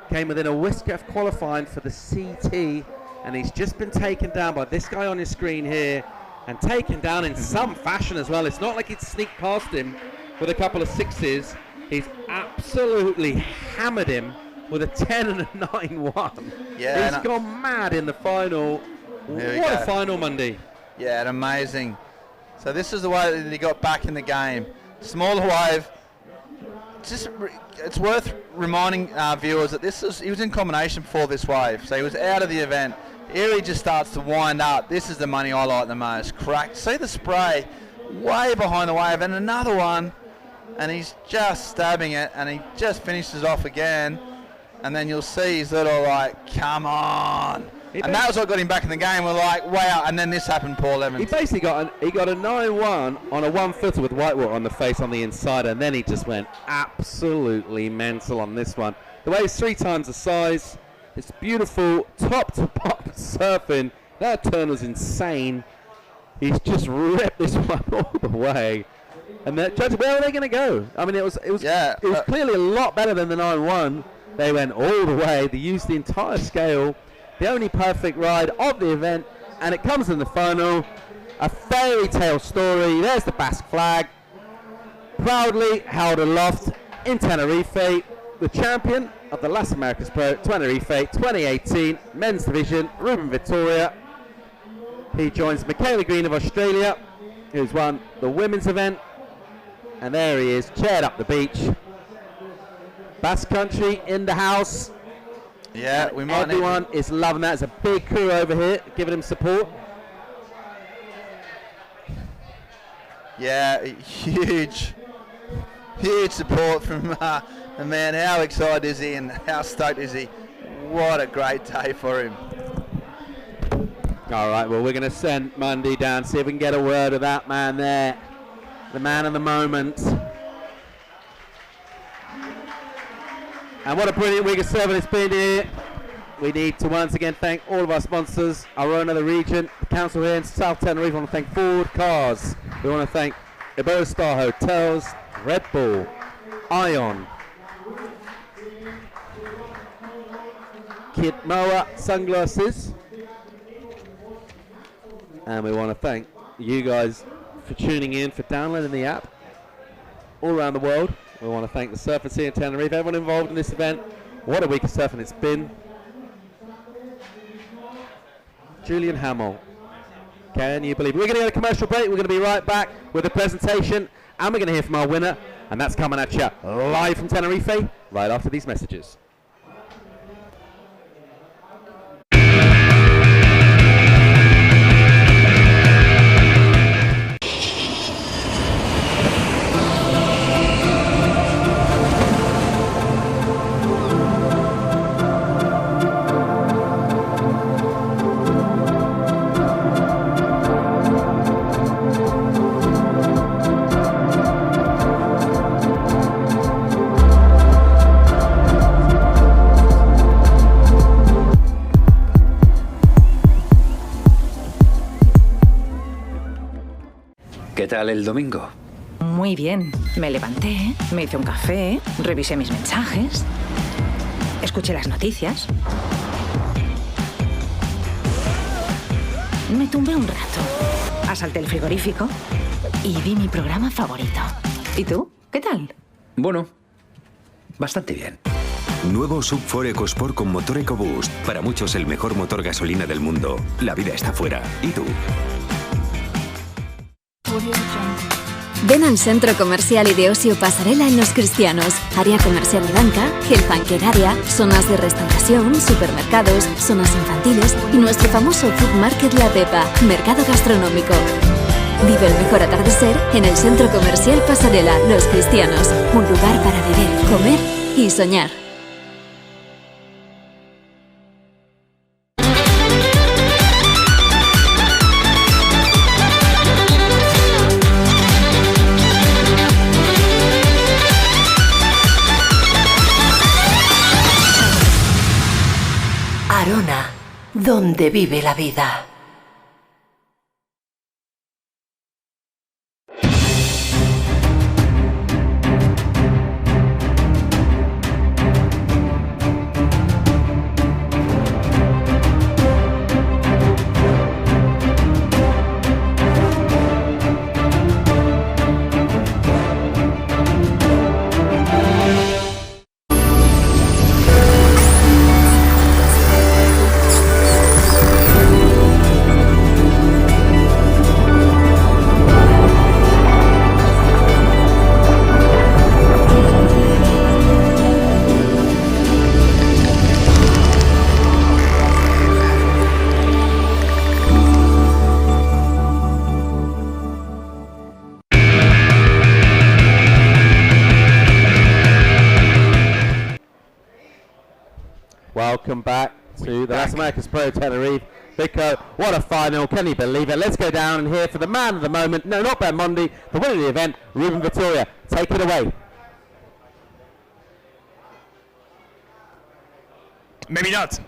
[SPEAKER 11] Came within a whisker of qualifying for the CT. And he's just been taken down by this guy on his screen here. And taken down in some fashion as well. It's not like he'd sneaked past him with a couple of sixes. He's absolutely hammered him with a 10 and a 9-1.
[SPEAKER 1] Yeah,
[SPEAKER 11] he's gone mad in the final. What a final, Mundy.
[SPEAKER 1] Yeah, and amazing. So this is the way that he got back in the game. Smaller wave. It's worth reminding viewers that he was in combination for this wave. So he was out of the event. Here he just starts to wind up. This is the money I like the most. Cracked. See the spray way behind the wave, and another one, and he's just stabbing it, and he just finishes off again. And then you'll see he's little like, come on. And that was what got him back in the game. We're like, wow. And then this happened, Paul Evans.
[SPEAKER 11] He basically got a 9-1 on a one-footer with whitewater on the face on the inside, and then he just went absolutely mental on this one. The wave's 3 times the size. It's beautiful top-to-bottom surfing. That turn was insane. He's just ripped this one all the way. And where are they going to go? I mean, it was clearly a lot better than the 9-1. They went all the way. They used the entire scale. The only perfect ride of the event, and it comes in the final. A fairy tale story. There's the Basque flag. Proudly held aloft in Tenerife. The champion of the Las Americas Pro Tenerife 2018 men's division, Ruben Vitoria. He joins Michaela Green of Australia, who's won the women's event. And there he is, chaired up the beach. Basque Country in the house.
[SPEAKER 1] Yeah, we might.
[SPEAKER 11] Everyone is loving that. There's a big crew over here giving him support.
[SPEAKER 1] Yeah, huge support from the man. How excited is he and how stoked is he? What a great day for him.
[SPEAKER 11] All right, well, we're going to send Mundy down, see if we can get a word of that man there. The man of the moment. And what a brilliant week of serving it's been here. we need to once again thank all of our sponsors, our own of the region, the council here in South Tenerife. We want to thank Ford Cars. We want to thank Ebola Star Hotels, Red Bull, Ion, Kid Moa Sunglasses. And we want to thank you guys for tuning in, for downloading the app all around the world. We want to thank the surfers here in Tenerife, everyone involved in this event. What a week of surfing it's been. Julian Hamill, can you believe it? We're going to go to commercial break. We're going to be right back with the presentation, and we're going to hear from our winner, and that's coming at you live from Tenerife right after these messages.
[SPEAKER 7] ¿Qué tal el domingo?
[SPEAKER 6] Muy bien. Me levanté, me hice un café, revisé mis mensajes, escuché las noticias. Me tumbé un rato, asalté el frigorífico y vi mi programa favorito. ¿Y tú? ¿Qué tal?
[SPEAKER 7] Bueno, bastante bien.
[SPEAKER 8] Nuevo Sub 4 EcoSport con motor EcoBoost. Para muchos el mejor motor gasolina del mundo. La vida está fuera. ¿Y tú?
[SPEAKER 9] Ven al Centro Comercial y de Ocio Pasarela en Los Cristianos. Área comercial y banca, Health Area, zonas de restauración, supermercados, zonas infantiles y nuestro famoso Food Market La Pepa, mercado gastronómico. Vive el mejor atardecer en el Centro Comercial Pasarela Los Cristianos. Un lugar para beber, comer y soñar.
[SPEAKER 14] Arona, donde vive la vida.
[SPEAKER 11] Welcome back to the Las Americas Pro Tenerife. Vico, what a final, can you believe it? Let's go down and hear from the man of the moment, no, not Ben Mundy, the winner of the event, Ruben Vitoria. Take it away.
[SPEAKER 12] Maybe not.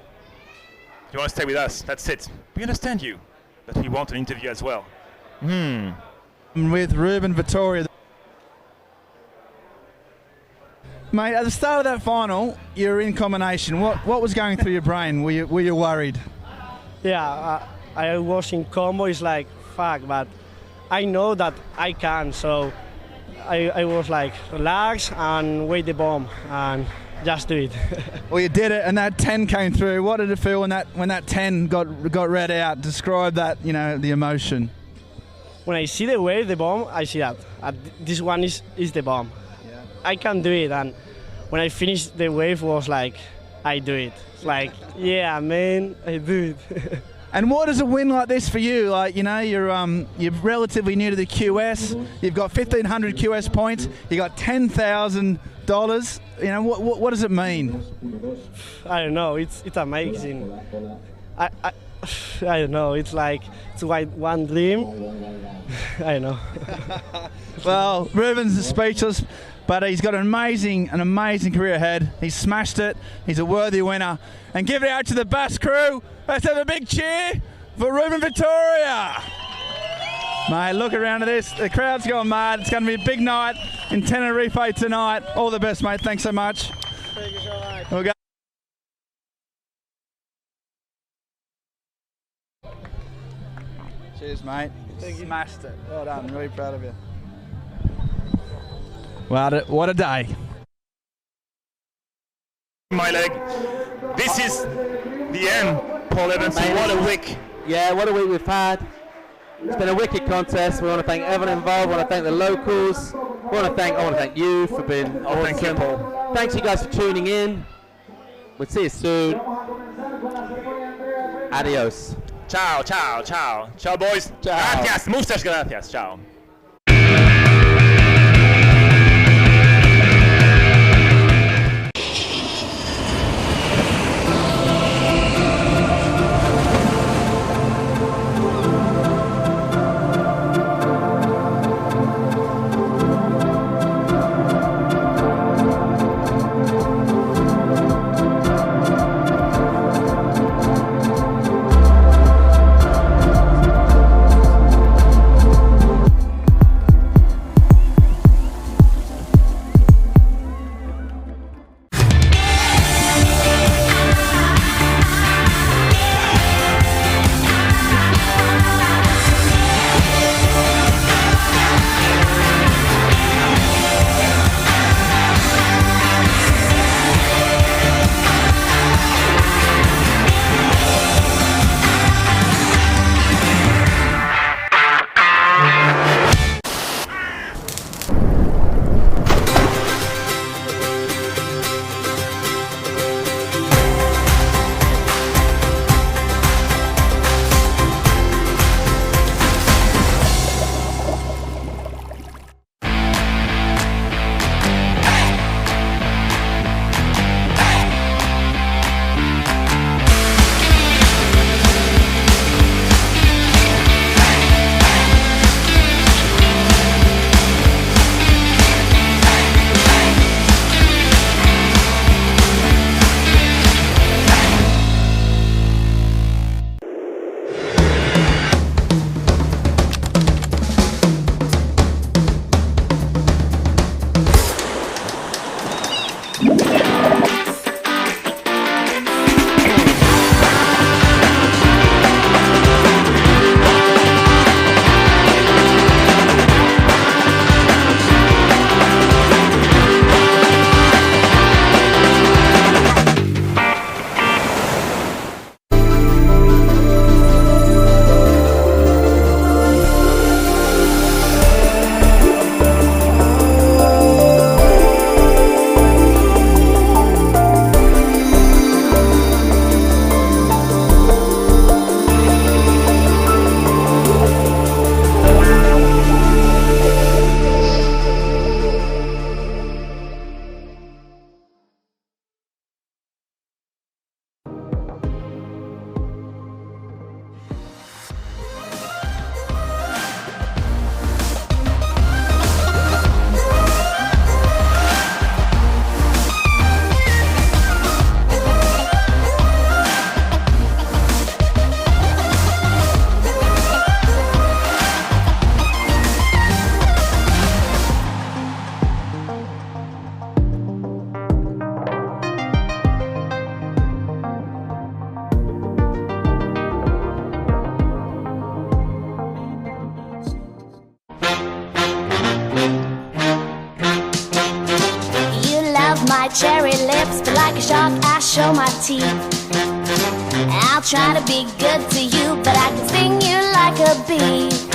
[SPEAKER 12] You want to stay with us, that's it. We understand you, but we want an interview as well.
[SPEAKER 10] With Ruben Vitoria. Mate, at the start of that final, you were in combination. What was going through your brain? Were you worried?
[SPEAKER 15] Yeah, I was in combo. It's like, fuck, but I know that I can. So I was like, relax and wait the bomb and just do it.
[SPEAKER 10] Well, you did it, and that 10 came through. What did it feel when that 10 got read out? Describe that, the emotion.
[SPEAKER 15] When I see the wave, the bomb, I see that. This one is the bomb. Yeah. I can do it, and when I finished the wave, was like, I do it. It's like, yeah, man, I do it.
[SPEAKER 10] And what is a win like this for you? Like, you're relatively new to the QS. Mm-hmm. You've got 1,500 QS points. You got $10,000. What does it mean?
[SPEAKER 15] I don't know. It's amazing. I don't know. It's like it's one dream. I don't know.
[SPEAKER 16] Well, Ruben's speechless, but he's got an amazing career ahead. He's smashed it. He's a worthy winner. And give it out to the bus crew. Let's have a big cheer for Ruben Vitoria. Mate, look around at this. The crowd's going mad. It's going to be a big night in Tenerife tonight. All the best, mate. Thanks so much.
[SPEAKER 15] Thank you so much.
[SPEAKER 16] We'll go. Cheers, mate.
[SPEAKER 15] Thank you.
[SPEAKER 16] Smashed it. Well done. Really proud of you. Wow, what a day.
[SPEAKER 12] My leg. This is the end, Paul Evans. What a week.
[SPEAKER 5] Yeah, what a week we've had. It's been a wicked contest. We want to thank everyone involved. We want to thank the locals. I want to thank you for being awesome.
[SPEAKER 12] Thank you, Paul.
[SPEAKER 5] Thanks you guys for tuning in. We'll see you soon. Adios.
[SPEAKER 12] Ciao, ciao, ciao. Ciao, boys.
[SPEAKER 5] Ciao.
[SPEAKER 12] Gracias, muchas gracias. Ciao.
[SPEAKER 4] my cherry lips, but like a shark I show my teeth. I'll try to be good to you, but I can sting you like a bee.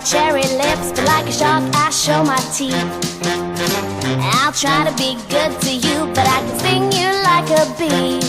[SPEAKER 4] like cherry lips, but like a shark I show my teeth. I'll try to be good to you, but I can sting you like a bee.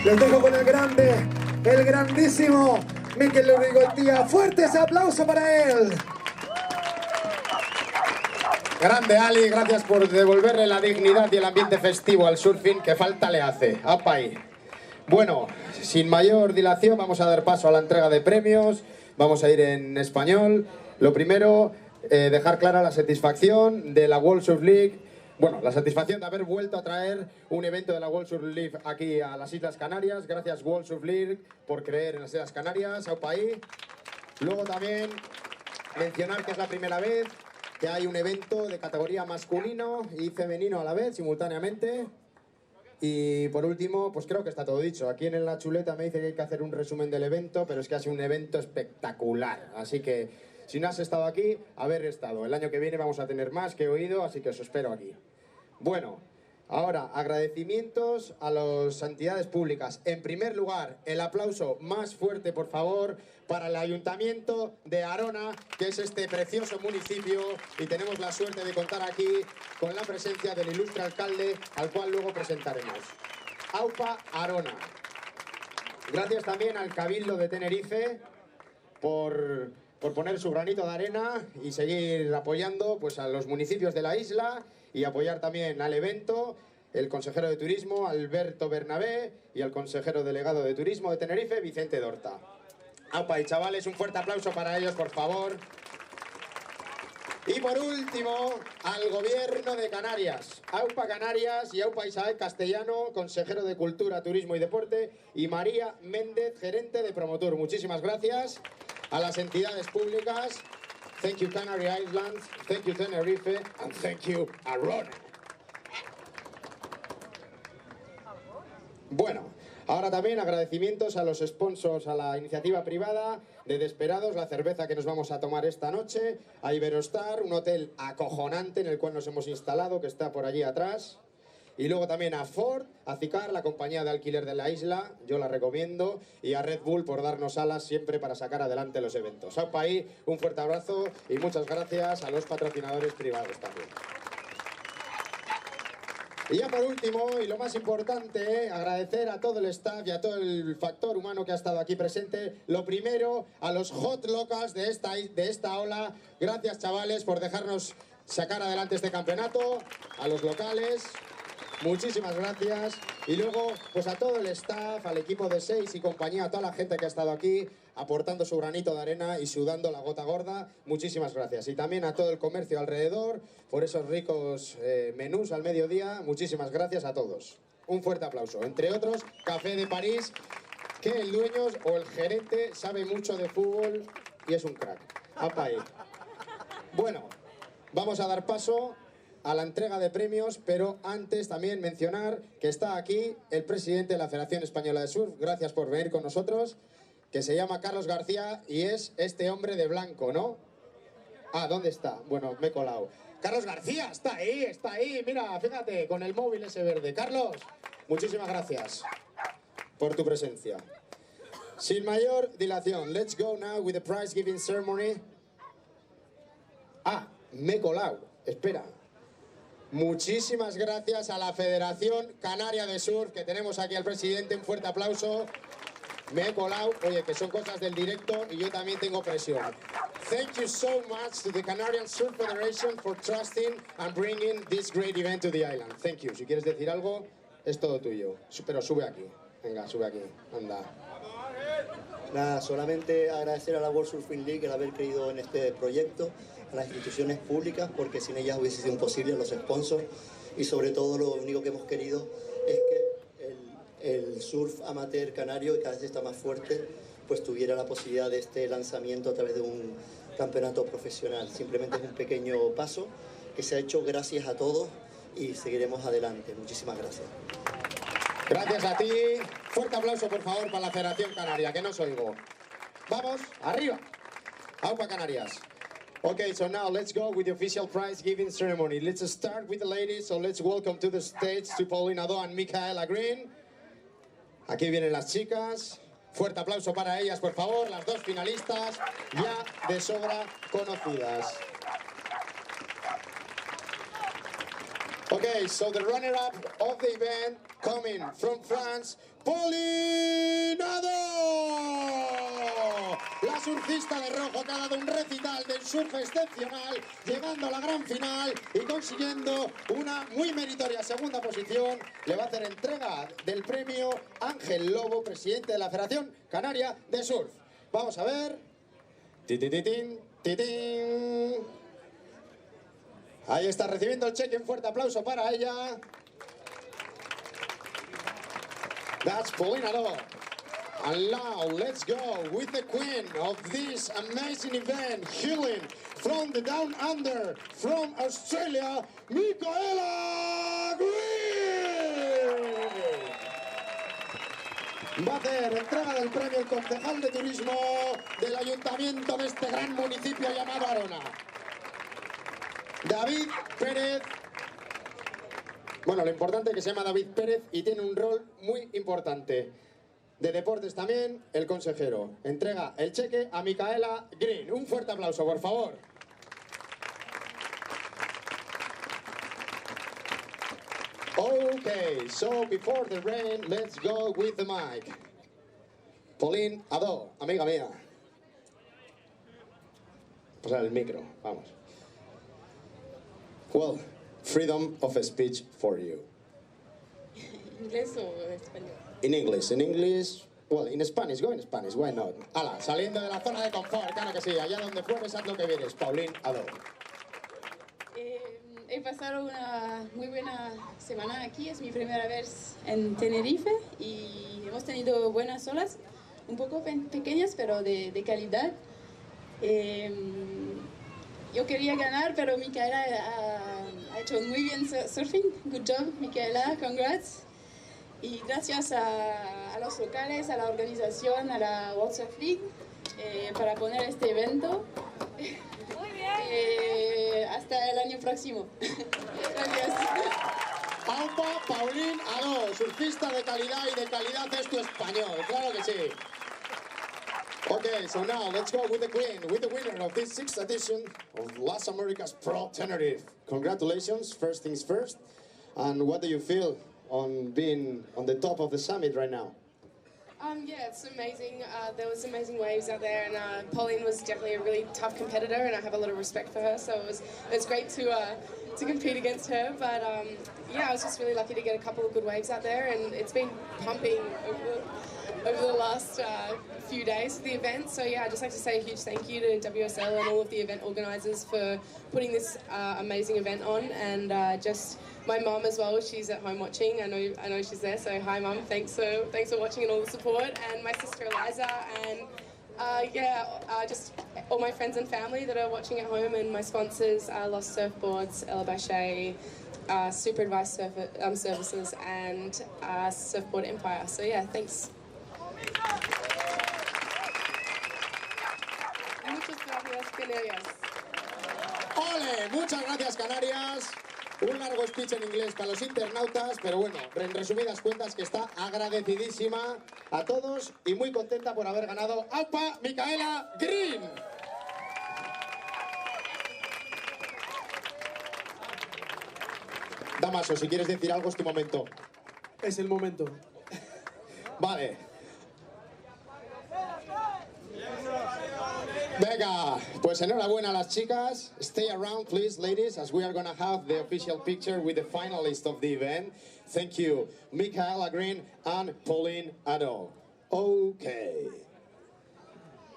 [SPEAKER 3] Les dejo con el grande, el grandísimo Michaela Green. Fuertes aplausos para él.
[SPEAKER 17] Grande Ali, gracias por devolverle la dignidad y el ambiente festivo al surfing que falta le hace. ¡Apa ahí! Bueno, sin mayor dilación vamos a dar paso a la entrega de premios. Vamos a ir en español. Lo primero, dejar clara la satisfacción de la World Surf League. Bueno, la satisfacción de haber vuelto a traer un evento de la World Surf League aquí a las Islas Canarias. Gracias World Surf League por creer en las Islas Canarias. ¡Aupa ahí! Luego también mencionar que es la primera vez que hay un evento de categoría masculino y femenino a la vez, simultáneamente. Y por último, pues creo que está todo dicho. Aquí en la chuleta me dice que hay que hacer un resumen del evento, pero es que ha sido un evento espectacular. Así que si no has estado aquí, haber estado. El año que viene vamos a tener más que he oído, así que os espero aquí. Bueno, ahora agradecimientos a las entidades públicas. En primer lugar, el aplauso más fuerte, por favor, para el Ayuntamiento de Arona, que es este precioso municipio, y tenemos la suerte de contar aquí con la presencia del ilustre alcalde, al cual luego presentaremos. Aupa Arona. Gracias también al Cabildo de Tenerife por poner su granito de arena y seguir apoyando pues, a los municipios de la isla y apoyar también al evento, el consejero de Turismo, Alberto Bernabé, y al consejero delegado de Turismo de Tenerife, Vicente Dorta. Aupa, y chavales, un fuerte aplauso para ellos, por favor. Y por último, al Gobierno de Canarias. Aupa Canarias y Aupa Isabel Castellano, consejero de Cultura, Turismo y Deporte, y María Méndez, gerente de Promotur. Muchísimas gracias. A las entidades públicas, thank you Canary Islands, thank you Tenerife, and thank you Arona. Bueno, ahora también agradecimientos a los sponsors, a la iniciativa privada de Desperados, la cerveza que nos vamos a tomar esta noche, a Iberostar, un hotel acojonante en el cual nos hemos instalado, que está por allí atrás. Y luego también a Ford, a Zicar, la compañía de alquiler de la isla, yo la recomiendo, y a Red Bull por darnos alas siempre para sacar adelante los eventos. Aupa ahí, un fuerte abrazo y muchas gracias a los patrocinadores privados también. Y ya por último, y lo más importante, agradecer a todo el staff y a todo el factor humano que ha estado aquí presente. Lo primero, a los hot locals de esta ola. Gracias, chavales, por dejarnos sacar adelante este campeonato. A los locales, muchísimas gracias. Y luego, pues a todo el staff, al equipo de 6 y compañía, a toda la gente que ha estado aquí aportando su granito de arena y sudando la gota gorda, muchísimas gracias. Y también a todo el comercio alrededor por esos ricos menús al mediodía, muchísimas gracias a todos. Un fuerte aplauso. Entre otros, Café de París, que el dueño o el gerente sabe mucho de fútbol y es un crack. ¡Apa ahí! Bueno, vamos a dar paso a la entrega de premios, pero antes también mencionar que está aquí el presidente de la Federación Española de Surf, gracias por venir con nosotros, que se llama Carlos García y es este hombre de blanco, ¿no? Ah, ¿dónde está? Bueno, me he colado. Carlos García, está ahí, mira, fíjate, con el móvil ese verde. Carlos, muchísimas gracias por tu presencia. Sin mayor dilación, let's go now with the prize giving ceremony. Ah, me he colado, espera. Muchísimas gracias a la Federación Canaria de Surf, que tenemos aquí al presidente, un fuerte aplauso. Me he colado, oye, que son cosas del directo y yo también tengo presión. Thank you so much to the Canarian Surf Federation for trusting and bringing this great event to the island. Thank you. Si quieres decir algo, es todo tuyo. Pero sube aquí. Venga, sube aquí. Anda.
[SPEAKER 18] Nada, solamente agradecer a la World Surfing League el haber creído en este proyecto, a las instituciones públicas, porque sin ellas hubiese sido imposible, a los sponsors, y sobre todo lo único que hemos querido es que el surf amateur canario, que cada vez está más fuerte, pues tuviera la posibilidad de este lanzamiento a través de un campeonato profesional. Simplemente es un pequeño paso que se ha hecho gracias a todos y seguiremos adelante. Muchísimas gracias.
[SPEAKER 17] Gracias a ti. Fuerte aplauso, por favor, para la Federación Canaria, que no os oigo. Vamos, arriba. Aupa Canarias. Okay, so now let's go with the official prize giving ceremony. Let's start with the ladies, so let's welcome to the stage to Pauline Ado and Michaela Green. Aquí vienen las chicas. Fuerte aplauso para ellas, por favor, las dos finalistas ya de sobra conocidas. Okay, so the runner-up of the event coming from France, Pauline Ado. La surfista de rojo que ha dado un recital del surf excepcional, llegando a la gran final y consiguiendo una muy meritoria segunda posición. Le va a hacer entrega del premio Ángel Lobo, presidente de la Federación Canaria de Surf. Vamos a ver. Tititín, titín. Ahí está recibiendo el cheque, un fuerte aplauso para ella. That's Pauline Ado. And now let's go with the queen of this amazing event, healing from the down under, from Australia, Michaela Green. Va a hacer entrega del premio el concejal de turismo del ayuntamiento de este gran municipio llamado Arona, David Pérez. Bueno, lo importante es que se llama David Pérez y tiene un rol muy importante. De deportes también, el consejero. Entrega el cheque a Michaela Green. Un fuerte aplauso, por favor. Okay, so before the rain, let's go with the mic. Pauline Ado, amiga mía. Pasar el micro, vamos. Well, freedom of speech for you.
[SPEAKER 19] ¿Inglés o español?
[SPEAKER 17] In English, well, in Spanish, go in Spanish, why not? Ala, saliendo de la zona de confort, claro que sí, allá donde fueres, haz lo que vienes. Pauline Ado.
[SPEAKER 19] He pasado una muy buena semana aquí, es mi primera vez en Tenerife y hemos tenido buenas olas, un poco pequeñas pero de calidad. Yo quería ganar, pero Michaela ha hecho muy bien surfing. Good job, Michaela, congrats. Y gracias a los locales, a la organización, a la World Surf League, para poner este evento. Muy bien. Hasta el año próximo. Gracias.
[SPEAKER 17] Aupa Pauline Ado, surfista de calidad, y de calidad es tu español, claro que sí. Okay, so now let's go with the queen, with the winner of this 6th edition of Las Americas Pro Tenerife. Congratulations, first things first. And what do you feel on being on the top of the summit right now?
[SPEAKER 13] Yeah, it's amazing. There was amazing waves out there, and Pauline was definitely a really tough competitor, and I have a lot of respect for her. So it's great to compete against her. But yeah, I was just really lucky to get a couple of good waves out there, and it's been pumping over the last few days of the event. So yeah, I'd just like to say a huge thank you to WSL and all of the event organisers for putting this amazing event on, and just my mum as well. She's at home watching. I know she's there. So hi, mum. Thanks for watching and all the support. And my sister Eliza, and just all my friends and family that are watching at home, and my sponsors, Lost Surfboards, Ella Bachet, Super Advice Services, and Surfboard Empire. So yeah, thanks. Muchas gracias, Canarias.
[SPEAKER 17] ¡Ole! Muchas gracias, Canarias. Un largo speech en inglés para los internautas, pero bueno, en resumidas cuentas que está agradecidísima a todos y muy contenta por haber ganado AUPA Michaela Green. Damaso, si quieres decir algo es tu momento.
[SPEAKER 20] Es el momento.
[SPEAKER 17] Vale. Venga, pues enhorabuena a las chicas. Stay around, please, ladies, as we are going to have the official picture with the finalists of the event. Thank you, Michaela Green and Pauline Addo. Okay.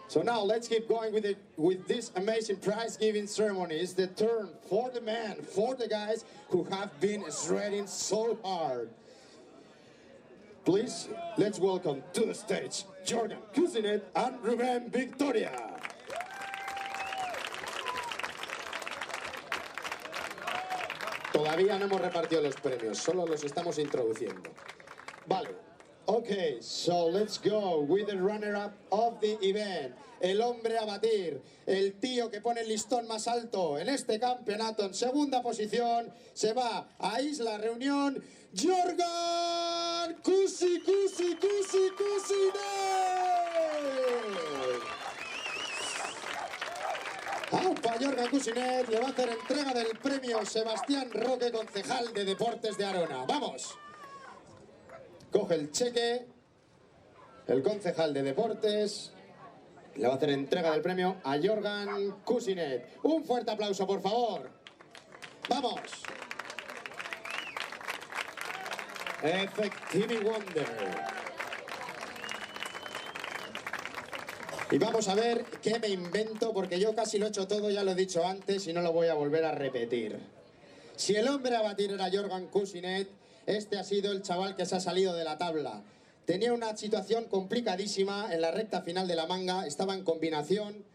[SPEAKER 17] So now let's keep going with this amazing prize-giving ceremony. It's the turn for the men, for the guys who have been shredding so hard. Please, let's welcome to the stage Jordan Cousinet and Ruben Vitria. Todavía no hemos repartido los premios, solo los estamos introduciendo. Vale. Okay, so let's go with the runner-up of the event. El hombre a batir, el tío que pone el listón más alto en este campeonato. En segunda posición se va a Isla Reunión, Jordan Cousinet. AUPA Jordan Cousinet le va a hacer entrega del premio Sebastián Roque, concejal de Deportes de Arona. ¡Vamos! Coge el cheque, el concejal de Deportes le va a hacer entrega del premio a Jordan Cousinet. Un fuerte aplauso, por favor. ¡Vamos! Effective Wonder. Y vamos a ver qué me invento, porque yo casi lo he hecho todo, ya lo he dicho antes y no lo voy a volver a repetir. Si el hombre a batir era Jordan Cousinet, este ha sido el chaval que se ha salido de la tabla. Tenía una situación complicadísima en la recta final de la manga, estaba en combinación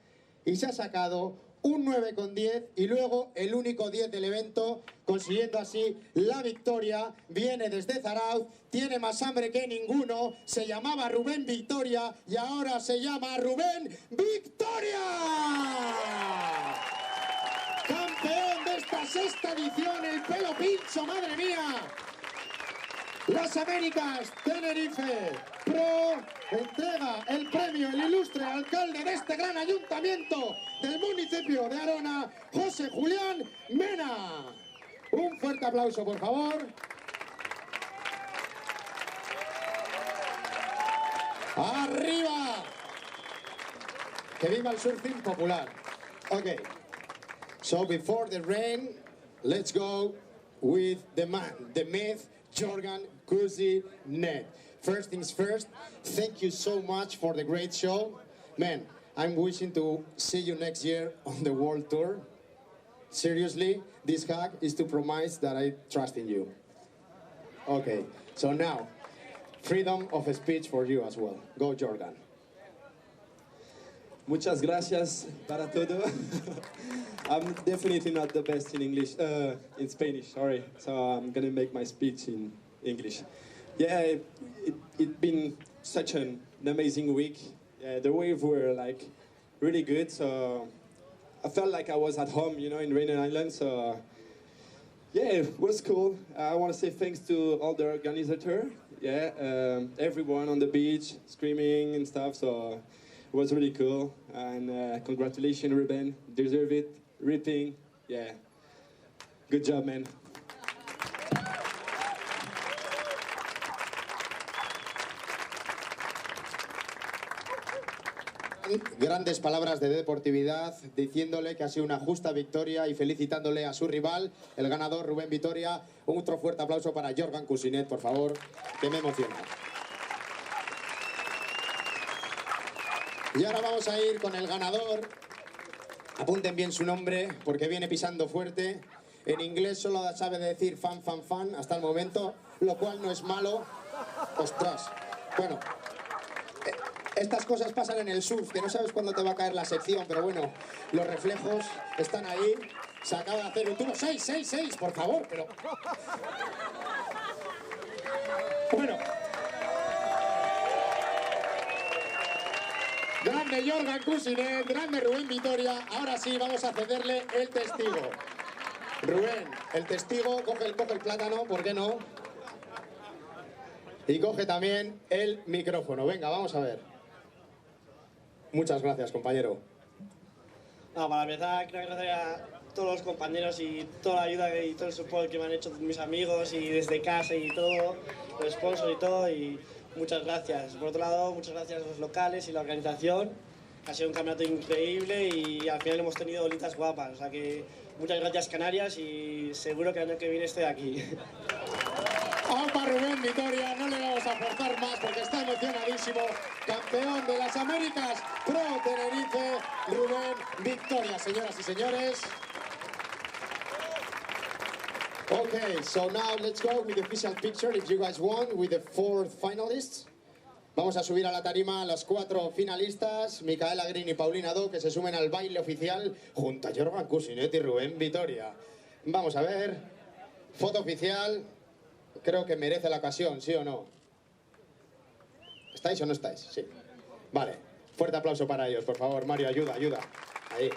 [SPEAKER 17] y se ha sacado un 9,10 y luego el único 10 del evento, consiguiendo así la victoria. Viene desde Zarauz, tiene más hambre que ninguno, se llamaba Rubén Vitria y ahora se llama Rubén Vitria. Campeón de esta sexta edición, el pelo pincho, madre mía. Las Américas, Tenerife, Pro, entrega el premio el ilustre alcalde de este gran ayuntamiento del municipio de Arona, José Julián Mena. Un fuerte aplauso, por favor. ¡Arriba! Que viva el surfing popular. Okay, so before the rain, let's go with the man, the myth, Jordan Cousinet. First things first, thank you so much for the great show. Man, I'm wishing to see you next year on the world tour. Seriously, this hack is to promise that I trust in you. Okay, so now, freedom of speech for you as well. Go, Jordan.
[SPEAKER 20] Muchas gracias para todo. I'm definitely not the best in English, in Spanish, sorry. So I'm gonna make my speech in English. Yeah, it's been such an amazing week. Yeah, the waves were like really good, so I felt like I was at home, you know, in Rainier Island. So yeah, it was cool. I want to say thanks to all the organizers. Yeah, everyone on the beach screaming and stuff. So it was really cool. And congratulations, Ruben. Deserve it. Ripping. Yeah. Good job, man.
[SPEAKER 17] Grandes palabras de deportividad, diciéndole que ha sido una justa victoria y felicitándole a su rival, el ganador Rubén Vitria. Otro fuerte aplauso para Jordan Cousinet, por favor, que me emociona. Y ahora vamos a ir con el ganador. Apunten bien su nombre porque viene pisando fuerte. En inglés solo sabe decir fan, fan, fan hasta el momento, lo cual no es malo. Ostras. Bueno, estas cosas pasan en el surf, que no sabes cuándo te va a caer la sección, pero bueno, los reflejos están ahí. Se acaba de hacer un tubo. 6, 6, 6, por favor, pero... Bueno. Grande Jordan Cusinet, grande Rubén Vitoria. Ahora sí, vamos a cederle el testigo. Rubén, el testigo, coge el plátano, ¿por qué no? Y coge también el micrófono. Venga, vamos a ver. Muchas gracias, compañero.
[SPEAKER 15] No, para empezar, quiero agradecer a todos los compañeros y toda la ayuda y todo el support que me han hecho mis amigos y desde casa y todo, los sponsors y todo, y muchas gracias. Por otro lado, muchas gracias a los locales y la organización. Ha sido un campeonato increíble y al final hemos tenido bolitas guapas, o sea que muchas gracias Canarias y seguro que el año que viene estoy aquí.
[SPEAKER 17] Opa Rubén Vitoria, no le vamos a forzar más porque está emocionadísimo. Campeón de las Américas, Pro Tenerife, Rubén Vitoria, señoras y señores. Okay, so now let's go with the official picture, if you guys want, with the 4 finalists. Vamos a subir a la tarima a las 4 finalistas, Michaela Green y Paulina Do, que se sumen al baile oficial junto a Jordan Cusinet y Rubén Vitoria. Vamos a ver, foto oficial, creo que merece la ocasión, ¿sí o no? ¿Estáis o no estáis? Sí. Vale, fuerte aplauso para ellos, por favor, Mario, ayuda, ayuda. Ahí.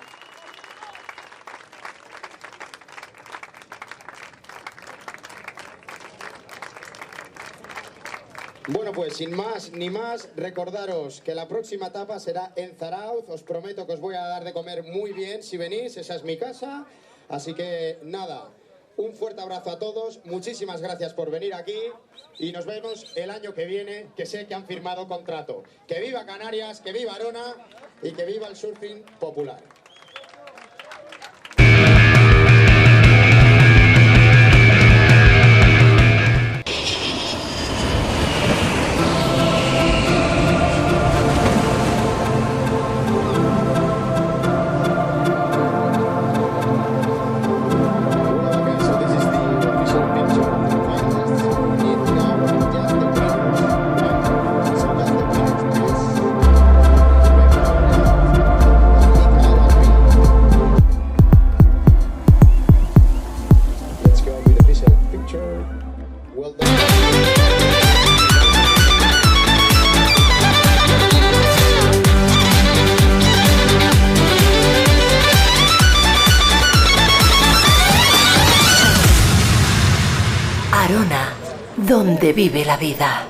[SPEAKER 17] Bueno, pues sin más ni más, recordaros que la próxima etapa será en Zarauz. Os prometo que os voy a dar de comer muy bien si venís, esa es mi casa. Así que nada, un fuerte abrazo a todos, muchísimas gracias por venir aquí y nos vemos el año que viene, que sé que han firmado contrato. Que viva Canarias, que viva Arona y que viva el surfing popular.
[SPEAKER 14] Donde vive la vida.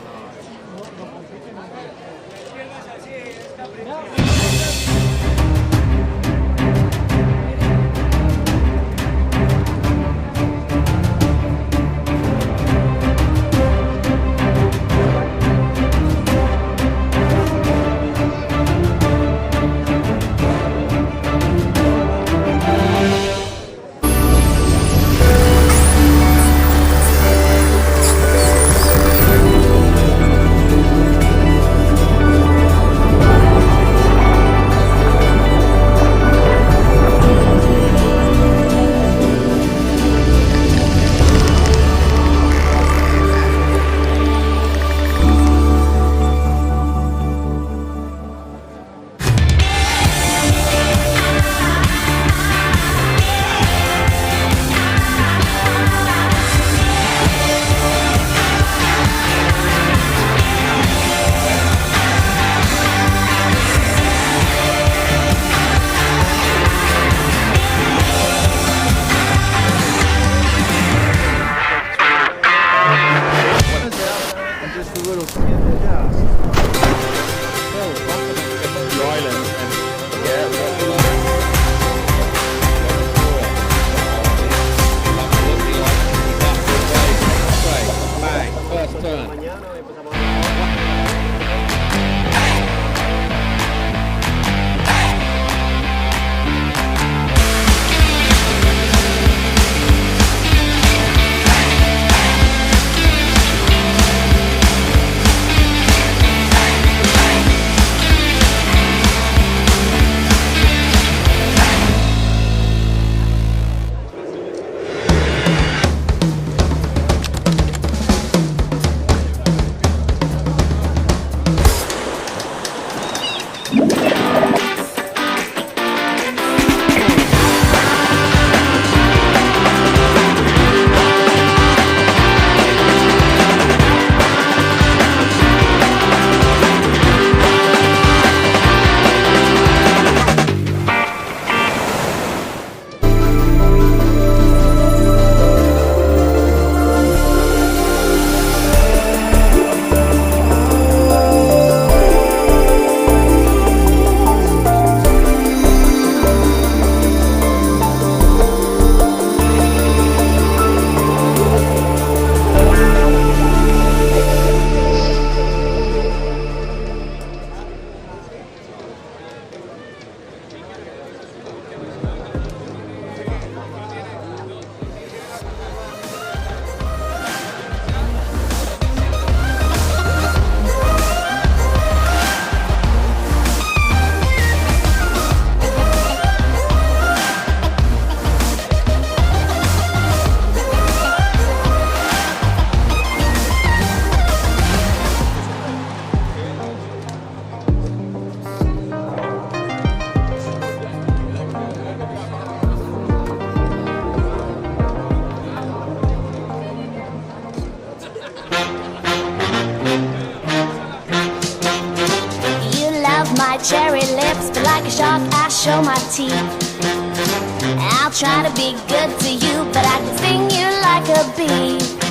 [SPEAKER 4] my cherry lips, but like a shark I show my teeth. I'll try to be good to you, but I can sting you like a bee.